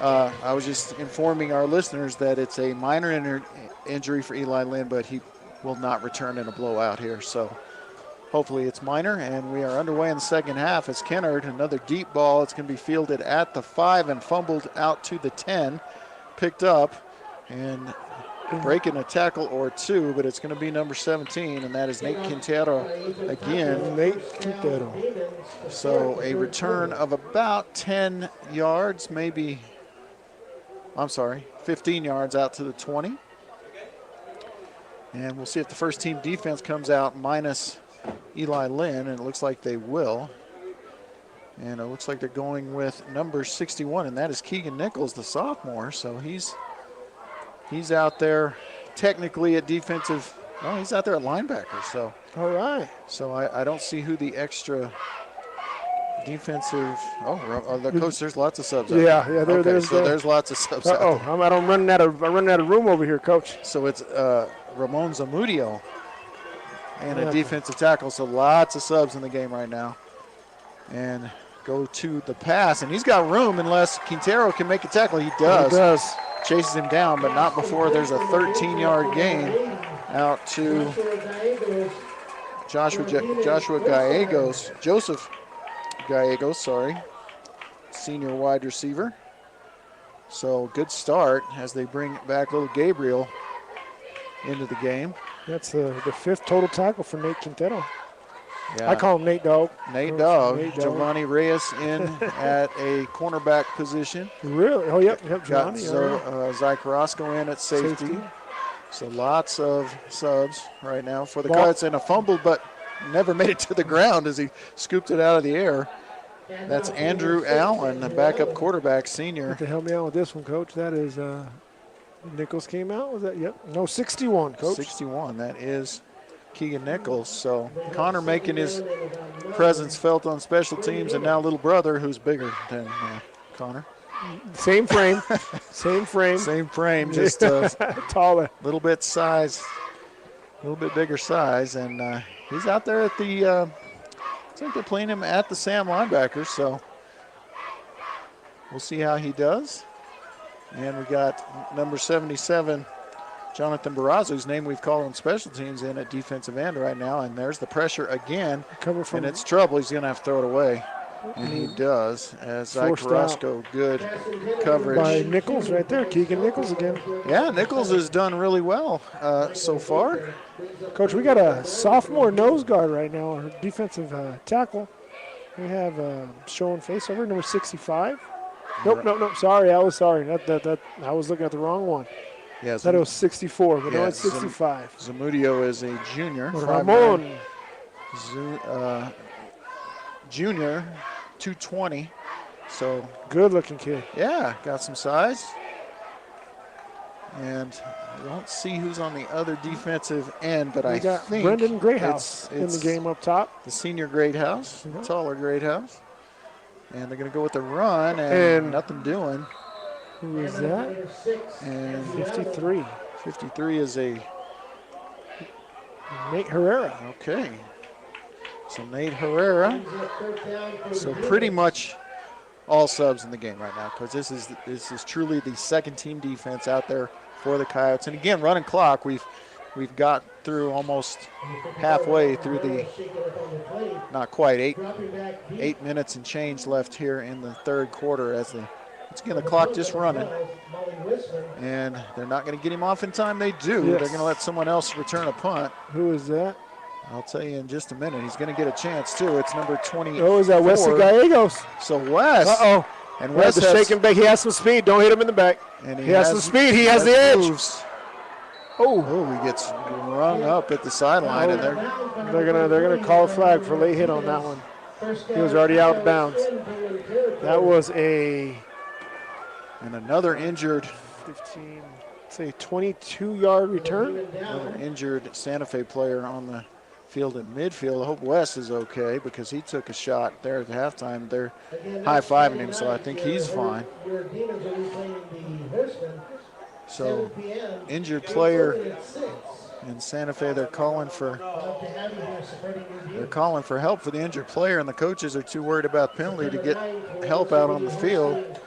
Speaker 14: I was just informing our listeners that it's a minor injury for Eli Lynn, but he will not return in a blowout here. So hopefully it's minor, and we are underway in the second half as Kennard, another deep ball. It's going to be fielded at the 5 and fumbled out to the 10. Picked up and breaking a tackle or 2, but it's going to be number 17, and that is Nate Quintero again.
Speaker 15: Nate Quintero.
Speaker 14: So a return of about 10 yards, maybe, 15 yards out to the 20. And we'll see if the first team defense comes out minus Eli Lynn, and it looks like they will. And it looks like they're going with number 61, and that is Keegan Nichols, the sophomore. So he's out there technically at defensive. No, he's out there at linebacker. So
Speaker 15: all right.
Speaker 14: So I don't see who the extra defensive. The coach. There's lots of subs. There's lots of subs.
Speaker 15: I'm running out of room over here, Coach.
Speaker 14: So it's Ramon Zamudio and a defensive tackle. So lots of subs in the game right now. And go to the pass, and he's got room unless Quintero can make a tackle. He does.
Speaker 15: He does.
Speaker 14: Chases him down, but not before there's a 13-yard gain out to Joseph Gallegos, senior wide receiver. So good start as they bring back little Gabriel into the game.
Speaker 15: That's the 5th total tackle for Nate Quintero.
Speaker 14: Yeah.
Speaker 15: I call him Nate Dogg.
Speaker 14: Nate Dogg. Giovanni Reyes in at a cornerback position.
Speaker 15: Really? Oh, yep, Giovanni.
Speaker 14: Zai Carrasco in at safety. So lots of subs right now for the Coyotes, and a fumble, but never made it to the ground as he scooped it out of the air. That's Andrew Allen, the backup quarterback, senior.
Speaker 15: You have to help me out with this one, Coach. That is Nichols came out. Was that? Yep. No, 61, Coach.
Speaker 14: 61. That is Keegan Nichols. So Connor making his presence felt on special teams, and now little brother who's bigger than Connor.
Speaker 15: Same frame. Same frame.
Speaker 14: Just
Speaker 15: taller.
Speaker 14: Little bit size, a little bit bigger size, and he's out there at the. I think they're playing him at the Sam linebacker, so we'll see how he does. And we got number 77. Jonathan Barraza, whose name we've called on special teams, in at defensive end right now. And there's the pressure again. And it's trouble. He's going to have to throw it away. And he does, as Zai
Speaker 15: Forced
Speaker 14: Carrasco, good coverage.
Speaker 15: By Nichols right there, Keegan Nichols again.
Speaker 14: Yeah, Nichols has done really well so far.
Speaker 15: Coach, we got a sophomore nose guard right now, our defensive tackle. We have showing face over, number 65. Nope, sorry, I was looking at the wrong one.
Speaker 14: Yeah,
Speaker 15: that was 64, but no, it's 65.
Speaker 14: Zamudio is a junior.
Speaker 15: Ramon.
Speaker 14: Junior, 220. So
Speaker 15: good looking kid.
Speaker 14: Yeah, got some size. And I don't see who's on the other defensive end, but I
Speaker 15: got
Speaker 14: think
Speaker 15: Brendan Greathouse in the game up top.
Speaker 14: The senior Greathouse, taller Greathouse. And they're going to go with the run and nothing doing.
Speaker 15: Who is that?
Speaker 14: And
Speaker 15: 53.
Speaker 14: 53 is a
Speaker 15: Nate Herrera.
Speaker 14: Okay. So Nate Herrera. So pretty much all subs in the game right now, because this is truly the second team defense out there for the Coyotes. And again, running clock, we've got through almost halfway through the, not quite, eight minutes and change left here in the third quarter as once again, the clock just running. And they're not going to get him off in time. They do.
Speaker 15: Yes.
Speaker 14: They're going to let someone else return a punt.
Speaker 15: Who is that?
Speaker 14: I'll tell you in just a minute. He's going to get a chance, too. It's number 20.
Speaker 15: Oh, is that Wesley Gallegos?
Speaker 14: So Wes.
Speaker 15: Uh-oh.
Speaker 14: And
Speaker 15: Wes is shaking back. He has some speed. Don't hit him in the back.
Speaker 14: And
Speaker 15: he has some speed. He has the edge.
Speaker 14: Moves. Oh, he gets rung up at the sideline, and
Speaker 15: they're gonna call a flag for late hit on that one. He was already out of bounds. That was
Speaker 14: and another injured
Speaker 15: 15, say 22-yard return.
Speaker 14: Another injured Santa Fe player on the field in midfield. I hope Wes is okay, because he took a shot there at halftime. They're high-fiving him, so I think he's fine. So, injured player in Santa Fe, they're calling for help for the injured player, and the coaches are too worried about penalty to get help out on the field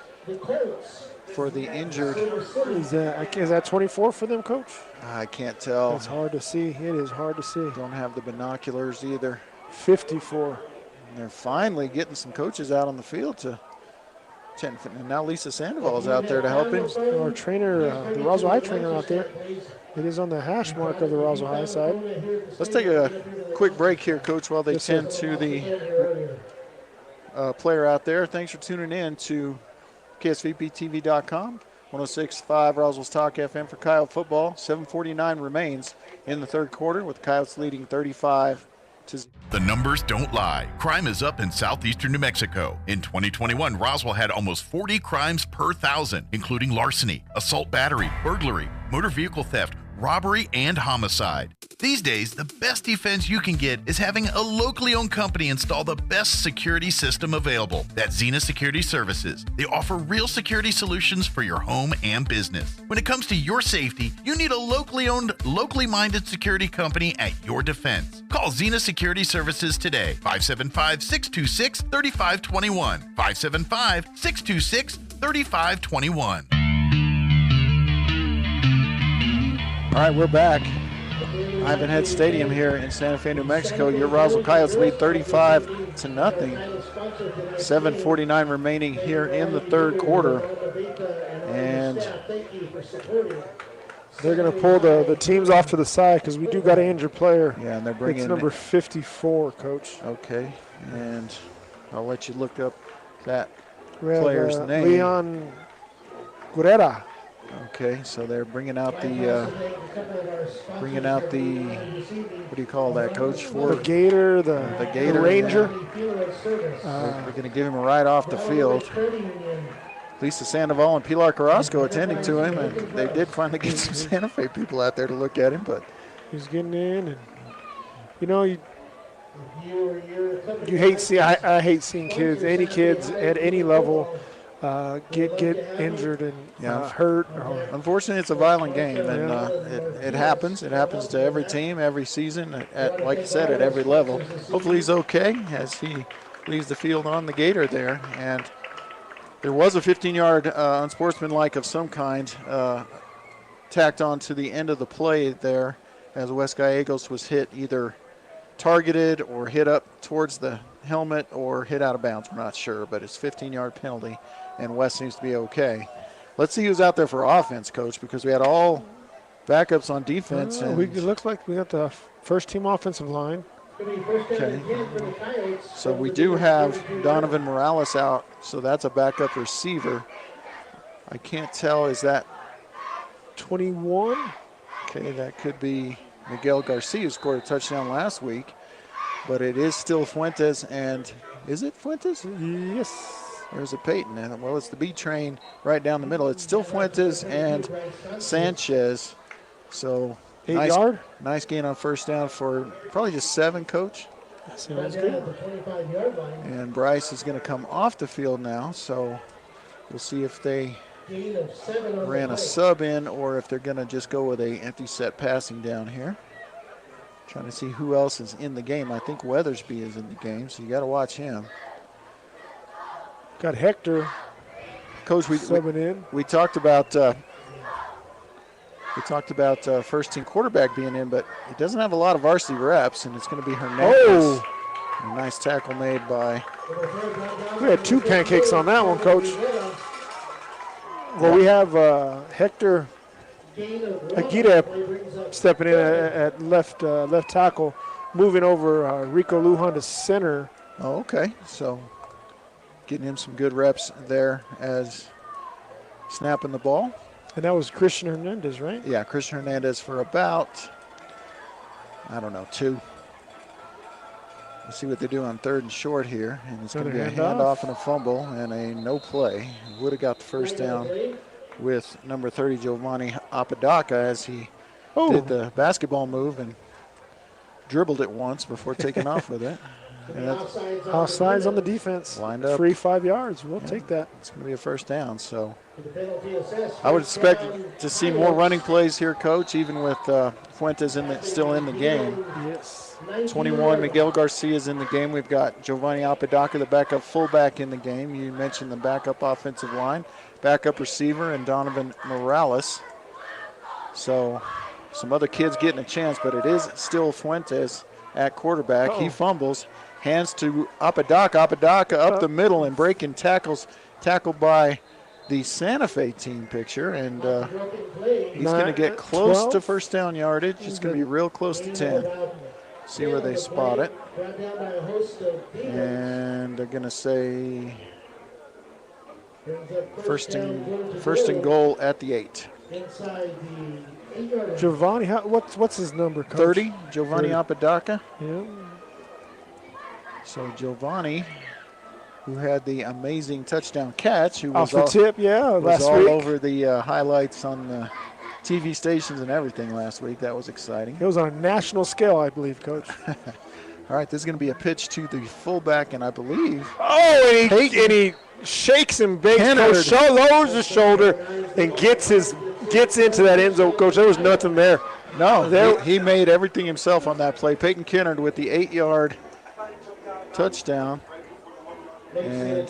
Speaker 14: for the injured.
Speaker 15: Is that 24 for them, Coach?
Speaker 14: I can't tell.
Speaker 15: It's hard to see. It is hard to see.
Speaker 14: Don't have the binoculars either.
Speaker 15: 54.
Speaker 14: And they're finally getting some coaches out on the field to. And now Lisa Sandoval is out there to help him.
Speaker 15: Our trainer, the Roswell High trainer out there. It is on the hash mark of the Roswell High side.
Speaker 14: Let's take a quick break here, Coach, while they tend to the player out there. Thanks for tuning in to KSVPTV.com. 106.5 Roswell's Talk FM for Coyote football. 7:49 remains in the third quarter, with the Coyotes leading 35-0.
Speaker 12: The numbers don't lie. Crime is up in southeastern New Mexico. In 2021, Roswell had almost 40 crimes per 1,000, including larceny, assault battery, burglary, motor vehicle theft, robbery, and homicide. These days, the best defense you can get is having a locally owned company install the best security system available. That's Xena Security Services. They offer real security solutions for your home and business. When it comes to your safety, you need a locally owned, locally minded security company at your defense. Call Xena Security Services today, 575-626-3521, 575-626-3521.
Speaker 14: All right, we're back. Ivan Head Stadium here in Santa Fe, New Mexico. Your Roswell Coyotes lead 35-0. 7:49 remaining here in the third quarter. And
Speaker 15: they're going to pull the teams off to the side, because we do got an injured player.
Speaker 14: Yeah, and they're bringing
Speaker 15: it's number 54, Coach.
Speaker 14: Okay, and I'll let you look up that
Speaker 15: We have,
Speaker 14: player's name.
Speaker 15: Leon Guerrera.
Speaker 14: Okay, so they're bringing out the what do you call that, Coach?
Speaker 15: The Gator, the
Speaker 14: Gator,
Speaker 15: Ranger.
Speaker 14: They're going to give him a ride off the field. Lisa Sandoval and Pilar Carrasco attending to him, and they did finally get some Santa Fe people out there to look at him. But
Speaker 15: he's getting in, and you hate see. I hate seeing any kids at any level get injured and hurt.
Speaker 14: Unfortunately, it's a violent game, and it happens. It happens to every team, every season, at like I said, at every level. Hopefully he's okay as he leaves the field on the Gator there. And there was a 15-yard unsportsmanlike of some kind tacked on to the end of the play there, as Wes Gallegos was hit, either targeted or hit up towards the helmet or hit out of bounds. We're not sure, but it's 15-yard penalty, and West seems to be okay. Let's see who's out there for offense, Coach, because we had all backups on defense.
Speaker 15: It looks like we got the first-team offensive line.
Speaker 14: Okay. So we do have Donovan Morales out, so that's a backup receiver. I can't tell, is that
Speaker 15: 21?
Speaker 14: Okay, that could be Miguel Garcia, who scored a touchdown last week, but it is still Fuentes, and is it Fuentes?
Speaker 15: Yes.
Speaker 14: Or is it Peyton? And, well, it's the B train right down the middle. It's still Fuentes and Sanchez. So
Speaker 15: 8 yard?
Speaker 14: Nice gain on first down for probably just 7, Coach.
Speaker 15: Sounds good.
Speaker 14: And Bryce is going to come off the field now, so we'll see if they ran a sub in or if they're going to just go with a empty set passing down here. Trying to see who else is in the game. I think Weathersby is in the game, so you got to watch him.
Speaker 15: Got Hector.
Speaker 14: Coach, we talked about first team quarterback being in, but he doesn't have a lot of varsity reps, and it's going to be Hernandez.
Speaker 15: Oh!
Speaker 14: A nice tackle made by.
Speaker 15: We had 2 pancakes on that one, Coach. Well, we have Hector Aguirre stepping in at left tackle, moving over Rico Lujan to center.
Speaker 14: Oh, okay. So getting him some good reps there as snapping the ball.
Speaker 15: And that was Christian Hernandez, right?
Speaker 14: Yeah, Christian Hernandez for about, 2. Let's see what they do on 3rd and short here. And it's going to be a handoff and a fumble and a no play. Would have got the first down with number 30, Giovanni Apodaca, as he did the basketball move and dribbled it once before taking off with it.
Speaker 15: Offsides on the defense.
Speaker 14: Lined up.
Speaker 15: Free 5 yards. We'll take that.
Speaker 14: It's going to be a first down. So I would expect to see more running plays here, Coach, even with Fuentes still in the game.
Speaker 15: Yes.
Speaker 14: 21, Miguel Garcia is in the game. We've got Giovanni Apodaca, the backup fullback, in the game. You mentioned the backup offensive line, backup receiver, and Donovan Morales. So some other kids getting a chance, but it is still Fuentes at quarterback. He fumbles. Hands to Apodaca. Apodaca up the middle and breaking tackles. Tackled by the Santa Fe team picture. And he's going to get close
Speaker 15: 12?
Speaker 14: to first down yardage. It's going to be real close to 10. See where they spot it. And they're going to say first and goal at the 8.
Speaker 15: Giovanni, what's his number, Coach?
Speaker 14: 30, Giovanni
Speaker 15: 30.
Speaker 14: Apodaca.
Speaker 15: Yeah.
Speaker 14: So Giovanni, who had the amazing touchdown catch, who
Speaker 15: off
Speaker 14: was
Speaker 15: the tip, last
Speaker 14: all
Speaker 15: week.
Speaker 14: over the highlights on the TV stations and everything last week. That was exciting.
Speaker 15: It was on a national scale, I believe, Coach.
Speaker 14: All right, this is going to be a pitch to the fullback, and I believe.
Speaker 15: Oh, and he shakes and bakes. Coach lowers his shoulder and gets into that end zone. Coach, there was nothing there.
Speaker 14: No, he made everything himself on that play. Peyton Kennard with the 8-yard touchdown. And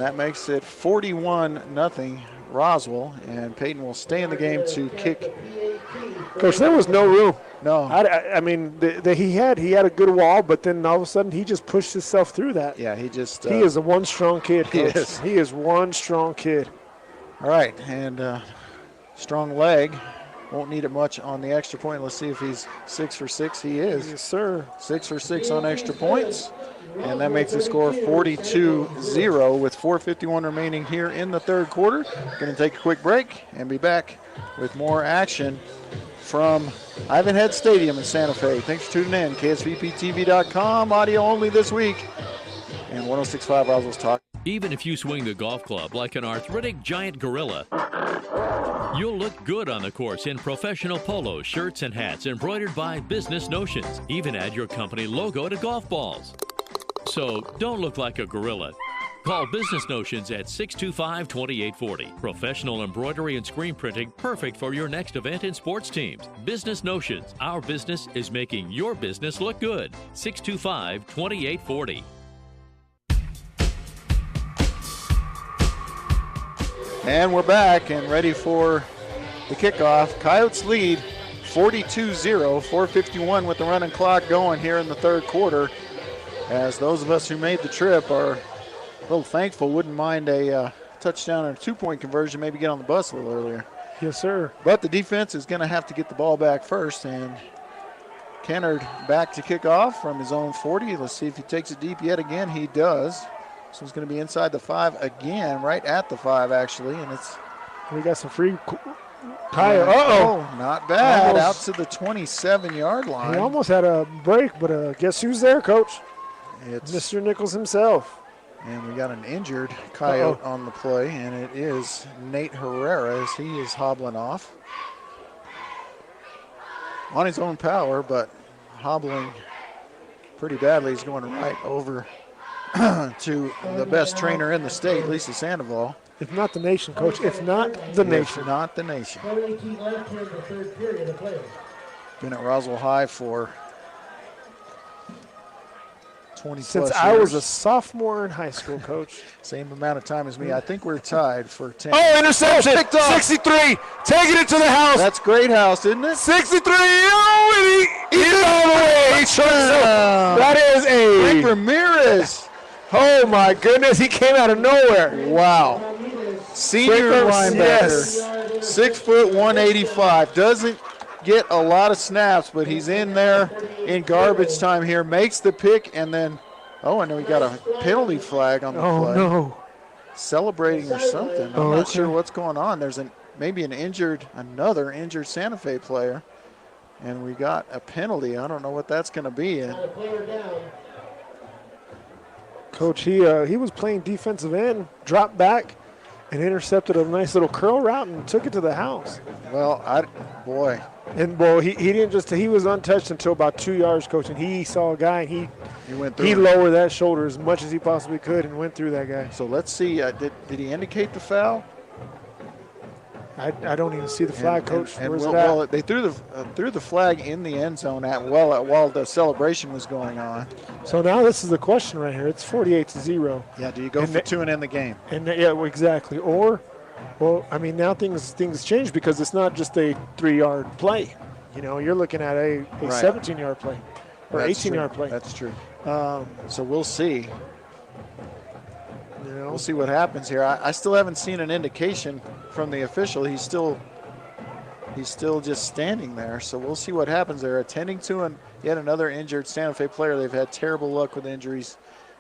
Speaker 14: that makes it 41-0 Roswell, and Peyton will stay in the game to kick.
Speaker 15: Coach, there was no room.
Speaker 14: No.
Speaker 15: I mean, he had a good wall, but then all of a sudden he just pushed himself through that.
Speaker 14: Yeah, he just.
Speaker 15: He is a one strong kid, Coach.
Speaker 14: He
Speaker 15: is one strong kid.
Speaker 14: All right, and strong leg. Won't need it much on the extra point. Let's see if he's 6 for 6. He is.
Speaker 15: Yes, sir.
Speaker 14: 6 for 6 on extra points. And that makes the score 42-0 with 4:51 remaining here in the third quarter. Going to take a quick break and be back with more action from Ivanhead Stadium in Santa Fe. Thanks for tuning in. KSVPTV.com, audio only this week. And 106.5 Roswell's Talk.
Speaker 18: Even if you swing the golf club like an arthritic giant gorilla, you'll look good on the course in professional polos, shirts, and hats embroidered by Business Notions. Even add your company logo to golf balls. So don't look like a gorilla. Call Business Notions at 625-2840. Professional embroidery and screen printing perfect for your next event and sports teams. Business Notions. Our business is making your business look good. 625-2840.
Speaker 14: And we're back and ready for the kickoff. Coyotes lead 42-0, 4:51 with the running clock going here in the third quarter. As those of us who made the trip are a little thankful, wouldn't mind a touchdown and a 2-point conversion, maybe get on the bus a little earlier.
Speaker 15: Yes, sir.
Speaker 14: But the defense is going to have to get the ball back first, and Kennard back to kick off from his own 40. Let's see if he takes it deep yet again. He does. So he's going to be inside the 5 again, right at the 5 actually, and it's.
Speaker 15: We got some free. Kyle,
Speaker 14: not bad.
Speaker 15: Almost.
Speaker 14: Out to the 27-yard line.
Speaker 15: He almost had a break, but guess who's there, Coach?
Speaker 14: It's
Speaker 15: Mr. Nichols himself.
Speaker 14: And we got an injured Coyote on the play, and it is Nate Herrera as he is hobbling off. On his own power, but hobbling pretty badly. He's going right over to the best trainer in the state, Lisa Sandoval.
Speaker 15: If not the nation, Coach. If not the nation.
Speaker 14: If not the nation. Been at Roswell High for 20
Speaker 15: Since
Speaker 14: plus
Speaker 15: I
Speaker 14: years.
Speaker 15: was a sophomore in high school, Coach.
Speaker 14: Same amount of time as me. I think we're tied for 10.
Speaker 15: Oh, interception!
Speaker 14: Picked off.
Speaker 15: 63, taking it to the house.
Speaker 14: That's Great House, isn't it?
Speaker 15: 63, oh, and he's all the way. He that is a
Speaker 14: Frank Ramirez.
Speaker 15: Oh my goodness, he came out of nowhere.
Speaker 14: Wow. Senior linebacker,
Speaker 15: yes.
Speaker 14: 6 foot 185. Doesn't get a lot of snaps, but he's in there in garbage time here. Makes the pick, and then, and then we got a penalty flag on the play.
Speaker 15: Oh no.
Speaker 14: Celebrating or something. I'm not sure what's going on. There's maybe another injured Santa Fe player, and we got a penalty. I don't know what that's going to be.
Speaker 15: Coach, he was playing defensive end, dropped back, and intercepted a nice little curl route and took it to the house.
Speaker 14: Well,
Speaker 15: he was untouched until about 2 yards, Coach, and he saw a guy and
Speaker 14: he went through.
Speaker 15: He lowered that shoulder as much as he possibly could and went through that guy.
Speaker 14: So let's see. Did he indicate the foul?
Speaker 15: I don't even see the flag, Coach. Where's it at?
Speaker 14: Well, they threw the flag in the end zone while the celebration was going on.
Speaker 15: So now this is the question right here. It's 48-0.
Speaker 14: Yeah, do you go for 2 and end the game?
Speaker 15: And exactly. Or, now things change because it's not just a 3-yard play. You're looking at a 17-yard play or 18-yard play.
Speaker 14: That's true. So we'll see. We'll see what happens here. I still haven't seen an indication from the official. He's still just standing there. So we'll see what happens. They're attending to yet another injured Santa Fe player. They've had terrible luck with injuries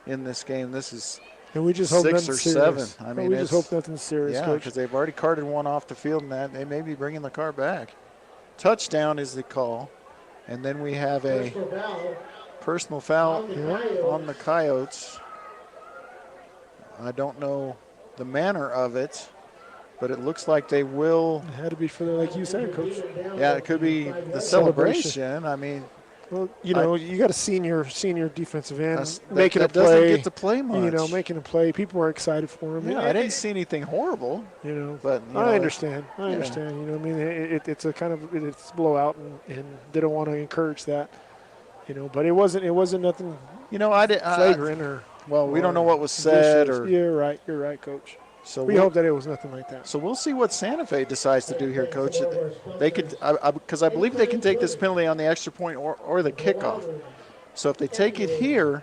Speaker 14: in this game. This is
Speaker 15: and we just hope
Speaker 14: 6 or 7. I mean,
Speaker 15: we just hope nothing's serious.
Speaker 14: Yeah, because they've already carted one off the field, and they may be bringing the car back. Touchdown is the call, and then we have a personal foul on the Coyotes. I don't know the manner of it, but it looks like they will.
Speaker 15: It had to be for like you said, Coach.
Speaker 14: Yeah, it could be the celebration. I mean,
Speaker 15: well, you got a senior defensive end
Speaker 14: making a play. Doesn't get to play much.
Speaker 15: Making a play. People were excited for him.
Speaker 14: Yeah, I didn't see anything horrible. But
Speaker 15: I understand. It's a kind of it's blowout, and they don't want to encourage that. But it wasn't nothing. Flagrant or.
Speaker 14: Well, we don't know what was said.
Speaker 15: You're right, Coach.
Speaker 14: So
Speaker 15: we hope that it was nothing like that.
Speaker 14: So we'll see what Santa Fe decides to do here, Coach. They could, because I believe they can take this penalty on the extra point or the kickoff. So if they take it here,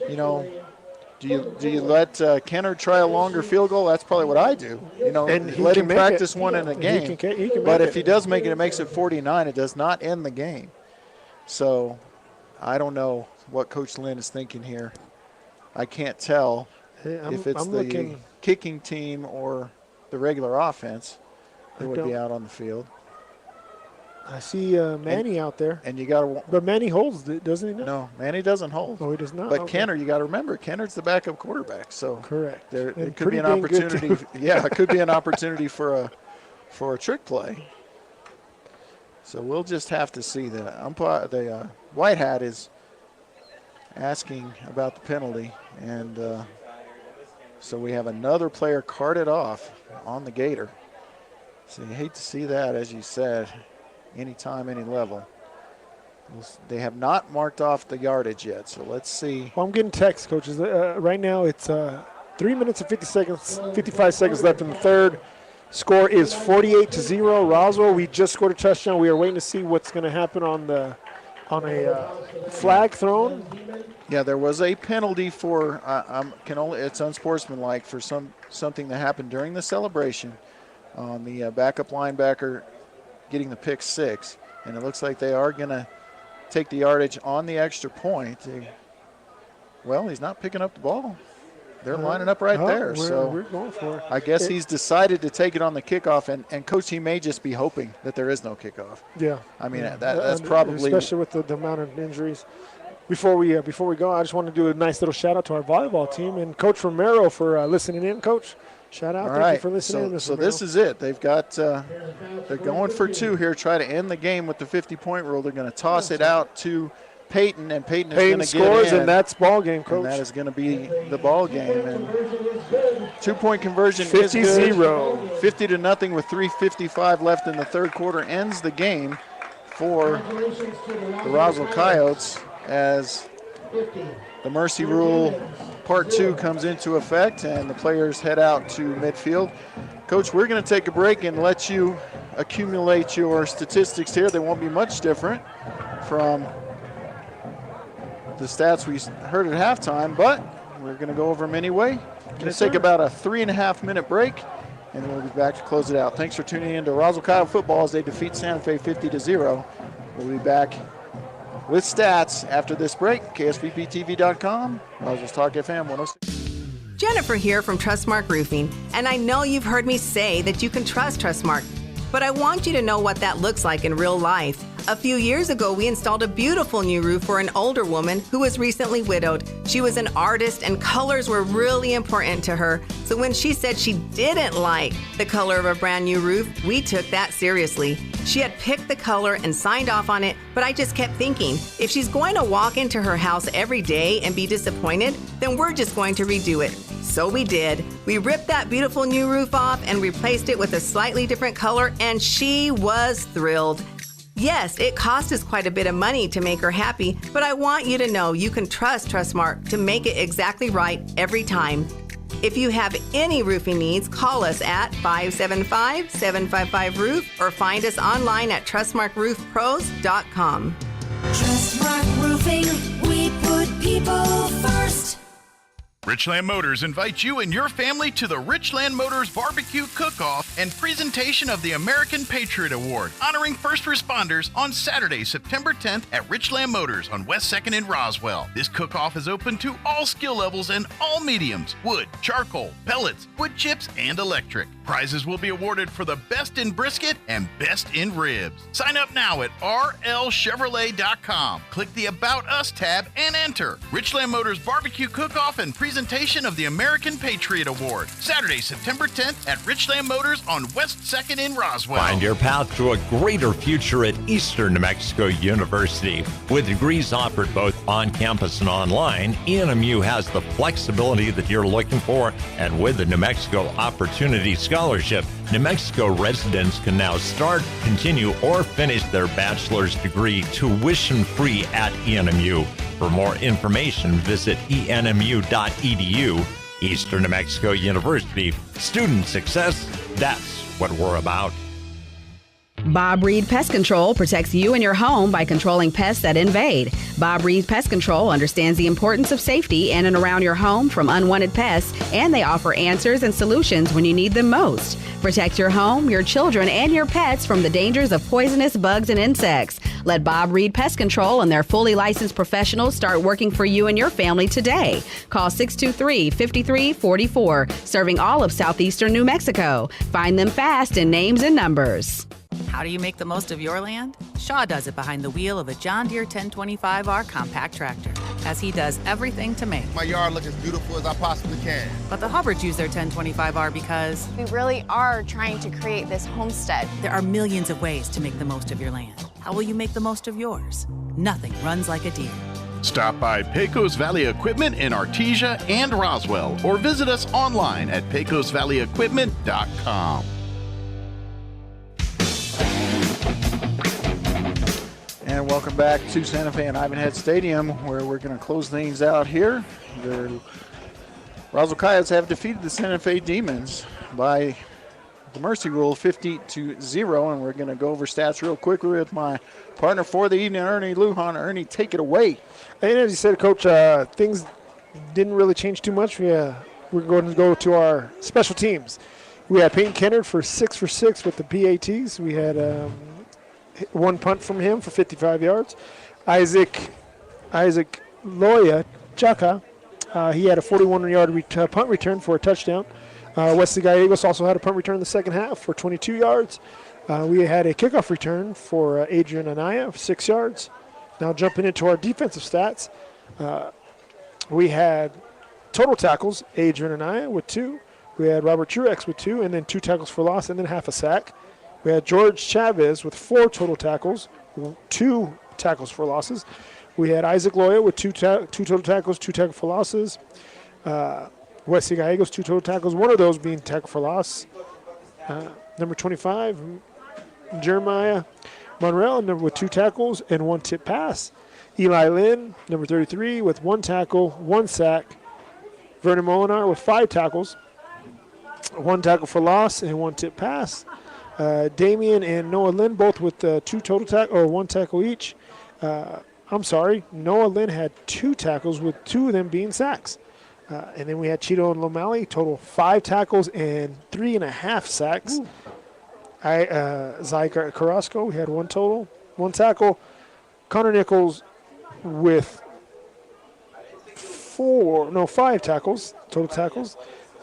Speaker 14: do you let Kennard try a longer field goal? That's probably what I do. And let him practice one in the game. But if he does make it, it makes it 49. It does not end the game. So I don't know what Coach Lynn is thinking here. I can't tell if it's the kicking team or the regular offense that would be out on the field.
Speaker 15: I see Manny out there.
Speaker 14: And you got to.
Speaker 15: But Manny holds it, doesn't he?
Speaker 14: No, Manny doesn't hold.
Speaker 15: Oh, he does not.
Speaker 14: But Kennard, you got to remember, Kennard's the backup quarterback. So
Speaker 15: correct.
Speaker 14: It could be an opportunity. Yeah, it could be an opportunity for a trick play. So we'll just have to see that. The White Hat is asking about the penalty, and so we have another player carted off on the Gator. So you hate to see that, as you said, anytime, any level. They have not marked off the yardage yet, so let's see.
Speaker 15: Well, I'm getting texts, coaches. Right now it's 3 minutes and 55 seconds left in the third. Score is 48-0. Roswell, we just scored a touchdown. We are waiting to see what's going to happen on a flag thrown.
Speaker 14: Yeah, there was a penalty for it's unsportsmanlike for something that happened during the celebration on the backup linebacker getting the pick 6, and it looks like they are going to take the yardage on the extra point. Well, he's not picking up the ball. They're lining up right there.
Speaker 15: We're going for it.
Speaker 14: I guess he's decided to take it on the kickoff, and Coach, he may just be hoping that there is no kickoff.
Speaker 15: Yeah.
Speaker 14: I mean, that's probably.
Speaker 15: Especially with the amount of injuries. Before we go, I just want to do a nice little shout out to our volleyball team and Coach Romero for listening in. Coach, shout out. Thank you for listening in.
Speaker 14: So this is it. They've got they're going for 2 here. Try to end the game with the 50-point rule. They're going to toss it out to Peyton, and Peyton is going to
Speaker 15: scores,
Speaker 14: get in.
Speaker 15: and that's ball game, Coach.
Speaker 14: And that is going to be the ball game. And 2-point conversion
Speaker 15: 50-0.
Speaker 14: is good. 50-0 with 3:55 left in the third quarter ends the game for the Roswell Coyotes as the mercy rule part 2 comes into effect and the players head out to midfield. Coach, we're going to take a break and let you accumulate your statistics here. They won't be much different from the stats we heard at halftime, but we're going to go over them anyway. Going to take about a 3.5-minute break, and then we'll be back to close it out. Thanks for tuning in to Roswell Coyote football as they defeat Santa Fe 50-0. We'll be back with stats after this break. KSVPTV.com, Roswell's Talk FM 106.
Speaker 20: Jennifer here from Trustmark Roofing, and I know you've heard me say that you can trust Trustmark, but I want you to know what that looks like in real life. A few years ago, we installed a beautiful new roof for an older woman who was recently widowed. She was an artist and colors were really important to her. So when she said she didn't like the color of a brand new roof, we took that seriously. She had picked the color and signed off on it, but I just kept thinking, if she's going to walk into her house every day and be disappointed, then we're just going to redo it. So we did. We ripped that beautiful new roof off and replaced it with a slightly different color, and she was thrilled. Yes, it cost us quite a bit of money to make her happy, but I want you to know you can trust Trustmark to make it exactly right every time. If you have any roofing needs, call us at 575-755-ROOF or find us online at trustmarkroofpros.com.
Speaker 22: Trustmark Roofing, we put people first.
Speaker 12: Richland Motors invites you and your family to the Richland Motors Barbecue Cook-Off and presentation of the American Patriot Award, honoring first responders on Saturday, September 10th at Richland Motors on West 2nd in Roswell. This cook-off is open to all skill levels and all mediums: wood, charcoal, pellets, wood chips, and electric. Prizes will be awarded for the best in brisket and best in ribs. Sign up now at rlchevrolet.com. Click the About Us tab and enter. Richland Motors Barbecue Cook-Off and presentation of the American Patriot Award, Saturday, September 10th at Richland Motors on West 2nd in Roswell.
Speaker 9: Find your path to a greater future at Eastern New Mexico University. With degrees offered both on campus and online, ENMU has the flexibility that you're looking for, and with the New Mexico Opportunity Scholarship, New Mexico residents can now start, continue, or finish their bachelor's degree tuition-free at ENMU. For more information, visit enmu.edu. Eastern New Mexico University. Student success, that's what we're about.
Speaker 7: Bob Reed Pest Control protects you and your home by controlling pests that invade. Bob Reed Pest Control understands the importance of safety in and around your home from unwanted pests, and they offer answers and solutions when you need them most. Protect your home, your children, and your pets from the dangers of poisonous bugs and insects. Let Bob Reed Pest Control and their fully licensed professionals start working for you and your family today. Call 623-5344, serving all of southeastern New Mexico. Find them fast in names and numbers.
Speaker 1: How do you make the most of your land? Shaw does it behind the wheel of a John Deere 1025R compact tractor, as he does everything to make
Speaker 3: my yard look as beautiful as I possibly can.
Speaker 1: But the Hubbards use their 1025R because
Speaker 10: we really are trying to create this homestead.
Speaker 1: There are millions of ways to make the most of your land. How will you make the most of yours? Nothing runs like a Deere.
Speaker 23: Stop by Pecos Valley Equipment in Artesia and Roswell, or visit us online at pecosvalleyequipment.com.
Speaker 14: And welcome back to Santa Fe and Ivanhead Stadium, where we're going to close things out here. The Roswell Coyotes have defeated the Santa Fe Demons by the Mercy Rule 50-0, and we're going to go over stats real quickly with my partner for the evening, Ernie Lujan. Ernie, take it away.
Speaker 15: And as you said, Coach, things didn't really change too much. We're going to go to our special teams. We had Peyton Kennard for 6 for 6 with the PATs. We had one punt from him for 55 yards. Isaac Loya Chaka, he had a 41-yard punt return for a touchdown. Wesley Gallegos also had a punt return in the second half for 22 yards. We had a kickoff return for Adrian Anaya for 6 yards. Now jumping into our defensive stats, we had total tackles, Adrian Anaya with 2. We had Robert Truex with 2, and then 2 tackles for loss, and then half a sack. We had George Chavez with 4 total tackles, 2 tackles for losses. We had Isaac Loya with 2 total tackles, 2 tackles for losses. Wesley Gallegos, 2 total tackles, one of those being tackle for loss. Number 25, Jeremiah Monreal, with 2 tackles and 1 tip pass. Eli Lynn, number 33, with 1 tackle, 1 sack. Vernon Molinar with 5 tackles, 1 tackle for loss and 1 tip pass. Damian and Noah Lynn both with 2 total tackle or 1 tackle each. Noah Lynn had 2 tackles with 2 of them being sacks. And then we had Cheeto and Lomali, total 5 tackles and 3.5 sacks. Zai Carrasco, we had 1 total, 1 tackle. Connor Nichols with 5 tackles, total tackles.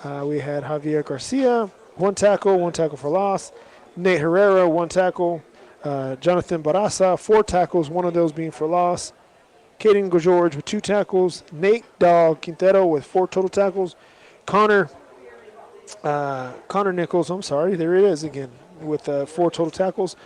Speaker 15: We had Javier Garcia, 1 tackle, 1 tackle for loss. Nate Herrera, 1 tackle. Jonathan Barasa, 4 tackles, 1 of those being for loss. Caden George with 2 tackles. Nate Dog Quintero with 4 total tackles. Connor Nichols, there it is again, with 4 total tackles.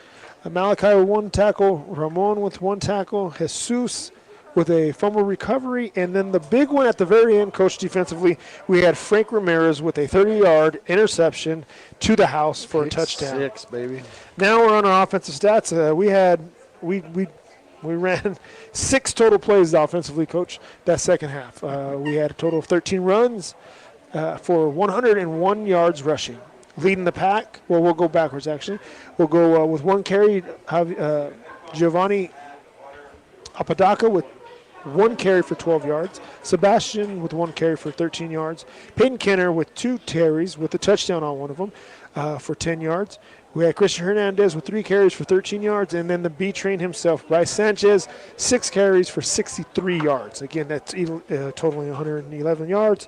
Speaker 15: Malachi with 1 tackle. Ramon with 1 tackle. Jesus with a fumble recovery. And then the big one at the very end, Coach, defensively, we had Frank Ramirez with a 30-yard interception to the house for a touchdown.
Speaker 14: 6, baby.
Speaker 15: Now we're on our offensive stats. We ran 6 total plays offensively, Coach, that second half. We had a total of 13 runs for 101 yards rushing. Leading the pack, well, we'll go backwards, actually. We'll go with 1 carry, Giovanni Apodaca with 1 carry for 12 yards. Sebastian with 1 carry for 13 yards. Peyton Kenner with 2 carries with a touchdown on one of them for 10 yards. We had Christian Hernandez with 3 carries for 13 yards, and then the B-Train himself, Bryce Sanchez, 6 carries for 63 yards. Again, that's totaling 111 yards.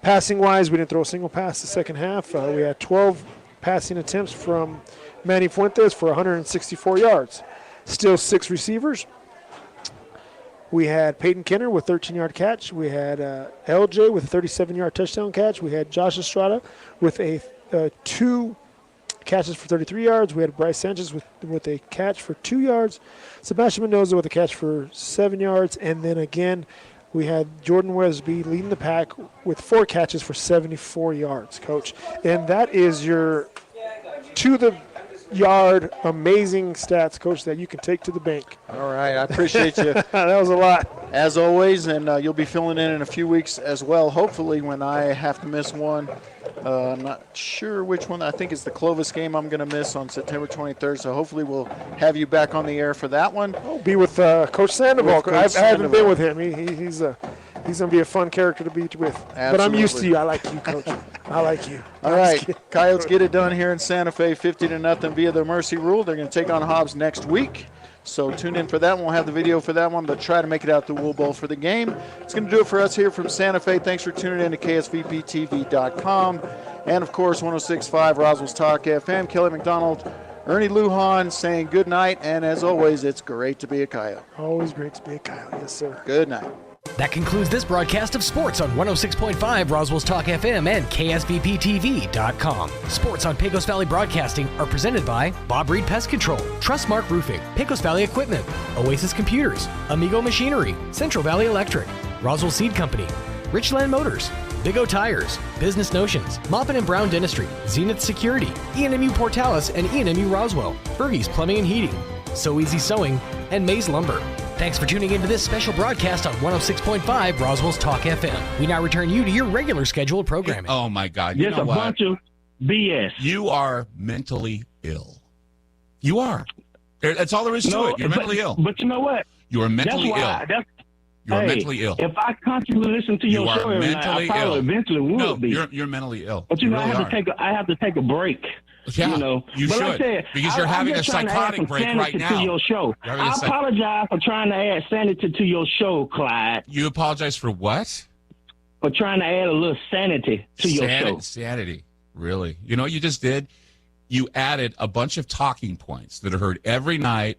Speaker 15: Passing-wise, we didn't throw a single pass the second half. We had 12 passing attempts from Manny Fuentes for 164 yards. Still 6 receivers. We had Peyton Kenner with 13-yard catch. We had LJ with a 37-yard touchdown catch. We had Josh Estrada with 2 catches for 33 yards. We had Bryce Sanchez with a catch for 2 yards. Sebastian Mendoza with a catch for 7 yards. And then again, we had Jordan Wesby leading the pack with 4 catches for 74 yards, Coach. And that is your to-the-yard amazing stats, Coach, that you can take to the bank.
Speaker 14: All right, I appreciate you.
Speaker 15: That was a lot.
Speaker 14: As always, and you'll be filling in a few weeks as well, hopefully, when I have to miss one. I'm not sure which one. I think it's the Clovis game I'm going to miss on September 23rd, so hopefully we'll have you back on the air for that one.
Speaker 15: I'll be with Coach Sandoval. I haven't been with him. He's going to be a fun character to be with.
Speaker 14: Absolutely.
Speaker 15: But I'm used to you. I like you, Coach. I like you.
Speaker 14: All right, Coyotes get it done here in Santa Fe, 50-0 via the Mercy Rule. They're going to take on Hobbs next week. So tune in for that one. We'll have the video for that one, but try to make it out to Wool Bowl for the game. It's going to do it for us here from Santa Fe. Thanks for tuning in to KSVPTV.com. And, of course, 106.5 Roswell's Talk FM. Kelly McDonald, Ernie Lujan saying good night. And, as always, it's great to be a Coyote.
Speaker 15: Always great to be a Coyote. Yes, sir.
Speaker 14: Good night.
Speaker 11: That concludes this broadcast of Sports on 106.5 Roswell's Talk FM and KSVPTV.com. Sports on Pecos Valley Broadcasting are presented by Bob Reed Pest Control, Trustmark Roofing, Pecos Valley Equipment, Oasis Computers, Amigo Machinery, Central Valley Electric, Roswell Seed Company, Richland Motors, Big O Tires, Business Notions, Moppin and Brown Dentistry, Zenith Security, ENMU Portales and ENMU Roswell, Fergie's Plumbing and Heating, So Easy Sewing, and Maze Lumber. Thanks for tuning into this special broadcast on 106.5 Roswell's Talk FM. We now return you to your regular scheduled programming.
Speaker 16: Oh, my God.
Speaker 21: Yes, a bunch of
Speaker 16: BS.
Speaker 19: You are mentally ill. You are. That's all there is to it. You're mentally ill.
Speaker 16: But you know what?
Speaker 19: You are mentally ill. You are
Speaker 16: hey,
Speaker 19: mentally ill.
Speaker 16: If I constantly listen to your show every night, I probably eventually would be.
Speaker 19: You're mentally ill.
Speaker 16: But
Speaker 19: you
Speaker 16: know,
Speaker 19: really
Speaker 16: I have to take a break.
Speaker 19: Yeah,
Speaker 16: you know,
Speaker 19: you
Speaker 16: but
Speaker 19: should,
Speaker 16: like I said,
Speaker 19: because you're having a psychotic break right now.
Speaker 16: To your show. I apologize for trying to add sanity to your show, Clyde.
Speaker 19: You apologize for what?
Speaker 16: For trying to add a little sanity to your show.
Speaker 19: Sanity, really? You know what you just did? You added a bunch of talking points that are heard every night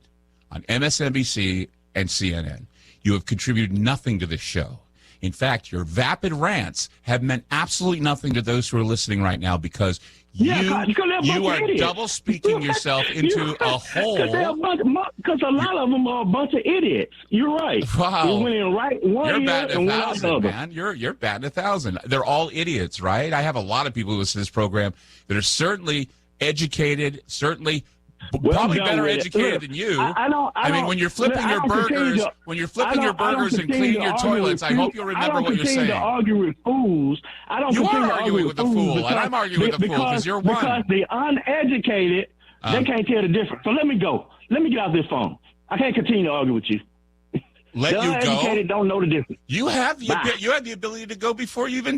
Speaker 19: on MSNBC and CNN. You have contributed nothing to this show. In fact, your vapid rants have meant absolutely nothing to those who are listening right now because you are double speaking yourself into a hole.
Speaker 16: Because a lot of them are a bunch of idiots. You're right.
Speaker 19: Wow.
Speaker 16: You went in right one
Speaker 19: You're
Speaker 16: ear
Speaker 19: batting
Speaker 16: and
Speaker 19: 1,000, man. You're batting 1,000. They're all idiots, right? I have a lot of people who listen to this program that are certainly educated, certainly probably better educated than you.
Speaker 16: I
Speaker 19: mean, when you're flipping your burgers, and cleaning your toilets, I hope you'll remember what you're saying.
Speaker 16: I don't continue to argue with fools. I don't
Speaker 19: you
Speaker 16: continue
Speaker 19: are arguing with a fool, and I'm arguing with a fool because you're one.
Speaker 16: Because the uneducated, they can't tell the difference. So let me go. Let me get off this phone. I can't continue to argue with you.
Speaker 19: Let
Speaker 16: the
Speaker 19: you go?
Speaker 16: Uneducated don't know the difference.
Speaker 19: You have the ability to go before you even